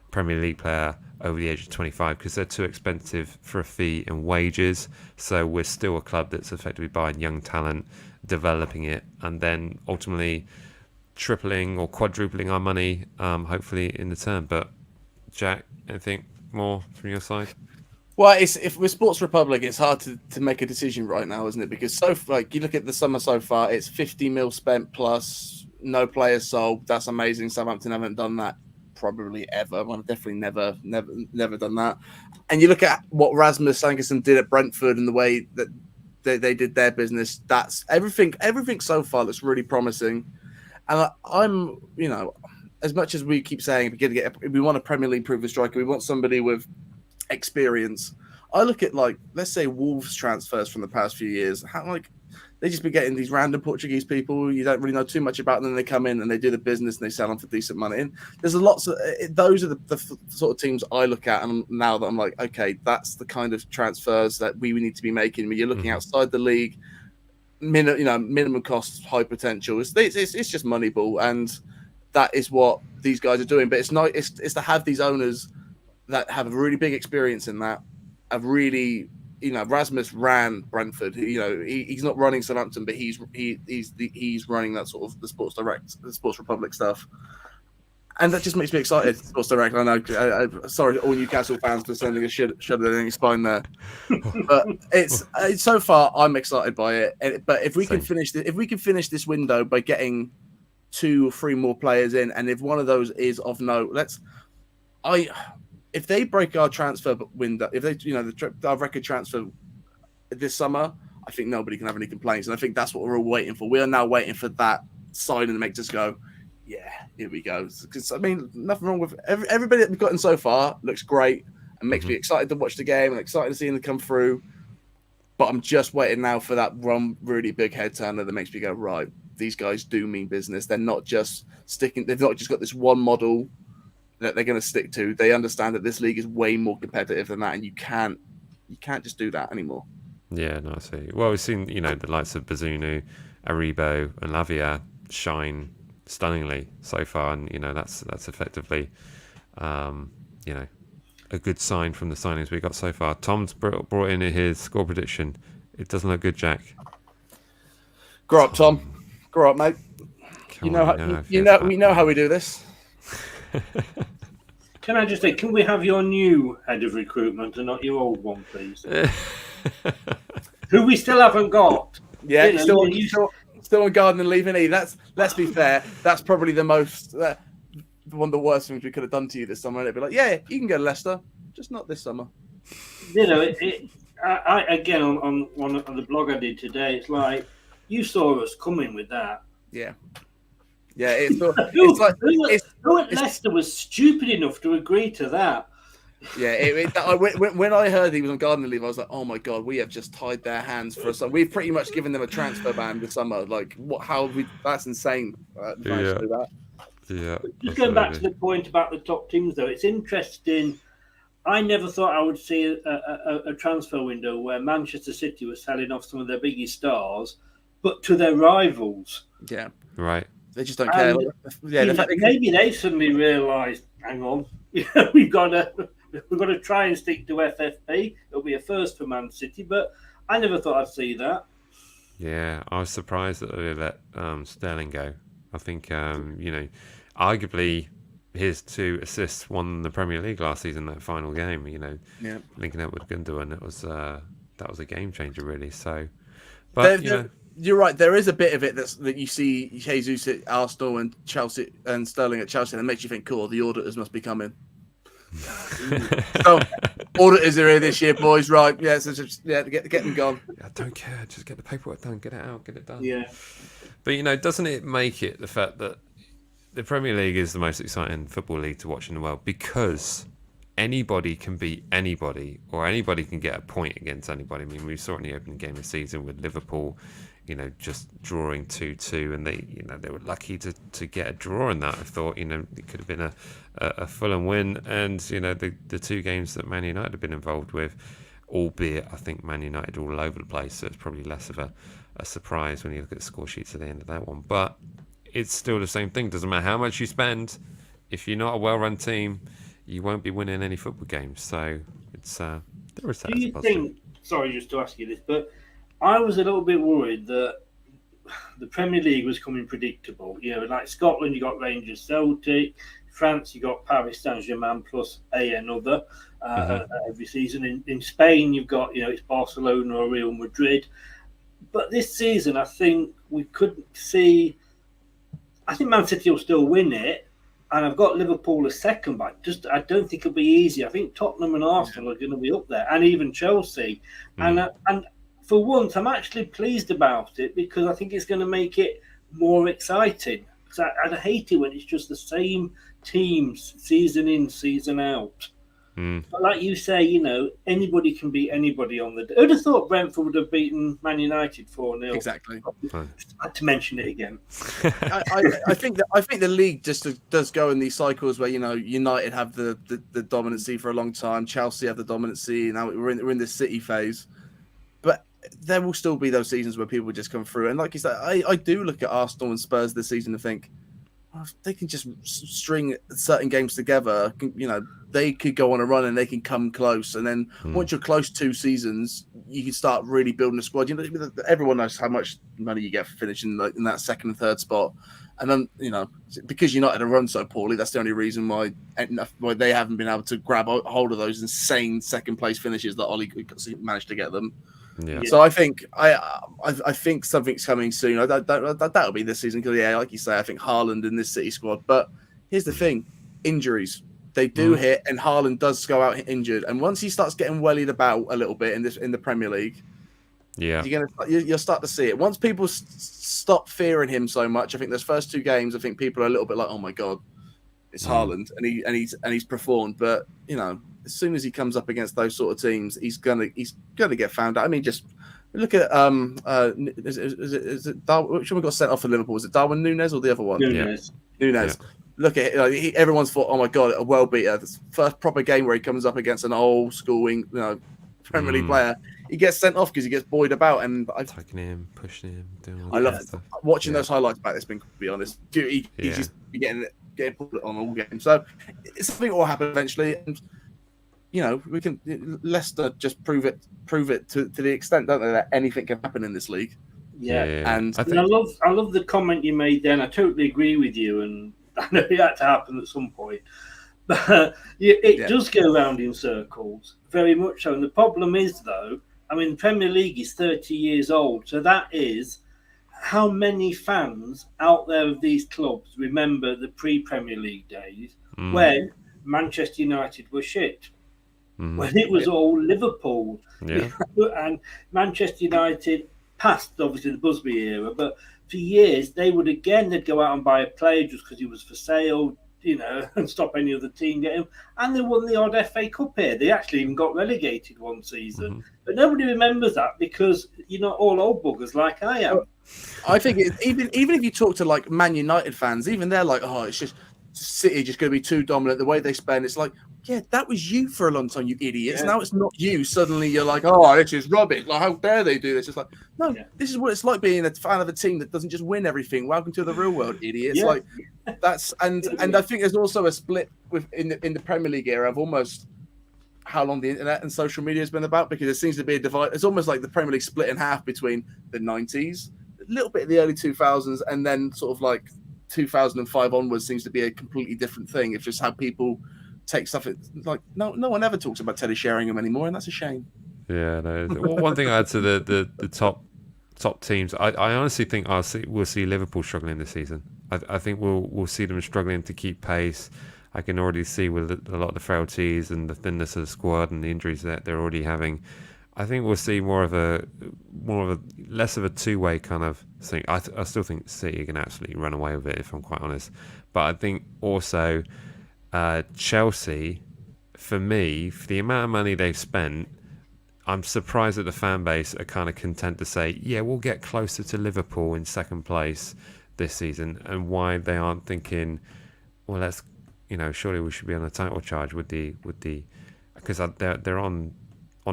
Premier League player over the age of 25 because they're too expensive for a fee and wages. So we're still a club that's effectively buying young talent developing it, and then ultimately tripling or quadrupling our money, hopefully in the term. But Jack, anything more from your side? Well, if with Sports Republic, it's hard to make a decision right now, isn't it? Because you look at the summer so far, it's 50 mil spent plus no players sold. That's amazing. Southampton haven't done that probably ever. Well, definitely never done that. And you look at what Rasmus Sangerson did at Brentford and the way that they did their business. That's everything. Everything so far looks really promising. And I'm, as much as we keep saying we want a Premier League proven striker, we want somebody with experience. I look at let's say Wolves transfers from the past few years. How they just be getting these random Portuguese people you don't really know too much about, and then they come in and they do the business and they sell them for decent money. And there's lots of those are the sort of teams I look at, and now that I'm like, okay, that's the kind of transfers that we need to be making. When you're looking outside the league, minimum cost, high potential. It's just Moneyball, and that is what these guys are doing. But it's to have these owners that have a really big experience in that. Have really, Rasmus ran Brentford. He's not running Southampton, but he's running that sort of the Sports Republic stuff, and that just makes me excited. Sports Direct. I know. Sorry, all Newcastle fans for sending a shudder down your spine there, but it's so far I'm excited by it. But if we can finish this window by getting 2 or 3 more players in, and if one of those is of note, if they break our transfer window, if they, our record transfer this summer, I think nobody can have any complaints. And I think that's what we're all waiting for. We are now waiting for that signing that makes us go, yeah, here we go. Because, nothing wrong with everybody that we've gotten so far looks great and makes me excited to watch the game and excited to see them come through. But I'm just waiting now for that one really big head turner that makes me go, right, these guys do mean business. They've not just got this one model that they're going to stick to. They understand that this league is way more competitive than that, and you can't just do that anymore. Yeah, no, I see. Well, we've seen the likes of Bazunu, Aribo, and Lavia shine stunningly so far, and that's effectively a good sign from the signings we got so far. Tom's brought in his score prediction. It doesn't look good, Jack. Grow up, Tom. Grow up, mate. We know how we do this. Can I just say, can we have your new head of recruitment and not your old one, please? Who we still haven't got. Yeah, still on garden leave, isn't he? Let's be fair. That's probably the most one of the worst things we could have done to you this summer. And it'd be like, yeah, you can go to Leicester, just not this summer. I again on the blog I did today, it's like you saw us coming with that. Yeah. Yeah, who at Leicester was stupid enough to agree to that? Yeah, when I heard he was on gardening leave, I was like, "Oh my god, we have just tied their hands for us. We've pretty much given them a transfer ban this summer. Like, what? How? That's insane. To do that. Yeah. Just going back to the point about the top teams, though, it's interesting. I never thought I would see a transfer window where Manchester City was selling off some of their biggest stars, but to their rivals. Yeah. Right. They just don't care. Maybe they suddenly realised, hang on, we've got to try and stick to FFP. It'll be a first for Man City, but I never thought I'd see that. Yeah, I was surprised that they let Sterling go. I think, arguably his 2 assists won the Premier League last season, that final game, linking up with Gundogan. That was a game changer, really. So, but, you're right. There is a bit of it that you see Jesus at Arsenal and Chelsea and Sterling at Chelsea, and it makes you think, cool, the auditors must be coming. So, auditors are here this year, boys. Right? Yeah. So get them gone. I don't care. Just get the paperwork done. Get it out. Get it done. Yeah. But doesn't it make it the fact that the Premier League is the most exciting football league to watch in the world because anybody can beat anybody, or anybody can get a point against anybody. I mean, we saw it in the opening game of the season with Liverpool, just drawing 2-2, and they were lucky to get a draw in that. I thought, it could have been a Fulham win, and the 2 games that Man United have been involved with, albeit I think Man United are all over the place, so it's probably less of a surprise when you look at the score sheets at the end of that one. But it's still the same thing. Doesn't matter how much you spend, if you're not a well-run team, you won't be winning any football games. So it's there is that. Do you think? Sorry, just to ask you this, but I was a little bit worried that the Premier League was coming predictable. Like Scotland, you got Rangers, Celtic. France, you got Paris Saint-Germain plus another every season. In Spain, you've got, it's Barcelona or Real Madrid. But this season, I think we couldn't see. I think Man City will still win it, and I've got Liverpool as second, but I don't think it'll be easy. I think Tottenham and Arsenal are going to be up there, and even Chelsea. And for once, I'm actually pleased about it because I think it's going to make it more exciting. Because I hate it when it's just the same teams season in, season out. But like you say, anybody can beat anybody on the day. Who'd have thought Brentford would have beaten Man United 4-0? Exactly. I had to mention it again. I think the league just does go in these cycles where United have the dominancy for a long time, Chelsea have the dominancy. Now we're in this City phase, but there will still be those seasons where people just come through. And like you said, I do look at Arsenal and Spurs this season and think, they can just string certain games together. They could go on a run and they can come close. And then once you're close 2 seasons, you can start really building a squad. Everyone knows how much money you get for finishing in that second and third spot. And then, because United have run so poorly, that's the only reason why they haven't been able to grab hold of those insane second place finishes that Ollie managed to get them. Yeah. So I think something's coming soon. That'll be this season because, like you say, I think Haaland in this City squad. But here's the thing: injuries. They do hit, and Haaland does go out injured. And once he starts getting wellied about a little bit in the Premier League, you'll start to see it. Once people stop fearing him so much, I think those first 2 games, I think people are a little bit like, oh my god, it's Haaland, and he's performed. But as soon as he comes up against those sort of teams, he's gonna get found out. I mean, just look at is it Darwin, which one got sent off for Liverpool? Was it Darwin Núñez or the other one? Núñez. Yeah. Look at it. Everyone's thought, oh my god, a well beater. This first proper game where he comes up against an old school Premier League player. He gets sent off because he gets buoyed about, and taking him, pushing him, doing all I love stuff. watching those highlights back. This been, to be honest, he's just getting put on all games. So it's something that will happen eventually, and we can Leicester just prove it to the extent, don't they, that anything can happen in this league. Yeah. And I love the comment you made then. I totally agree with you, and I know it had to happen at some point. But it does go around in circles, very much so. And the problem is, though, I mean, the Premier League is 30 years old, so that is how many fans out there of these clubs remember the pre-Premier League days when Manchester United were shit. When it was all Liverpool. And Manchester United passed, obviously, the Busby era, but for years, they'd go out and buy a player just because he was for sale, and stop any other team getting him. And they won the odd FA Cup here. They actually even got relegated one season. But nobody remembers that because you're not all old buggers like I am. I think even if you talk to like Man United fans, even they're like, oh, it's just City just going to be too dominant. The way they spend, it's like, yeah, that was you for a long time, you idiots. Now it's not you. Suddenly you're like, oh, this is rubbish. Like, how dare they do this? It's like, no, this is what it's like being a fan of a team that doesn't just win everything. Welcome to the real world, idiots. Like that's and I think there's also a split in the Premier League era of almost how long the internet and social media has been about, because there seems to be a divide. It's almost like the Premier League split in half between the 90s, a little bit of the early 2000s, and then sort of like 2005 onwards seems to be a completely different thing. It's just how people take stuff. Like no one ever talks about Teddy Sheringham anymore, and that's a shame. Yeah, no. One thing I add to the top teams, I honestly think we'll see Liverpool struggling this season. I think we'll see them struggling to keep pace. I can already see with a lot of the frailties and the thinness of the squad and the injuries that they're already having. I think we'll see more of a less of a two-way kind of thing. I still think City can absolutely run away with it, if I'm quite honest. But I think also Chelsea, for me, for the amount of money they've spent, I'm surprised that the fan base are kind of content to say, yeah, we'll get closer to Liverpool in second place this season, and why they aren't thinking, well, let's, surely we should be on a title charge with the because they're on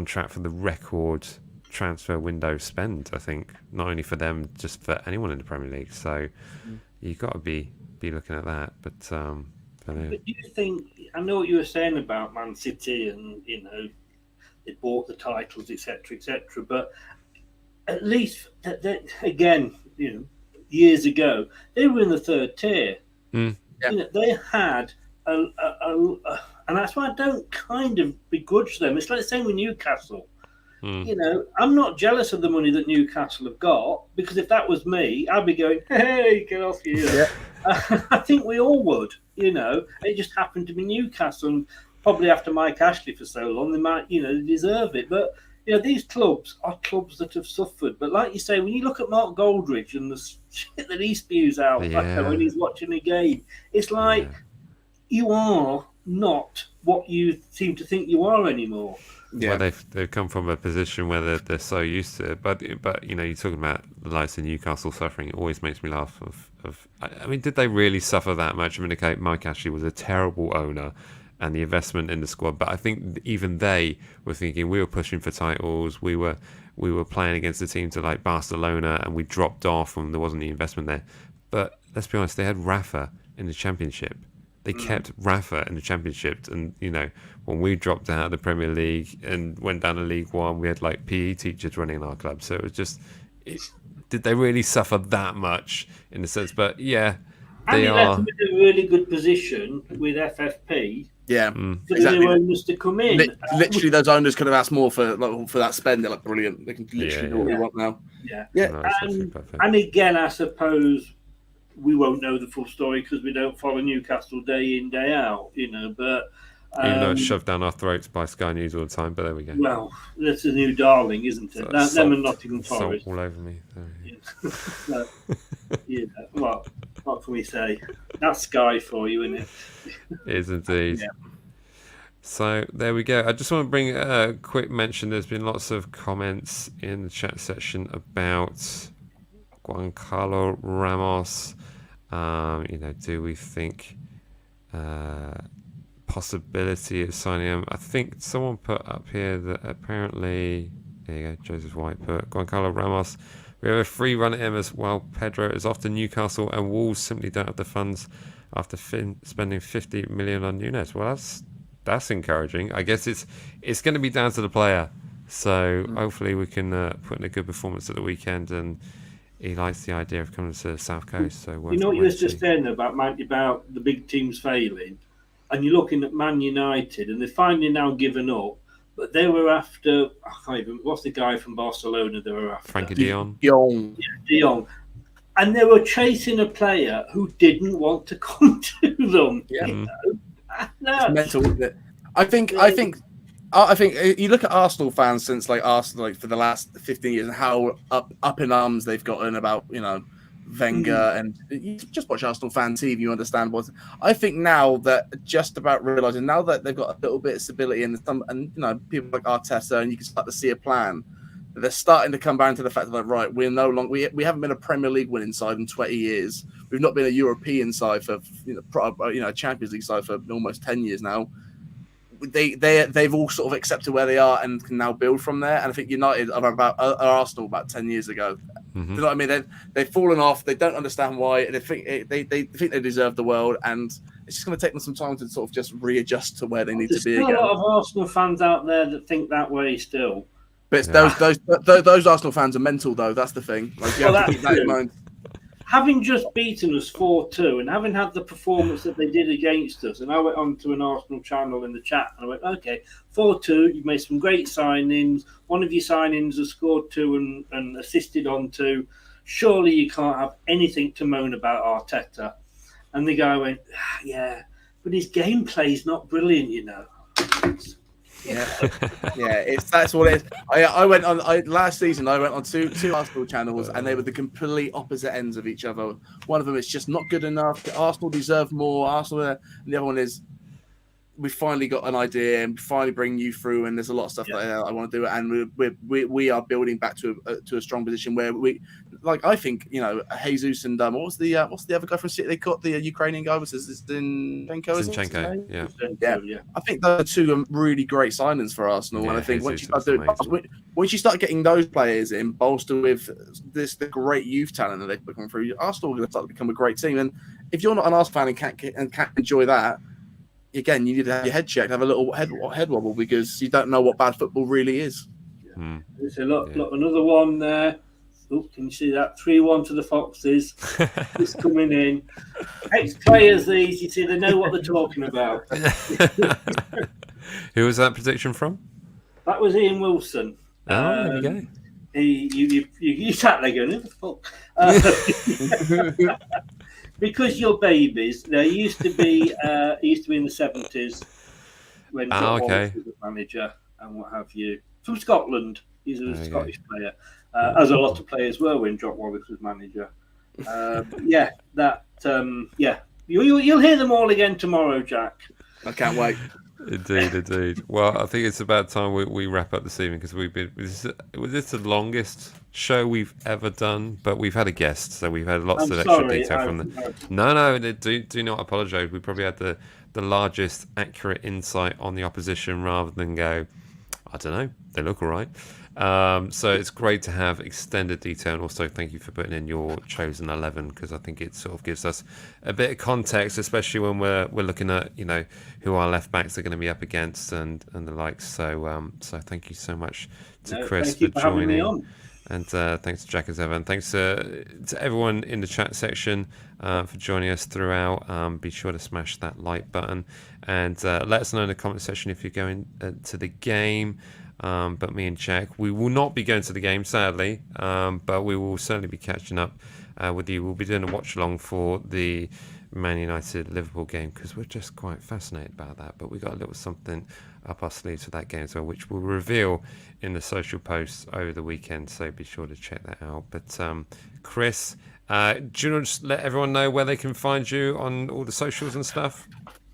track for the record transfer window spend, I think, not only for them, just for anyone in the Premier League. So you've got to be looking at that. But do you think, I know what you were saying about Man City and, they bought the titles, etc., but at least, again, years ago, they were in the third tier. Mm. Yeah. They had and that's why I don't kind of begrudge them. It's like the same with Newcastle. I'm not jealous of the money that Newcastle have got, because if that was me, I'd be going, hey, get off here. Yeah. I think we all would, It just happened to be Newcastle, and probably after Mike Ashley for so long, they might, they deserve it. But, these clubs are clubs that have suffered. But like you say, when you look at Mark Goldridge and the shit that he spews out when he's watching a game, it's like you are not what you seem to think you are anymore. Yeah. Well, they've come from a position where they're so used to it. But you're talking about the likes of Newcastle suffering. It always makes me laugh. I mean, did they really suffer that much? I mean, okay, Mike Ashley was a terrible owner, and the investment in the squad. But I think even they were thinking, we were pushing for titles. We were playing against a team to like Barcelona, and we dropped off, and there wasn't the investment there. But let's be honest, they had Rafa in the Championship. They kept Rafa in the Championship, and when we dropped out of the Premier League and went down to League One, we had like PE teachers running our club. So it was just, did they really suffer that much in the sense? But yeah, they are. And in a really good position with FFP. Yeah, for the new owners to come in. Literally, those owners could have asked more for that spend. They're like, brilliant. They can literally do what they want now. Yeah. No, and again, I suppose we won't know the full story because we don't follow Newcastle day in, day out, but even though it's shoved down our throats by Sky News all the time, but there we go. Well, that's a new darling, isn't it? Them and Nottingham Forest. All over me. So, what can we say? That's Sky for you, isn't it? It is indeed. Yeah. So there we go. I just want to bring a quick mention. There's been lots of comments in the chat section about Giancarlo Ramos. Do we think possibility of signing him? I think someone put up here that apparently, there you go, Joseph White put Giancarlo Ramos. We have a free run at him as well. Pedro is off to Newcastle, and Wolves simply don't have the funds after spending 50 million on Nunes. Well, that's encouraging. I guess it's going to be down to the player. So hopefully we can put in a good performance at the weekend, and he likes the idea of coming to the South Coast. So what you were just saying about the big teams failing, and you're looking at Man United, and they're finally now given up. But they were after, what's the guy from Barcelona they were after? Frankie de Jong. De Jong. And they were chasing a player who didn't want to come to them. Yeah. It's mental, isn't it? I think you look at Arsenal fans since Arsenal for the last 15 years and how up in arms they've gotten about Wenger, and you just watch Arsenal fan TV, you understand what I think now. That just about realizing now that they've got a little bit of stability and people like Arteta, and you can start to see a plan. They're starting to come back to the fact that right, we're no longer we haven't been a Premier League winning side in 20 years. We've not been a European side for Champions League side for almost 10 years now. They've all sort of accepted where they are and can now build from there. And I think United are Arsenal about 10 years ago. Mm-hmm. You know what I mean? They've fallen off. They don't understand why. They think they deserve the world, and it's just going to take them some time to sort of just readjust to where they need to be again. There's still a lot of Arsenal fans out there that think that way still. But those Arsenal fans are mental, though. That's the thing. You have to keep that in mind. Having just beaten us 4-2 and having had the performance that they did against us, and I went on to an Arsenal channel in the chat and I went, okay, 4-2, you've made some great signings. One of your signings has scored 2 and assisted on 2. Surely you can't have anything to moan about Arteta. And the guy went, yeah, but his gameplay's not brilliant, Yeah, that's what it is. I went on last season. I went on two Arsenal channels, and they were the complete opposite ends of each other. One of them is just not good enough. Arsenal deserve more. Arsenal, and the other one is we finally got an idea and finally bring you through. And there's a lot of stuff that I want to do, and we are building back to a strong position where we, I think Jesus and what's the other guy from City? They got the Ukrainian guy was Zinchenko. Yeah. I think those two are really great signings for Arsenal, and I think once you start getting those players in, bolstered with the great youth talent that they've become through, Arsenal are going to start to become a great team. And if you're not an Arsenal fan and can't enjoy that, again, you need to have your head checked, have a little head wobble, because you don't know what bad football really is. There's another one there. Oh, can you see that? 3-1 to the Foxes. It's coming in. Ex-players, these, you see, they know what they're talking about. Who was that prediction from? That was Ian Wilson. Oh, there we go. You sat there going, who the fuck? Because you're babies. There used to be in the 70s when John Wallace was the manager and what have you. From Scotland. He's a Scottish player. As a lot of players were when Jock Wallace was manager. You'll hear them all again tomorrow, Jack. I can't wait. Indeed. Well, I think it's about time we wrap up this evening because this is the longest show we've ever done, but we've had a guest, so we've had lots of extra detail from them. No, do not apologise. We probably had the largest accurate insight on the opposition rather than go, I don't know, they look all right. So it's great to have extended detail, and also thank you for putting in your chosen 11 because I think it sort of gives us a bit of context, especially when we're looking at who our left backs are going to be up against and the likes. So thank you so much to Chris for joining, and thanks to Jack as ever, and thanks to everyone in the chat section for joining us throughout. Be sure to smash that like button and let us know in the comment section if you're going to the game. But me and Jack, we will not be going to the game, sadly, but we will certainly be catching up with you. We'll be doing a watch along for the Man United Liverpool game because we're just quite fascinated about that. But we got a little something up our sleeves for that game as well, which we'll reveal in the social posts over the weekend. So be sure to check that out. But Chris, do you want to just let everyone know where they can find you on all the socials and stuff?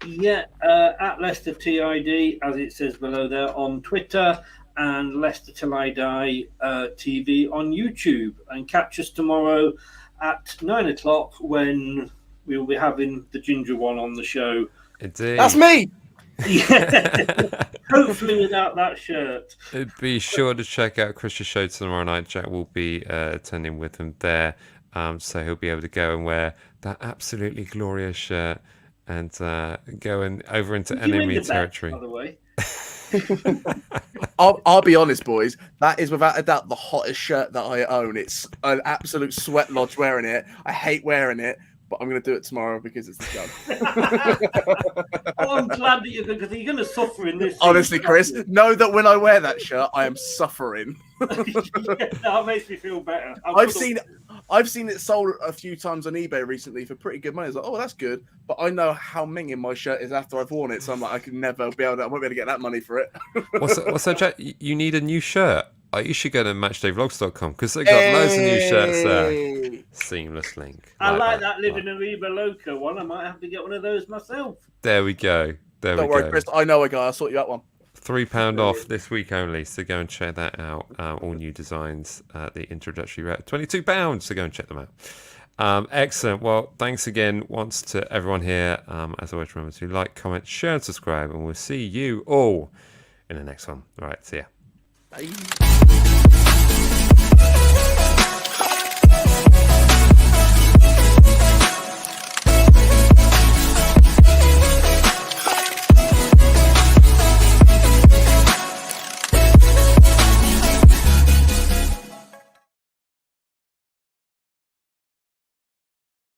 Yeah, at Leicester TID, as it says below there, on Twitter, and Leicester Till I Die TV on YouTube. And catch us tomorrow at 9 o'clock when we will be having the ginger one on the show. Indeed. That's me! Yeah. Hopefully without that shirt. Be sure to check out Chris's show tomorrow night. Jack will be attending with him there. So he'll be able to go and wear that absolutely glorious shirt and going over into enemy territory. By the way. I'll be honest, boys. That is without a doubt the hottest shirt that I own. It's an absolute sweat lodge wearing it. I hate wearing it, but I'm going to do it tomorrow because it's the job. I'm glad that you're going to suffer in this. Honestly, Chris, know that when I wear that shirt, I am suffering. That makes me feel better. I've seen it sold a few times on eBay recently for pretty good money. It's like, oh, that's good. But I know how minging my shirt is after I've worn it. So I'm like, I won't be able to get that money for it. What's that, Jack? You need a new shirt. You should go to matchdayvlogs.com because they've got loads of new shirts there. Seamless link. I like that Living Ariba Loco one. I might have to get one of those myself. There we go. Don't worry, Chris. I know a guy. I'll sort you out one. £3 off this week only, so go and check that out. All new designs, the introductory rate, £22, so go and check them out. Excellent. Well, thanks again once to everyone here. As always, remember to like, comment, share, and subscribe, and we'll see you all in the next one. All right, see ya. Bye.